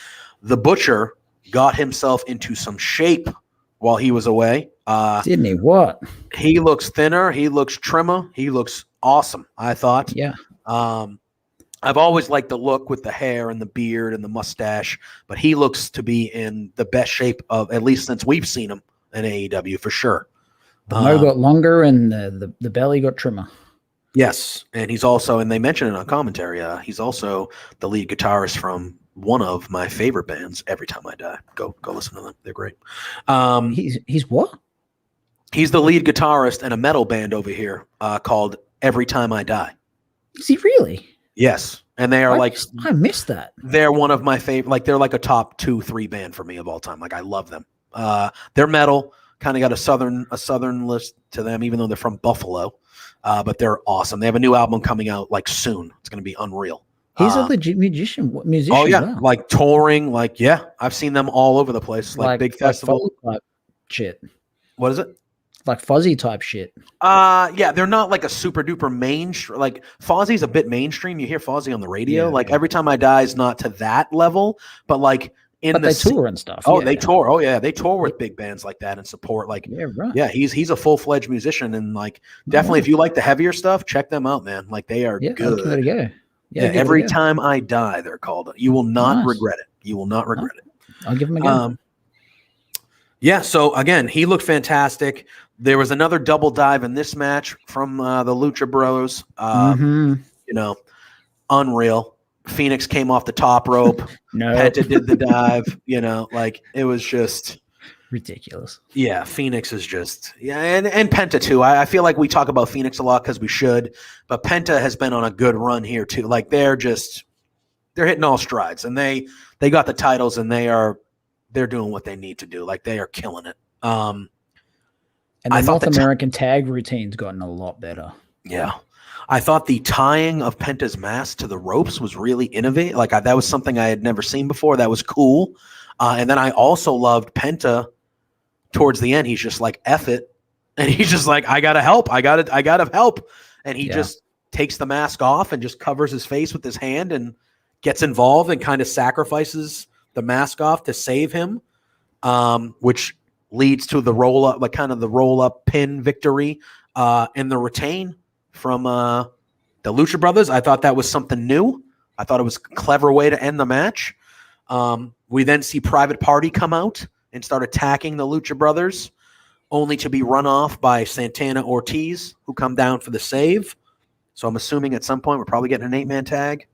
The Butcher got himself into some shape while he was away. Didn't he? What? He looks thinner. He looks trimmer. He looks awesome, I thought. Yeah. I've always liked the look with the hair and the beard and the mustache, but he looks to be in the best shape of, at least since we've seen him in AEW, for sure. The mo got longer and the belly got trimmer. Yes, and he's also, and they mentioned it on commentary, he's also the lead guitarist from one of my favorite bands, Every Time I Die. Go listen to them. They're great. He's what? He's the lead guitarist in a metal band over here called Every Time I Die. Is he really? Yes, and they are I missed that. They're one of my favorite. Like, they're like a top 2-3 band for me of all time. Like, I love them. They're metal. Kind of got a southern list to them, even though they're from Buffalo. But they're awesome. They have a new album coming out like soon. It's going to be unreal. He's a legit musician. Oh yeah, wow. like touring. Like, yeah, I've seen them all over the place. Like big festival type shit. What is it? Like Fuzzy type shit. Yeah, they're not like a super duper mainstream. Like, Fozzie's a bit mainstream. You hear Fozzie on the radio. Every Time I Die is not to that level, but like they tour and stuff. Oh, they tour. Oh yeah, they tour with big bands like that and support. Like, yeah, he's a full-fledged musician, and like definitely if you like the heavier stuff, check them out, man. Like, they are good. Give it a go. Yeah, Every Time I Die, they're called. You will not regret it. You will not regret it. I'll give them a go. Yeah, so again, he looked fantastic. There was another double dive in this match from the Lucha Bros. Unreal. Phoenix came off the top rope. Penta did the dive. Like, it was just ridiculous. Yeah, Phoenix is just and Penta too. I feel like we talk about Phoenix a lot because we should, but Penta has been on a good run here too. Like, they're hitting all strides, and they got the titles, and they're doing what they need to do. Like, they are killing it. And the North American tag routine's gotten a lot better. Yeah. I thought the tying of Penta's mask to the ropes was really innovative. Like, that was something I had never seen before. That was cool. And then I also loved Penta towards the end. He's just like, F it. And he's just like, I got to help. I got to help. And he just takes the mask off and just covers his face with his hand and gets involved and kind of sacrifices the mask off to save him, which leads to the roll-up, like kind of the roll-up pin victory and the retain from the Lucha Brothers. I thought that was something new. I thought it was a clever way to end the match. We then see Private Party come out and start attacking the Lucha Brothers. only to be run off by Santana Ortiz, who come down for the save. So I'm assuming at some point we're probably getting an 8-man tag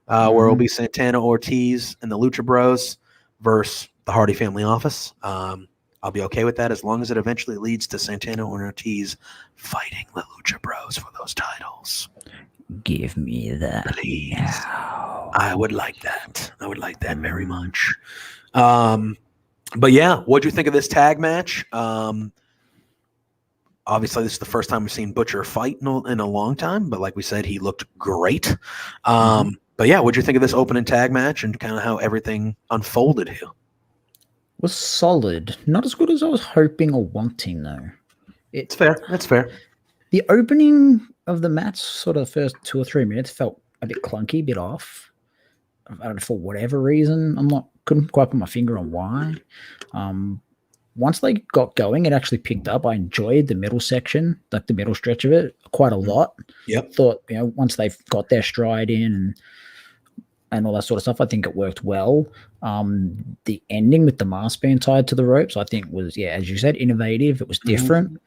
where it'll be Santana Ortiz and the Lucha Bros versus the Hardy Family Office. I'll be okay with that as long as it eventually leads to Santana Ortiz fighting the Lucha Bros for those titles. Give me that, please. Now. I would like that. I would like that very much. But yeah, what'd you think of this tag match? Obviously, this is the first time we've seen Butcher fight in a long time, but like we said, he looked great. But yeah, what'd you think of this opening tag match and kind of how everything unfolded here? Was solid. Not as good as I was hoping or wanting, though. It's fair. That's fair. The opening of the match, sort of the first 2 or 3 minutes, felt a bit clunky, a bit off. I don't know, for whatever reason. Couldn't quite put my finger on why. Once they got going, it actually picked up. I enjoyed the middle section, like the middle stretch of it, quite a lot. Yep. Thought, once they've got their stride in and all that sort of stuff, I think it worked well. The ending with the mask being tied to the ropes, I think was, as you said, innovative. It was different.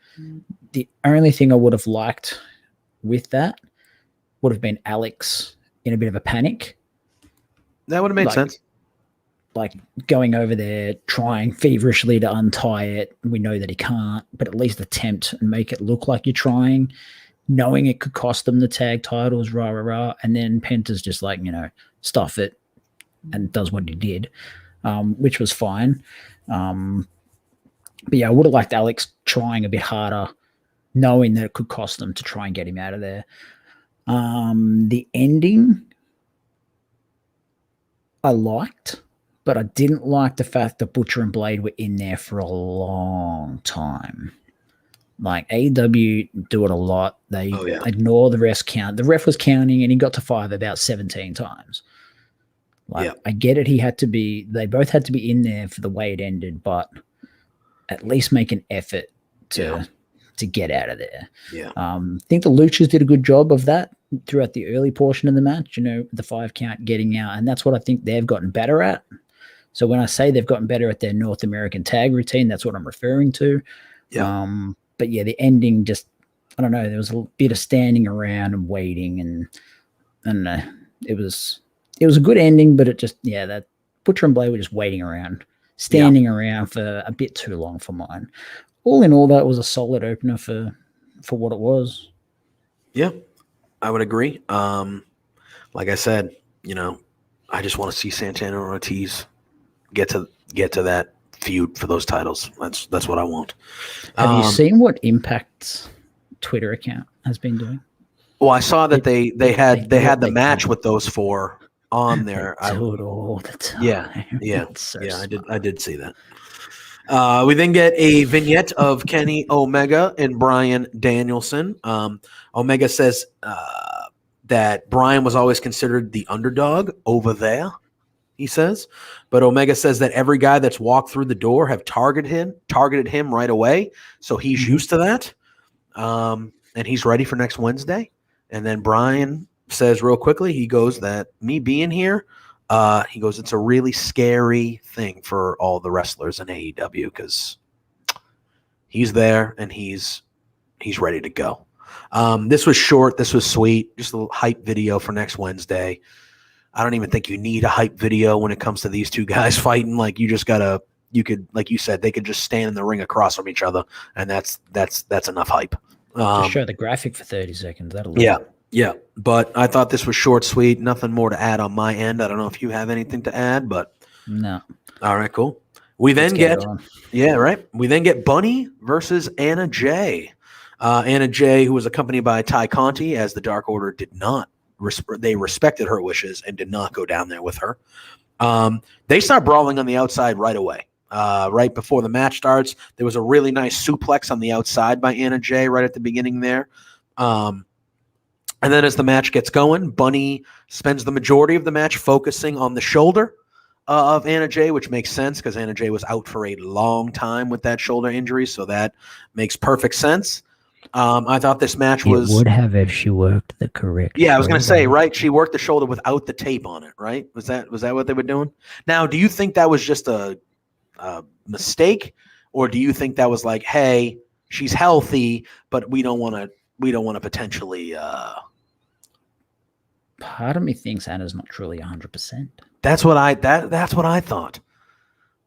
The only thing I would have liked with that would have been Alex in a bit of a panic. That would have made sense. Like going over there, trying feverishly to untie it. We know that he can't, but at least attempt and make it look like you're trying, knowing it could cost them the tag titles, rah, rah, rah. And then Penta's just like, stuff it and does what he did, which was fine. But yeah, I would have liked Alex trying a bit harder, knowing that it could cost them to try and get him out of there. The ending I liked, but I didn't like the fact that Butcher and Blade were in there for a long time. Like AEW do it a lot. They ignore the ref's count. The ref was counting and he got to 5 about 17 times. I get it. They both had to be in there for the way it ended, but at least make an effort to get out of there. Yeah. I think the Luchas did a good job of that throughout the early portion of the match, the 5 count getting out. And that's what I think they've gotten better at. So when I say they've gotten better at their North American tag routine, that's what I'm referring to. Yeah. But yeah, the ending just, I don't know, there was a bit of standing around and waiting and I don't know. It was a good ending, but it just, that Butcher and Blade were just waiting around, standing around for a bit too long for mine. All in all, that was a solid opener for what it was. Yeah, I would agree. Like I said, I just want to see Santana Ortiz get to that feud for those titles. That's what I want. Have you seen what Impact's Twitter account has been doing? Well, I saw that they had the match with those 4 on there. They do it all the time. Yeah. So I did see that. We then get a vignette of Kenny Omega and Bryan Danielson. Omega says that Bryan was always considered the underdog over there, he says. But Omega says that every guy that's walked through the door have targeted him right away. So he's used to that. And he's ready for next Wednesday. And then Bryan says real quickly, he goes that me being here, he goes, it's a really scary thing for all the wrestlers in AEW because he's there and he's ready to go. This was short. This was sweet. Just a little hype video for next Wednesday. I don't even think you need a hype video when it comes to these 2 guys fighting. Like you could, like you said, they could just stand in the ring across from each other, and that's enough hype. Just show the graphic for 30 seconds. That'll Yeah. But I thought this was short, sweet. Nothing more to add on my end. I don't know if you have anything to add, but no. All right, cool. We then get Bunny versus Anna Jay. Anna Jay, who was accompanied by Ty Conti, as the Dark Order did not. They respected her wishes and did not go down there with her. They start brawling on the outside right away. Right before the match starts, there was a really nice suplex on the outside by Anna Jay right at the beginning there. And then as the match gets going, Bunny spends the majority of the match focusing on the shoulder of Anna Jay, which makes sense because Anna Jay was out for a long time with that shoulder injury, so that makes perfect sense. I thought this match would have if she worked the correct. Yeah, I was going to say, right? She worked the shoulder without the tape on it, right? Was that what they were doing? Now, do you think that was just a mistake, Or do you think that was like, hey, she's healthy, but we don't want to potentially Part of me thinks Anna's not truly 100%. That's what I thought.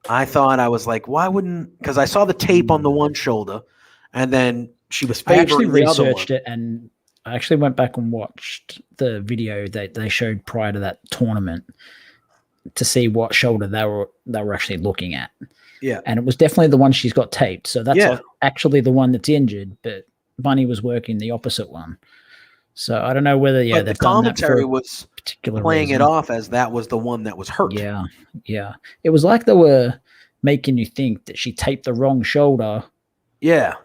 I was like, why wouldn't, because I saw the tape on the one shoulder, and then she was I actually favoring the other researched one. it, and I actually went back and watched the video that they showed prior to that tournament to see what shoulder they were actually looking at. Yeah. And it was definitely the one she's got taped. So that's actually the one that's injured, but Bunny was working the opposite one. So I don't know whether But they've the done that for commentary a was particular playing reason. it off as that was the one that was hurt. Yeah. It was like they were making you think that she taped the wrong shoulder. Yeah.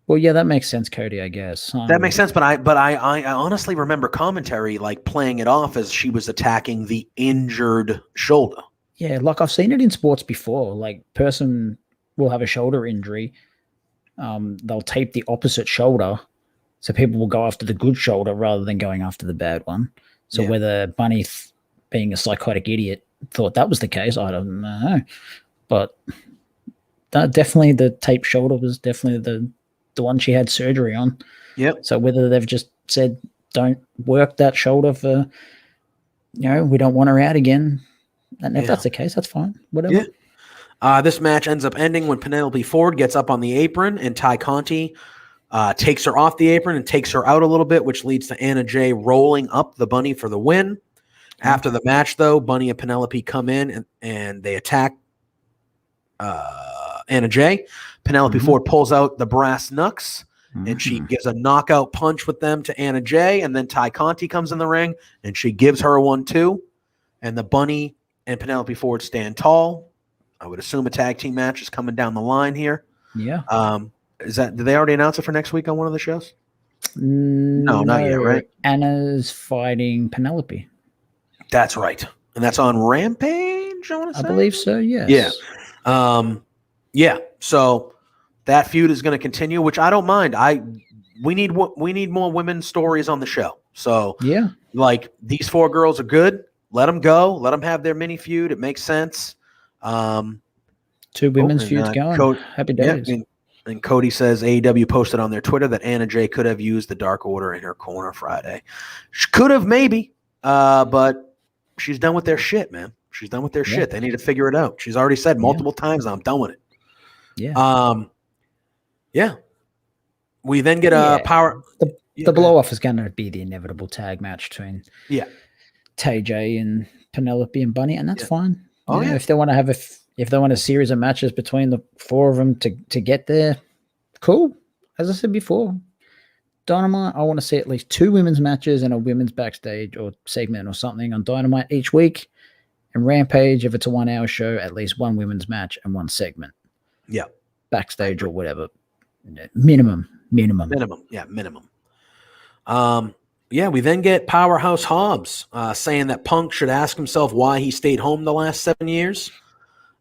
Well, yeah, that makes sense, Cody, I guess. That makes sense, but I honestly remember commentary like playing it off as she was attacking the injured shoulder. Yeah, like I've seen it in sports before. Like, person will have a shoulder injury. They'll tape the opposite shoulder, so people will go after the good shoulder rather than going after the bad one. So whether Bunny, being a psychotic idiot, thought that was the case, I don't know. But definitely the taped shoulder was definitely the one she had surgery on. Yep. So whether they've just said, don't work that shoulder for, we don't want her out again. And if that's the case, that's fine. Whatever. Yeah. This match ends up ending when Penelope Ford gets up on the apron and Ty Conti takes her off the apron and takes her out a little bit, which leads to Anna Jay rolling up the Bunny for the win. After the match, though, Bunny and Penelope come in and they attack Anna Jay. Penelope Ford pulls out the brass knucks and she gives a knockout punch with them to Anna Jay. And then Ty Conti comes in the ring and she gives her one too. And the Bunny and Penelope Ford stand tall. I would assume a tag team match is coming down the line here. Yeah. Did they already announce it for next week on one of the shows? No, not yet, right? Anna's fighting Penelope. That's right. And that's on Rampage, I want to say. I believe so, yes. Yeah. So that feud is going to continue, which I don't mind. We need more women's stories on the show. So like these four girls are good. Let them go. Let them have their mini feud. It makes sense. Two women's feuds going. Happy days. Yeah, and Cody says AEW posted on their Twitter that Anna Jay could have used the Dark Order in her corner Friday. She could have maybe, but she's done with their shit, man. She's done with their shit. They need to figure it out. She's already said multiple times, I'm done with it. Yeah. We then get a power. The blow off is going to be the inevitable tag match between TJ and Penelope and Bunny, and that's fine. If they want to have a series of matches between the four of them to get there, cool. As I said before, Dynamite, I want to see at least 2 women's matches and a women's backstage or segment or something on Dynamite each week. And Rampage, if it's a 1 hour show, at least 1 women's match and 1 segment. Yeah. Backstage or whatever. Minimum. Yeah, minimum. We then get Powerhouse Hobbs saying that Punk should ask himself why he stayed home the last 7 years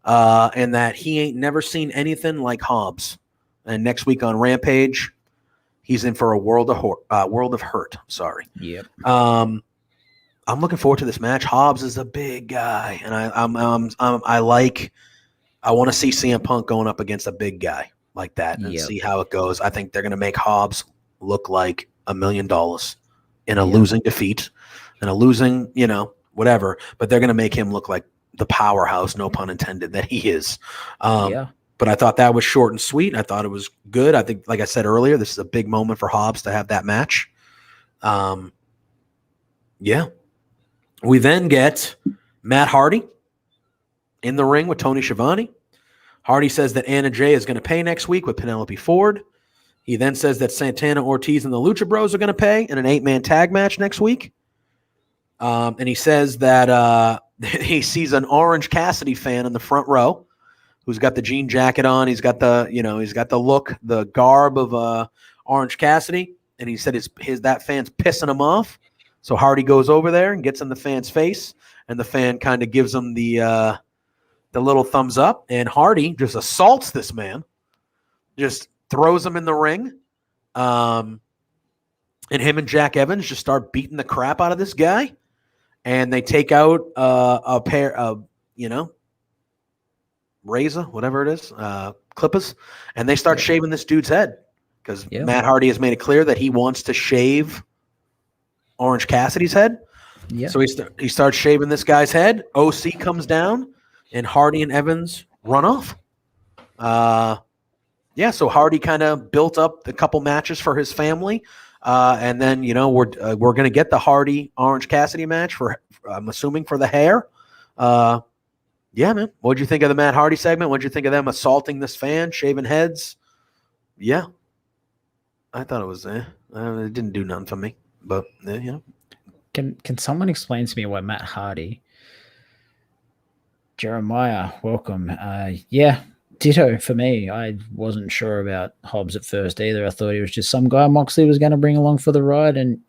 and that he ain't never seen anything like Hobbs. And next week on Rampage, he's in for a world of hurt. Sorry. Yep. I'm looking forward to this match. Hobbs is a big guy, and I want to see CM Punk going up against a big guy like that and see how it goes. I think they're going to make Hobbs look like $1 million in a losing defeat and a losing, whatever. But they're going to make him look like the powerhouse, no pun intended, that he is. But I thought that was short and sweet. I thought it was good. I think, like I said earlier, this is a big moment for Hobbs to have that match. We then get Matt Hardy in the ring with Tony Schiavone. Hardy says that Anna Jay is going to pay next week with Penelope Ford. He then says that Santana Ortiz and the Lucha Bros are going to pay in an 8-man tag match next week. And he says that he sees an Orange Cassidy fan in the front row who's got the jean jacket on. He's got the look, the garb of Orange Cassidy. And he said that fan's pissing him off. So Hardy goes over there and gets in the fan's face, and the fan kind of gives him the little thumbs up, and Hardy just assaults this man, just throws him in the ring, and him and Jack Evans just start beating the crap out of this guy, and they take out a pair of, razor, whatever it is, clippers, and they start shaving this dude's head because Matt Hardy has made it clear that he wants to shave Orange Cassidy's head. Yeah. So he starts shaving this guy's head. OC comes down, and Hardy and Evans run off. So Hardy kind of built up a couple matches for his family. And then, we're going to get the Hardy Orange Cassidy match for, I'm assuming, for the hair. Yeah, man. What'd you think of the Matt Hardy segment? What'd you think of them assaulting this fan, shaving heads? Yeah. I thought it was, it didn't do nothing for me, but, Can someone explain to me why Matt Hardy, Jeremiah, welcome. Ditto for me. I wasn't sure about Hobbs at first either. I thought he was just some guy Moxley was going to bring along for the ride, and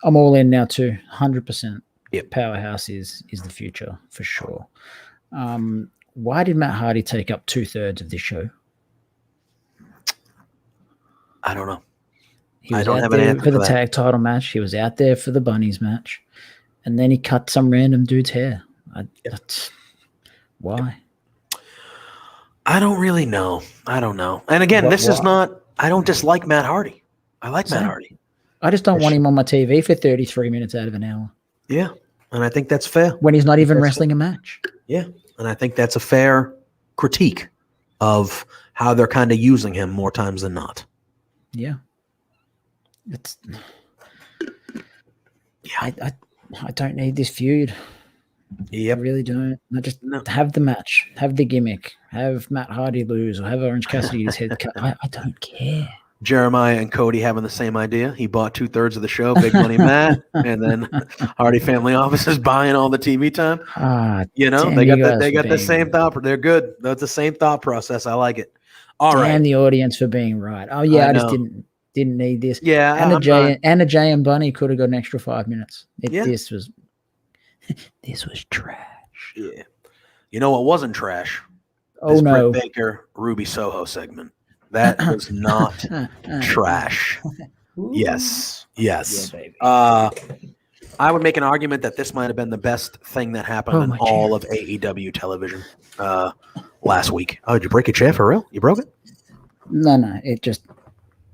I'm all in now too, 100%. Yep. Powerhouse is the future for sure. Why did Matt Hardy take up 2/3 of this show? I don't know. He was out there for the tag title match. He was out there for the Bunnies match, and then he cut some random dude's hair. Why? I don't really know. I don't know. And again, I don't dislike Matt Hardy. I like Matt Hardy. I just don't want him on my TV for 33 minutes out of an hour. Yeah. And I think that's fair. When he's not even wrestling a match. Yeah. And I think that's a fair critique of how they're kind of using him more times than not. Yeah. I don't need this feud. Yep. I really don't. I just have the match, have the gimmick, have Matt Hardy lose, or have Orange Cassidy's head cut. I don't care. Jeremiah and Cody having the same idea. He bought 2/3 of the show, Big Money Matt, and then Hardy Family Office is buying all the TV time. They got the same thought. They're good. That's the same thought process. I like it. All right. And the audience for being right. Oh yeah, I just didn't need this. Yeah, Anna Jay and Bunny could have got an extra 5 minutes. This was trash. Yeah. You know what wasn't trash? Oh, no. Britt Baker, Ruby Soho segment. That was not trash. Yes. Yeah, baby. I would make an argument that this might have been the best thing that happened in all of AEW television last week. Oh, did you break your chair for real? You broke it? No. It just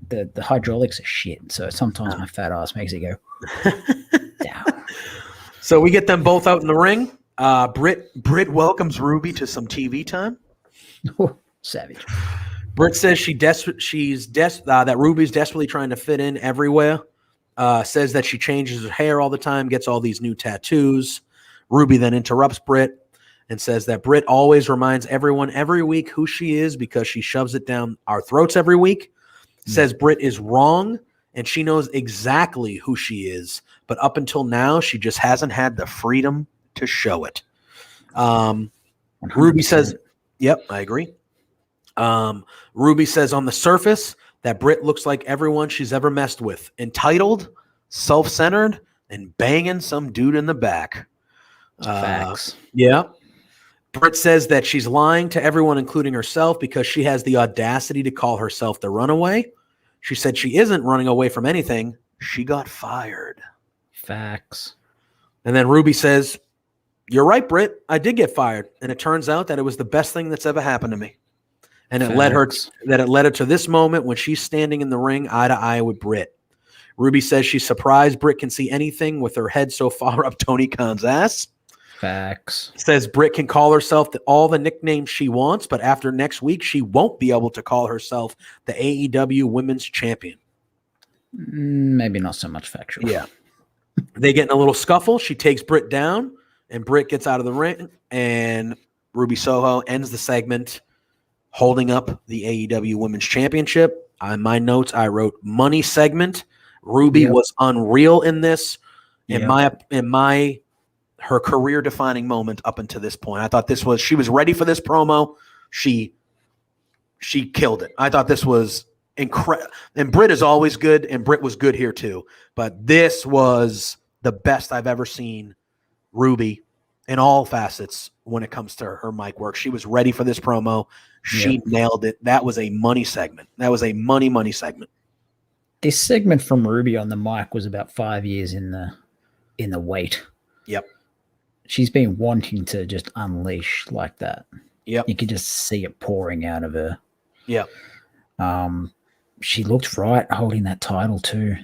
the hydraulics are shit. So sometimes my fat ass makes it go down. So we get them both out in the ring. Britt welcomes Ruby to some TV time. Savage. Britt says that Ruby's desperately trying to fit in everywhere. Says that she changes her hair all the time, gets all these new tattoos. Ruby then interrupts Britt and says that Britt always reminds everyone every week who she is because she shoves it down our throats every week. Says Britt is wrong and she knows exactly who she is. But up until now, she just hasn't had the freedom to show it. Ruby says, yep, I agree. Ruby says on the surface that Britt looks like everyone she's ever messed with. Entitled, self-centered, and banging some dude in the back. Facts. Yeah. Britt says that she's lying to everyone, including herself, because she has the audacity to call herself the runaway. She said she isn't running away from anything. She got fired. Facts. And then Ruby says, you're right, Britt. I did get fired. And it turns out that it was the best thing that's ever happened to me. And it led her to this moment when she's standing in the ring eye to eye with Britt. Ruby says she's surprised Britt can see anything with her head so far up Tony Khan's ass. Facts. Says Britt can call herself all the nicknames she wants, but after next week, she won't be able to call herself the AEW Women's Champion. Maybe not so much factual. Yeah. They get in a little scuffle. She takes Britt down, and Britt gets out of the ring, and Ruby Soho ends the segment holding up the AEW Women's Championship. On my notes, I wrote money segment. Ruby was unreal in this. In her career-defining moment up until this point. I thought she was ready for this promo. She killed it. I thought this was incredible. And Britt is always good, and Britt was good here too. But this was the best I've ever seen Ruby in all facets when it comes to her mic work. She was ready for this promo. She nailed it. That was a money segment. That was a money segment. This segment from Ruby on the mic was about 5 years in the wait. Yep. She's been wanting to just unleash like that. Yep. You could just see it pouring out of her. Yep. She looked right holding that title too.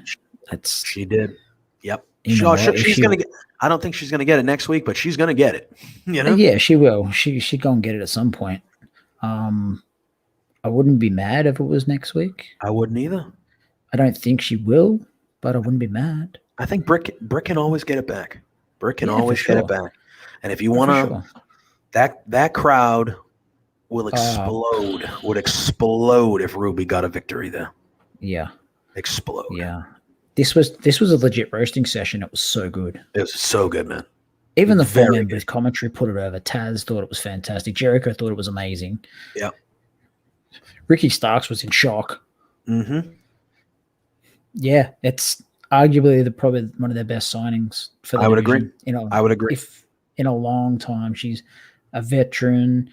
She did. Yep. You know what? She's gonna get. I don't think she's gonna get it next week, but she's gonna get it. You know? Yeah, she will. She go and get it at some point. I wouldn't be mad if it was next week. I wouldn't either. I don't think she will, but I wouldn't be mad. I think Brick can always get it back. Brick can always get it back. And if you want to, that crowd will explode. Would explode if Ruby got a victory there. Yeah. Explode. Yeah. This was a legit roasting session. It was so good. It was so good, man. Even the four members commentary put it over. Taz thought it was fantastic. Jericho thought it was amazing. Yeah. Ricky Starks was in shock. Mm-hmm. Yeah, it's arguably probably one of their best signings for the division. I would agree. If in a long time, she's a veteran.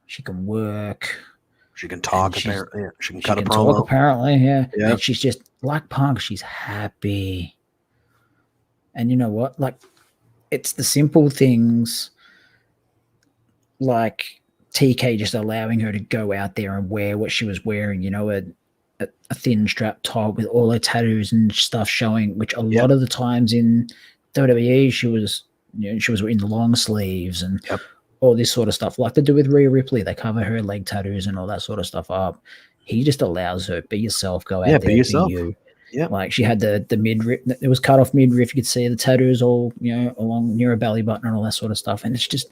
She can work. She can talk. Apparently, yeah. She can cut a promo. Talk, apparently, yeah. Yeah. And she's just like Punk. She's happy. And you know what? Like, it's the simple things, like TK just allowing her to go out there and wear what she was wearing. You know, a thin strap top with all her tattoos and stuff showing. Which a lot of the times in WWE, she was in long sleeves and. Yep. All this sort of stuff, like they do with Rhea Ripley. They cover her leg tattoos and all that sort of stuff up. He just allows her, be yourself, go out there, be yourself. Be you. Yeah. Like she had the midriff, it was cut off midriff. You could see the tattoos all, along near her belly button and all that sort of stuff. And it's just,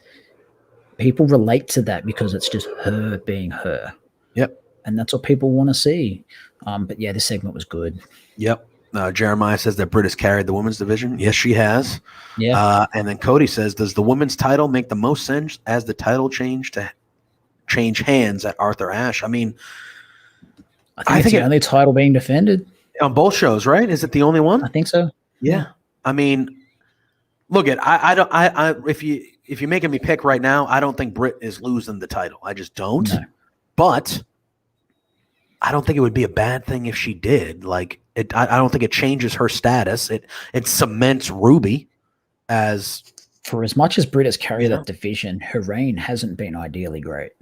people relate to that because it's just her being her. Yep. And that's what people want to see. But yeah, this segment was good. Yep. Jeremiah says that Britt has carried the women's division. Yes, she has. Yeah. And then Cody says, does the women's title make the most sense as the title change hands at Arthur Ashe? I mean, I think it's the only title being defended on both shows, right? Is it the only one? I think so. Yeah. I mean, look at if you're making me pick right now, I don't think Britt is losing the title. I just don't. No. But I don't think it would be a bad thing if she did. Like, I don't think it changes her status. It cements Ruby as. For as much as Britt has carried that division, her reign hasn't been ideally great.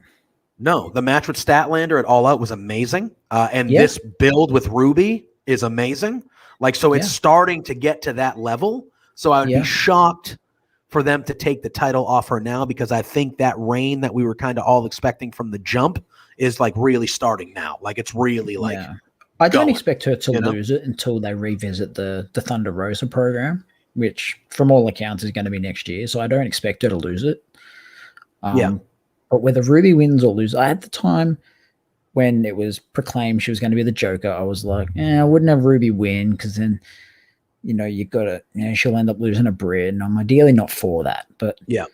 No, the match with Statlander at All Out was amazing, and this build with Ruby is amazing. Like, so it's starting to get to that level. So I would be shocked for them to take the title off her now, because I think that reign that we were kind of all expecting from the jump is like really starting now. Like, it's really like. Yeah. I don't expect her to lose it until they revisit the Thunder Rosa program, which from all accounts is going to be next year. So I don't expect her to lose it. But whether Ruby wins or loses, at the time when it was proclaimed she was going to be the Joker, I was like, I wouldn't have Ruby win, because then, you got to, she'll end up losing a Britt, and I'm ideally not for that. But if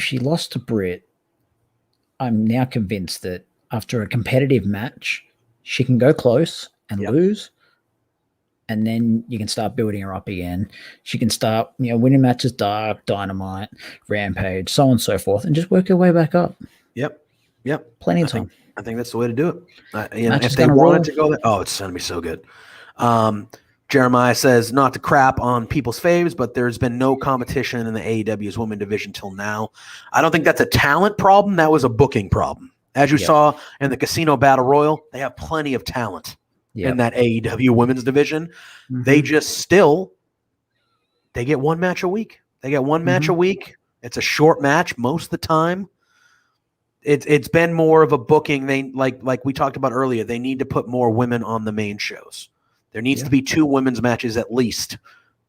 she lost to Britt, I'm now convinced that after a competitive match, she can go close and lose. And then you can start building her up again. She can start, winning matches, Dark, Dynamite, Rampage, so on and so forth, and just work her way back up. Yep. Plenty of time. I think that's the way to do it. If they wanted to go there, it's going to be so good. Jeremiah says, not to crap on people's faves, but there's been no competition in the AEW's women division till now. I don't think that's a talent problem. That was a booking problem. As you saw in the Casino Battle Royal, they have plenty of talent. In that AEW women's division. Mm-hmm. They just they get one match a week. Match a week. It's a short match most of the time. It's been more of a booking. They like we talked about earlier, they need to put more women on the main shows. There needs to be 2 women's matches at least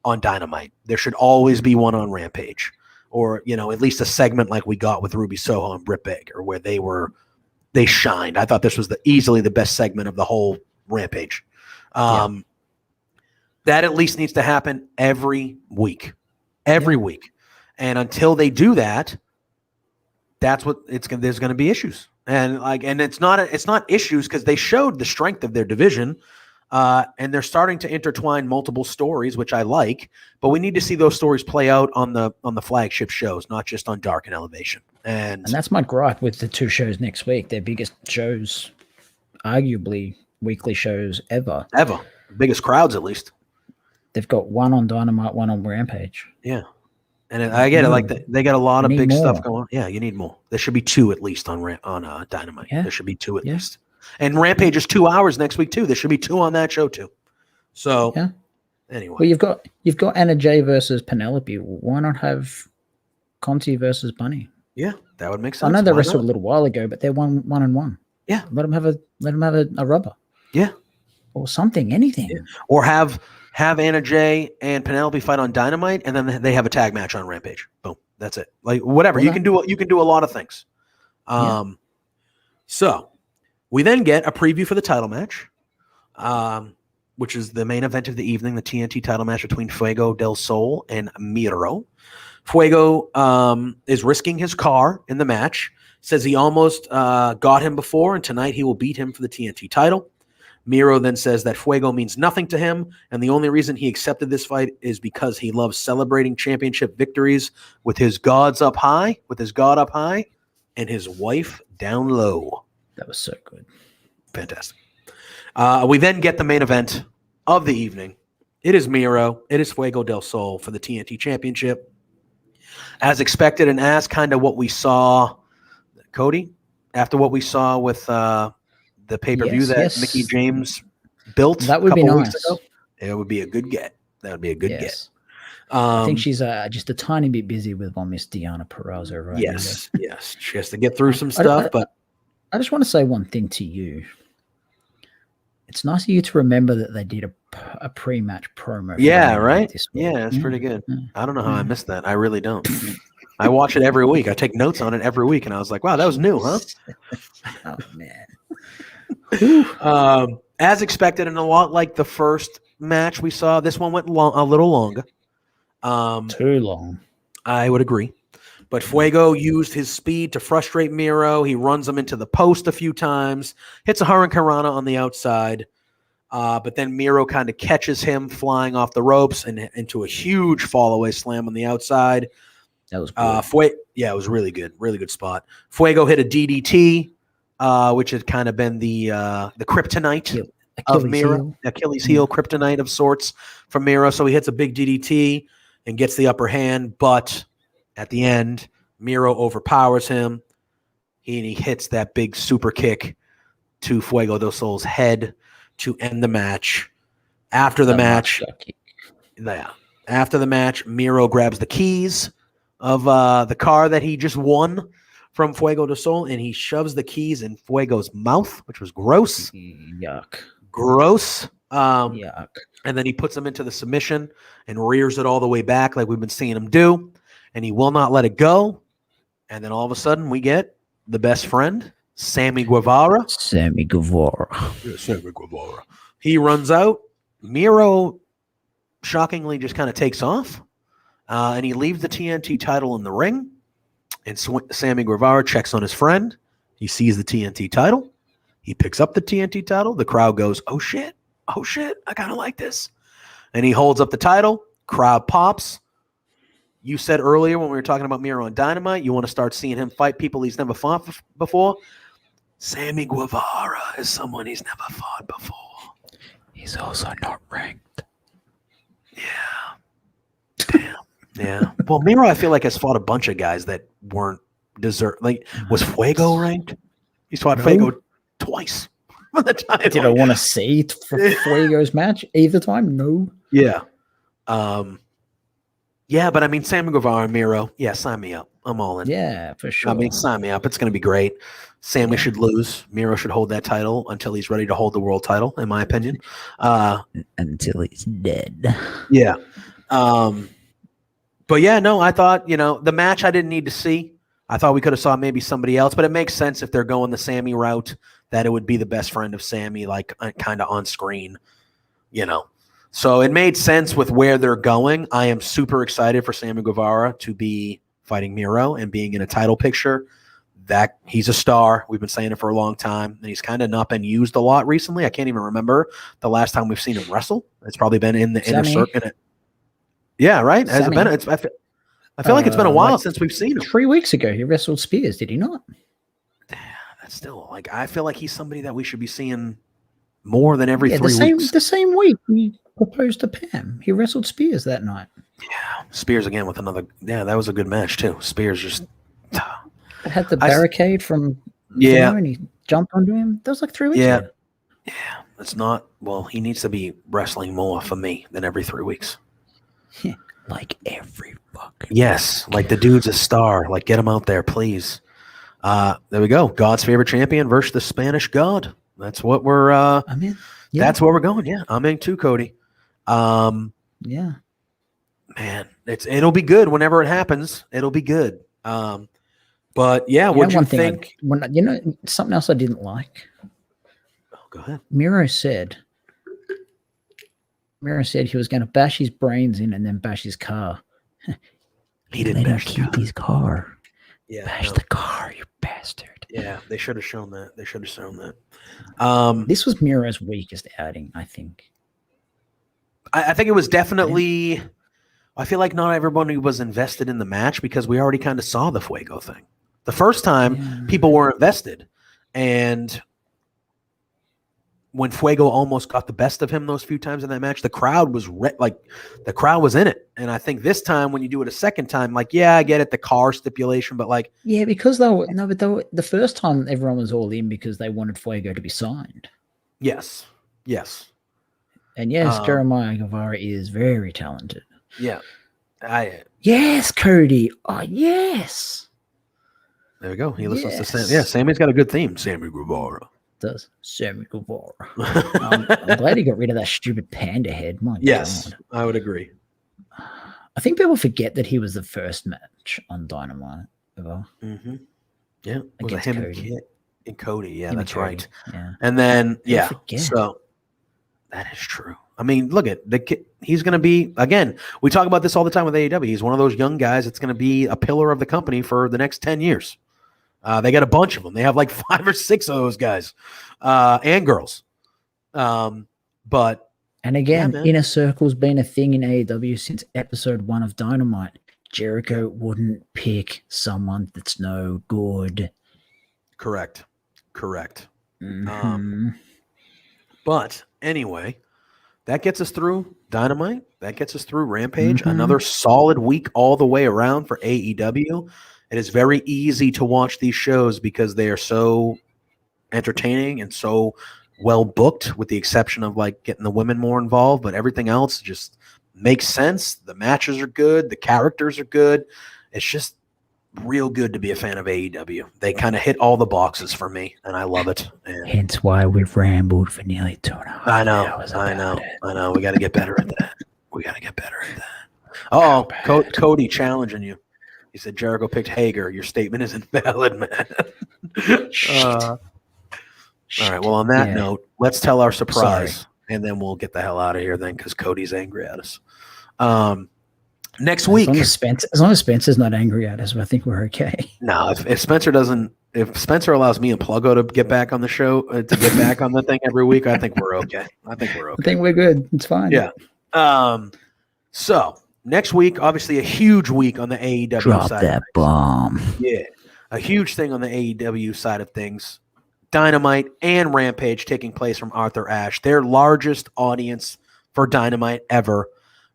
on Dynamite. There should always be one on Rampage, or at least a segment like we got with Ruby Soho and Britt Baker, where they shined. I thought this was easily the best segment of the whole Rampage. That at least needs to happen every week. Week. And until they do that, that's what there's going to be issues. And it's not issues because they showed the strength of their division, and they're starting to intertwine multiple stories, which I like, but we need to see those stories play out on the flagship shows, not just on Dark and Elevation. And that's my gripe with the 2 shows next week. Their biggest shows, arguably weekly shows ever. Biggest crowds, at least. They've got one on Dynamite, one on Rampage. Yeah. And I get it. Like they got a lot of big stuff going on. Yeah, you need more. There should be 2 at least on Dynamite. Yeah. There should be 2 at least. And Rampage is 2 hours next week too. There should be 2 on that show too. So anyway, well, you've got Anna Jay versus Penelope. Why not have Conti versus Bunny? Yeah, that would make sense. I know they wrestled a little while ago, but they're 1-1. Yeah, let them have a rubber. Yeah, or something, anything. Yeah. Or have Anna Jay and Penelope fight on Dynamite, and then they have a tag match on Rampage. Boom, that's it. Like whatever you can do a lot of things. So we then get a preview for the title match, which is the main event of the evening, the TNT title match between Fuego del Sol and Miro. Fuego is risking his car in the match, says he almost got him before, and tonight he will beat him for the TNT title. Miro then says that Fuego means nothing to him, and the only reason he accepted this fight is because he loves celebrating championship victories with his god up high, and his wife down low. That was so good. Fantastic. We then get the main event of the evening. It is Miro. It is Fuego del Sol for the TNT Championship. As expected and as kind of what we saw, Cody, after what we saw with the pay-per-view that Mickie James built that would be nice. Weeks ago, it would be a good get. That would be a good get. I think she's just a tiny bit busy with one Miss Deonna Purrazzo right now. Yes. She has to get through some stuff. But I just want to say one thing to you. It's nice of you to remember that they did a pre-match promo. Yeah, right? Yeah, it's pretty good. I don't know how I missed that. I really don't. I watch it every week. I take notes on it every week, and I was like, wow, that was new, huh? Oh, man. As expected, and a lot like the first match we saw, this one went a little longer. Too long. I would agree. But Fuego used his speed to frustrate Miro. He runs him into the post a few times, hits a Hurricanrana on the outside, but then Miro kind of catches him flying off the ropes and into a huge fall-away slam on the outside. That was good. It was really good spot. Fuego hit a DDT, which had kind of been the kryptonite of Miro, Achilles heel kryptonite of sorts from Miro. So he hits a big DDT and gets the upper hand, but at the end, Miro overpowers him. He hits that big super kick to Fuego del Sol's head to end the match. After the match, Miro grabs the keys of the car that he just won from Fuego del Sol, and he shoves the keys in Fuego's mouth, which was gross. Yuck. Gross. Yuck. And then he puts him into the submission and rears it all the way back like we've been seeing him do. And he will not let it go. And then all of a sudden, we get the best friend, Sammy Guevara. Sammy Guevara. He runs out. Miro, shockingly, just kind of takes off. And he leaves the TNT title in the ring. And Sammy Guevara checks on his friend. He sees the TNT title. He picks up the TNT title. The crowd goes, oh, shit. I kind of like this. And he holds up the title. Crowd pops. You said earlier when we were talking about Miro on Dynamite, you want to start seeing him fight people he's never fought before. Sammy Guevara is someone he's never fought before. He's also not ranked. Yeah. Damn. Yeah. Well, Miro, I feel like, has fought a bunch of guys that weren't deserved. Like, was Fuego ranked? He's fought Fuego twice on the title. Did I want to see Fuego's match either time? No. Yeah. Yeah, but I mean, Sammy Guevara and Miro, sign me up. I'm all in. Yeah, for sure. I mean, sign me up. It's going to be great. Sammy should lose. Miro should hold that title until he's ready to hold the world title, in my opinion. Until he's dead. Yeah. But yeah, no, I thought, the match I didn't need to see. I thought we could have saw maybe somebody else, but it makes sense if they're going the Sammy route that it would be the best friend of Sammy, like kind of on screen, So it made sense with where they're going. I am super excited for Sammy Guevara to be fighting Miro and being in a title picture. That he's a star. We've been saying it for a long time, and he's kind of not been used a lot recently. I can't even remember the last time we've seen him wrestle. It's probably been in the inner circuit. Yeah, right. Has it been? I feel like it's been a while since we've seen him. 3 weeks ago, he wrestled Spears, did he not? That's still I feel like he's somebody that we should be seeing more than every 3 weeks. The same week. proposed to Pam. He wrestled Spears that night. Yeah, Spears again with another. Yeah, that was a good match too. Spears just It had the barricade from there, and he jumped onto him. That was like 3 weeks ago. Yeah, it's not. Well, he needs to be wrestling more for me than every 3 weeks. Like every fucking. Yes, like the dude's a star. Like, get him out there, please. There we go. God's favorite champion versus the Spanish God. That's what we're. I'm in. Yeah. That's where we're going. Yeah, I'm in too, Cody. Yeah. Man, it'll be good whenever it happens. It'll be good. But yeah, what do you think? Something else I didn't like. Oh, go ahead. Miro said he was going to bash his brains in and then bash his car. He didn't let him keep his car. Yeah, bash the car, you bastard. Yeah, they should have shown that. This was Miro's weakest outing, I think. I think it was definitely. Yeah. I feel like not everybody was invested in the match because we already kind of saw the Fuego thing. The first time, people were invested, and when Fuego almost got the best of him those few times in that match, the crowd was the crowd was in it. And I think this time, when you do it a second time, like, yeah, I get it, the car stipulation, but like, yeah, because the first time everyone was all in because they wanted Fuego to be signed. Yes. And yes, Jeremiah Guevara is very talented. Yeah. Yes, Cody. Oh, yes. There we go. He listens to Sam. Yeah, Sammy's got a good theme. Sammy Guevara. Does Sammy Guevara. I'm glad he got rid of that stupid panda head. My God. I would agree. I think people forget that he was the first match on Dynamite ever. Mm-hmm. Yeah. It was against him Cody. and Cody. Yeah, Him that's and Cody. right. Yeah. And then, so that is true. I mean, look at the kid. He's going to be, again, we talk about this all the time with AEW. He's one of those young guys that's going to be a pillar of the company for the next 10 years. They got a bunch of them. They have like 5 or 6 of those guys and girls. And again, Inner Circle's been a thing in AEW since episode 1 of Dynamite. Jericho wouldn't pick someone that's no good. Correct. Mm-hmm. But anyway, that gets us through Dynamite. That gets us through Rampage. Mm-hmm. Another solid week all the way around for AEW. It is very easy to watch these shows because they are so entertaining and so well booked, with the exception of like getting the women more involved. But everything else just makes sense. The matches are good. The characters are good. It's just real good to be a fan of AEW. They kind of hit all the boxes for me, and I love it. And hence why we've rambled for nearly 2.5 hours. I know. We got to get better at that. Oh, Cody challenging you. He said Jericho picked Hager. Your statement is invalid, man. All right. Well, on that note, let's tell our surprise, and then we'll get the hell out of here then, because Cody's angry at us. Next week, as long as Spencer's not angry at us, I think we're okay. No, if Spencer doesn't, if Spencer allows me and Pluggo to get back on the show, to get back on the thing every week, I think we're okay. I think we're good. It's fine. Yeah. So next week, obviously a huge week on the AEW Drop side. That bomb. Yeah. A huge thing on the AEW side of things. Dynamite and Rampage taking place from Arthur Ashe, their largest audience for Dynamite ever.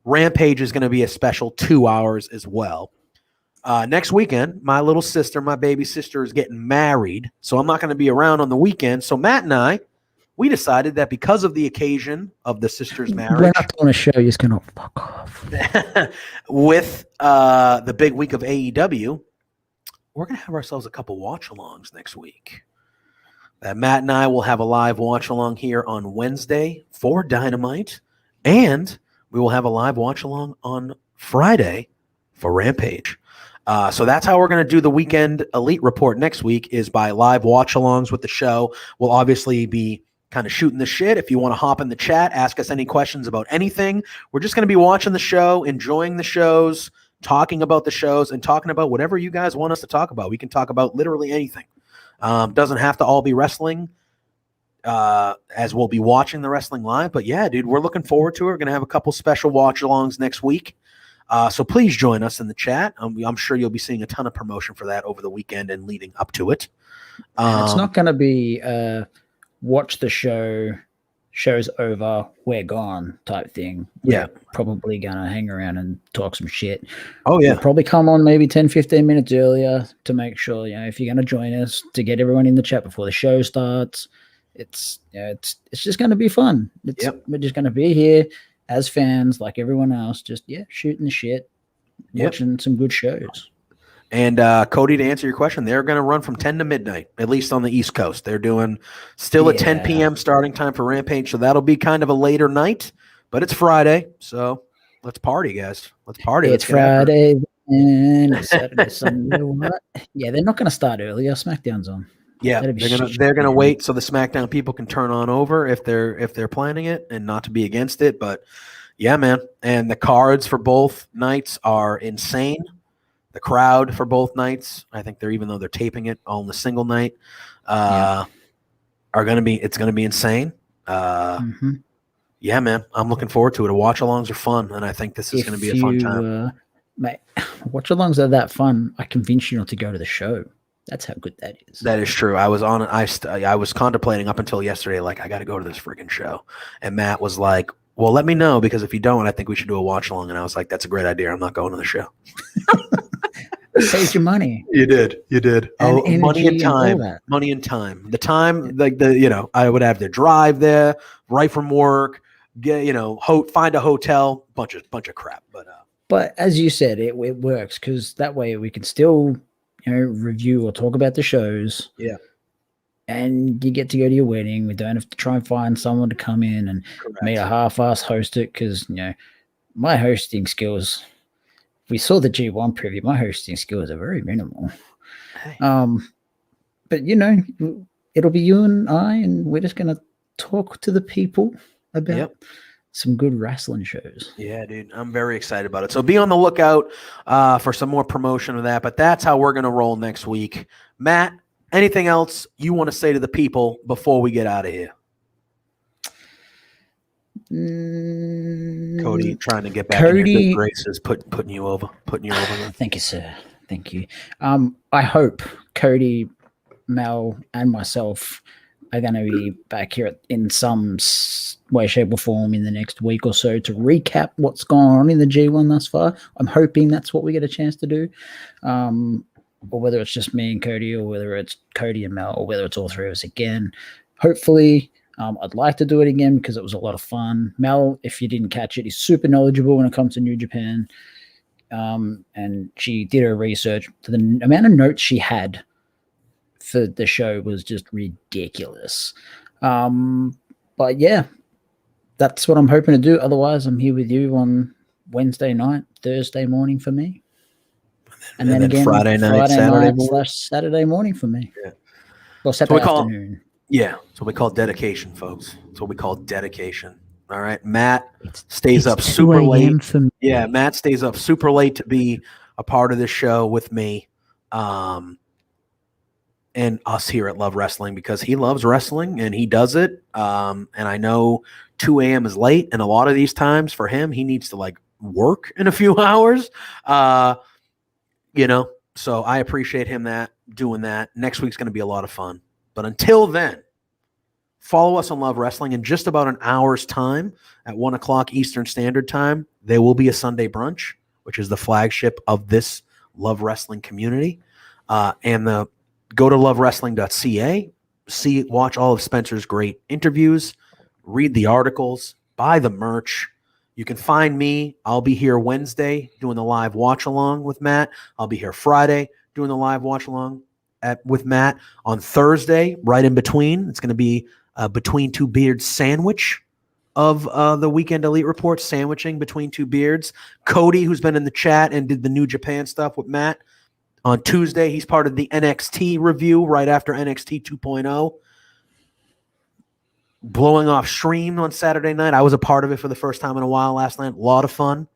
Rampage is going to be a special 2 hours as well. Next weekend, my little sister, my baby sister, is getting married, so I'm not going to be around on the weekend. So Matt and I, we decided that because of the occasion of the sister's marriage, we're not doing a show. You're just going to fuck off. With the big week of AEW, we're going to have ourselves a couple watch-alongs next week. Matt and I will have a live watch-along here on Wednesday for Dynamite, and we will have a live watch-along on Friday for Rampage. So that's how we're going to do the Weekend Elite Report next week, is by live watch-alongs with the show. We'll obviously be kind of shooting the shit. If you want to hop in the chat, ask us any questions about anything. We're just going to be watching the show, enjoying the shows, talking about the shows, and talking about whatever you guys want us to talk about. We can talk about literally anything. Doesn't have to all be wrestling, as we'll be watching the wrestling live. But yeah, dude, we're looking forward to it. We're going to have a couple special watch-alongs next week. So please join us in the chat. I'm sure you'll be seeing a ton of promotion for that over the weekend and leading up to it. It's not going to be watch the show show's over, we're gone type thing. Yeah. We're probably going to hang around and talk some shit. Oh, yeah. We'll probably come on maybe 10, 15 minutes earlier to make sure, if you're going to join us, to get everyone in the chat before the show starts. It's just going to be fun. We're just going to be here as fans like everyone else, just, shooting the shit, watching some good shows. And Cody, to answer your question, they're going to run from 10 to midnight, at least on the East Coast. They're doing still a 10 p.m. starting time for Rampage, so that'll be kind of a later night, but it's Friday, so let's party, guys. Let's party. It's Friday and it's Saturday, Sunday. What? Yeah, they're not going to start earlier. SmackDown's on. Yeah, they're gonna wait so the SmackDown people can turn on over if they're planning it, and not to be against it, but yeah, man. And the cards for both nights are insane. The crowd for both nights, I think even though they're taping it on the single night, it's gonna be insane. Yeah, man, I'm looking forward to it. Watch-alongs are fun, and I think this is going to be a fun time. Mate, watch-alongs are that fun. I convinced you not to go to the show. That's how good that is. That is true. I was contemplating up until yesterday, like, I got to go to this freaking show, and Matt was like, "Well, let me know, because if you don't, I think we should do a watch-along." And I was like, "That's a great idea. I'm not going to the show." Saved your money. You did. And money and time. Money and time. The time, I would have to drive there right from work. Get find a hotel. Bunch of crap. But as you said, it works, because that way we can still review or talk about the shows. Yeah. And you get to go to your wedding. We don't have to try and find someone to come in and meet a half-ass host it, because my hosting skills. We saw the G1 preview. My hosting skills are very minimal. Hey. But it'll be you and I, and we're just gonna talk to the people about some good wrestling shows. Yeah, dude, I'm very excited about it. So be on the lookout for some more promotion of that. But that's how we're gonna roll next week. Matt, anything else you want to say to the people before we get out of here? Cody, trying to get back in your good graces, putting you over. Thank you, sir. Thank you. I hope Cody, Mel, and myself are going to be back here in some way, shape, or form in the next week or so to recap what's gone on in the G1 thus far. I'm hoping that's what we get a chance to do. Or whether it's just me and Cody, or whether it's Cody and Mel, or whether it's all three of us again. Hopefully, I'd like to do it again, because it was a lot of fun. Mel, if you didn't catch it, is super knowledgeable when it comes to New Japan. And she did her research. The amount of notes she had for the show was just ridiculous. But yeah, that's what I'm hoping to do. Otherwise, I'm here with you on Wednesday night, Thursday morning for me. And then again, Friday night, Saturday morning for me. Yeah. Well, Saturday afternoon. So we call it dedication, folks. That's what we call dedication. All right. Matt stays up super late. Yeah, Matt stays up super late to be a part of this show with me. And us here at Love Wrestling, because he loves wrestling and he does it. And I know 2 a.m. is late, and a lot of these times for him, he needs to work in a few hours. So I appreciate him doing that. Next week's going to be a lot of fun. But until then, follow us on Love Wrestling. In just about an hour's time, at 1 o'clock Eastern Standard Time, there will be a Sunday brunch, which is the flagship of this Love Wrestling community. And go to lovewrestling.ca, watch all of Spencer's great interviews, read the articles, buy the merch. You can find me. I'll be here Wednesday doing the live watch-along with Matt. I'll be here Friday doing the live watch-along with Matt. On Thursday, right in between, it's going to be Between Two Beards sandwich of the Weekend Elite Report, sandwiching Between Two Beards. Cody, who's been in the chat and did the New Japan stuff with Matt. On Tuesday, he's part of the NXT review right after NXT 2.0. Blowing off stream on Saturday night. I was a part of it for the first time in a while last night. A lot of fun.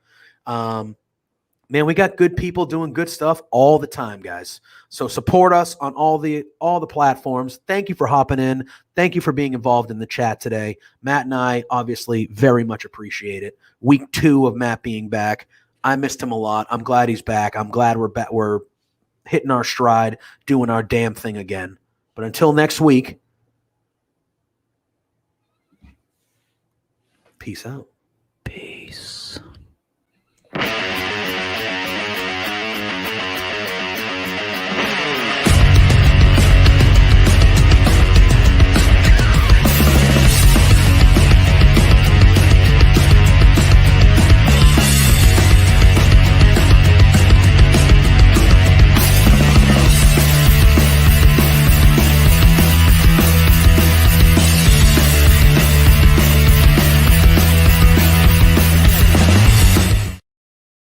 Man, we got good people doing good stuff all the time, guys. So support us on all the platforms. Thank you for hopping in. Thank you for being involved in the chat today. Matt and I obviously very much appreciate it. Week 2 of Matt being back. I missed him a lot. I'm glad he's back. I'm glad we're hitting our stride, doing our damn thing again. But until next week, Peace out. Peace.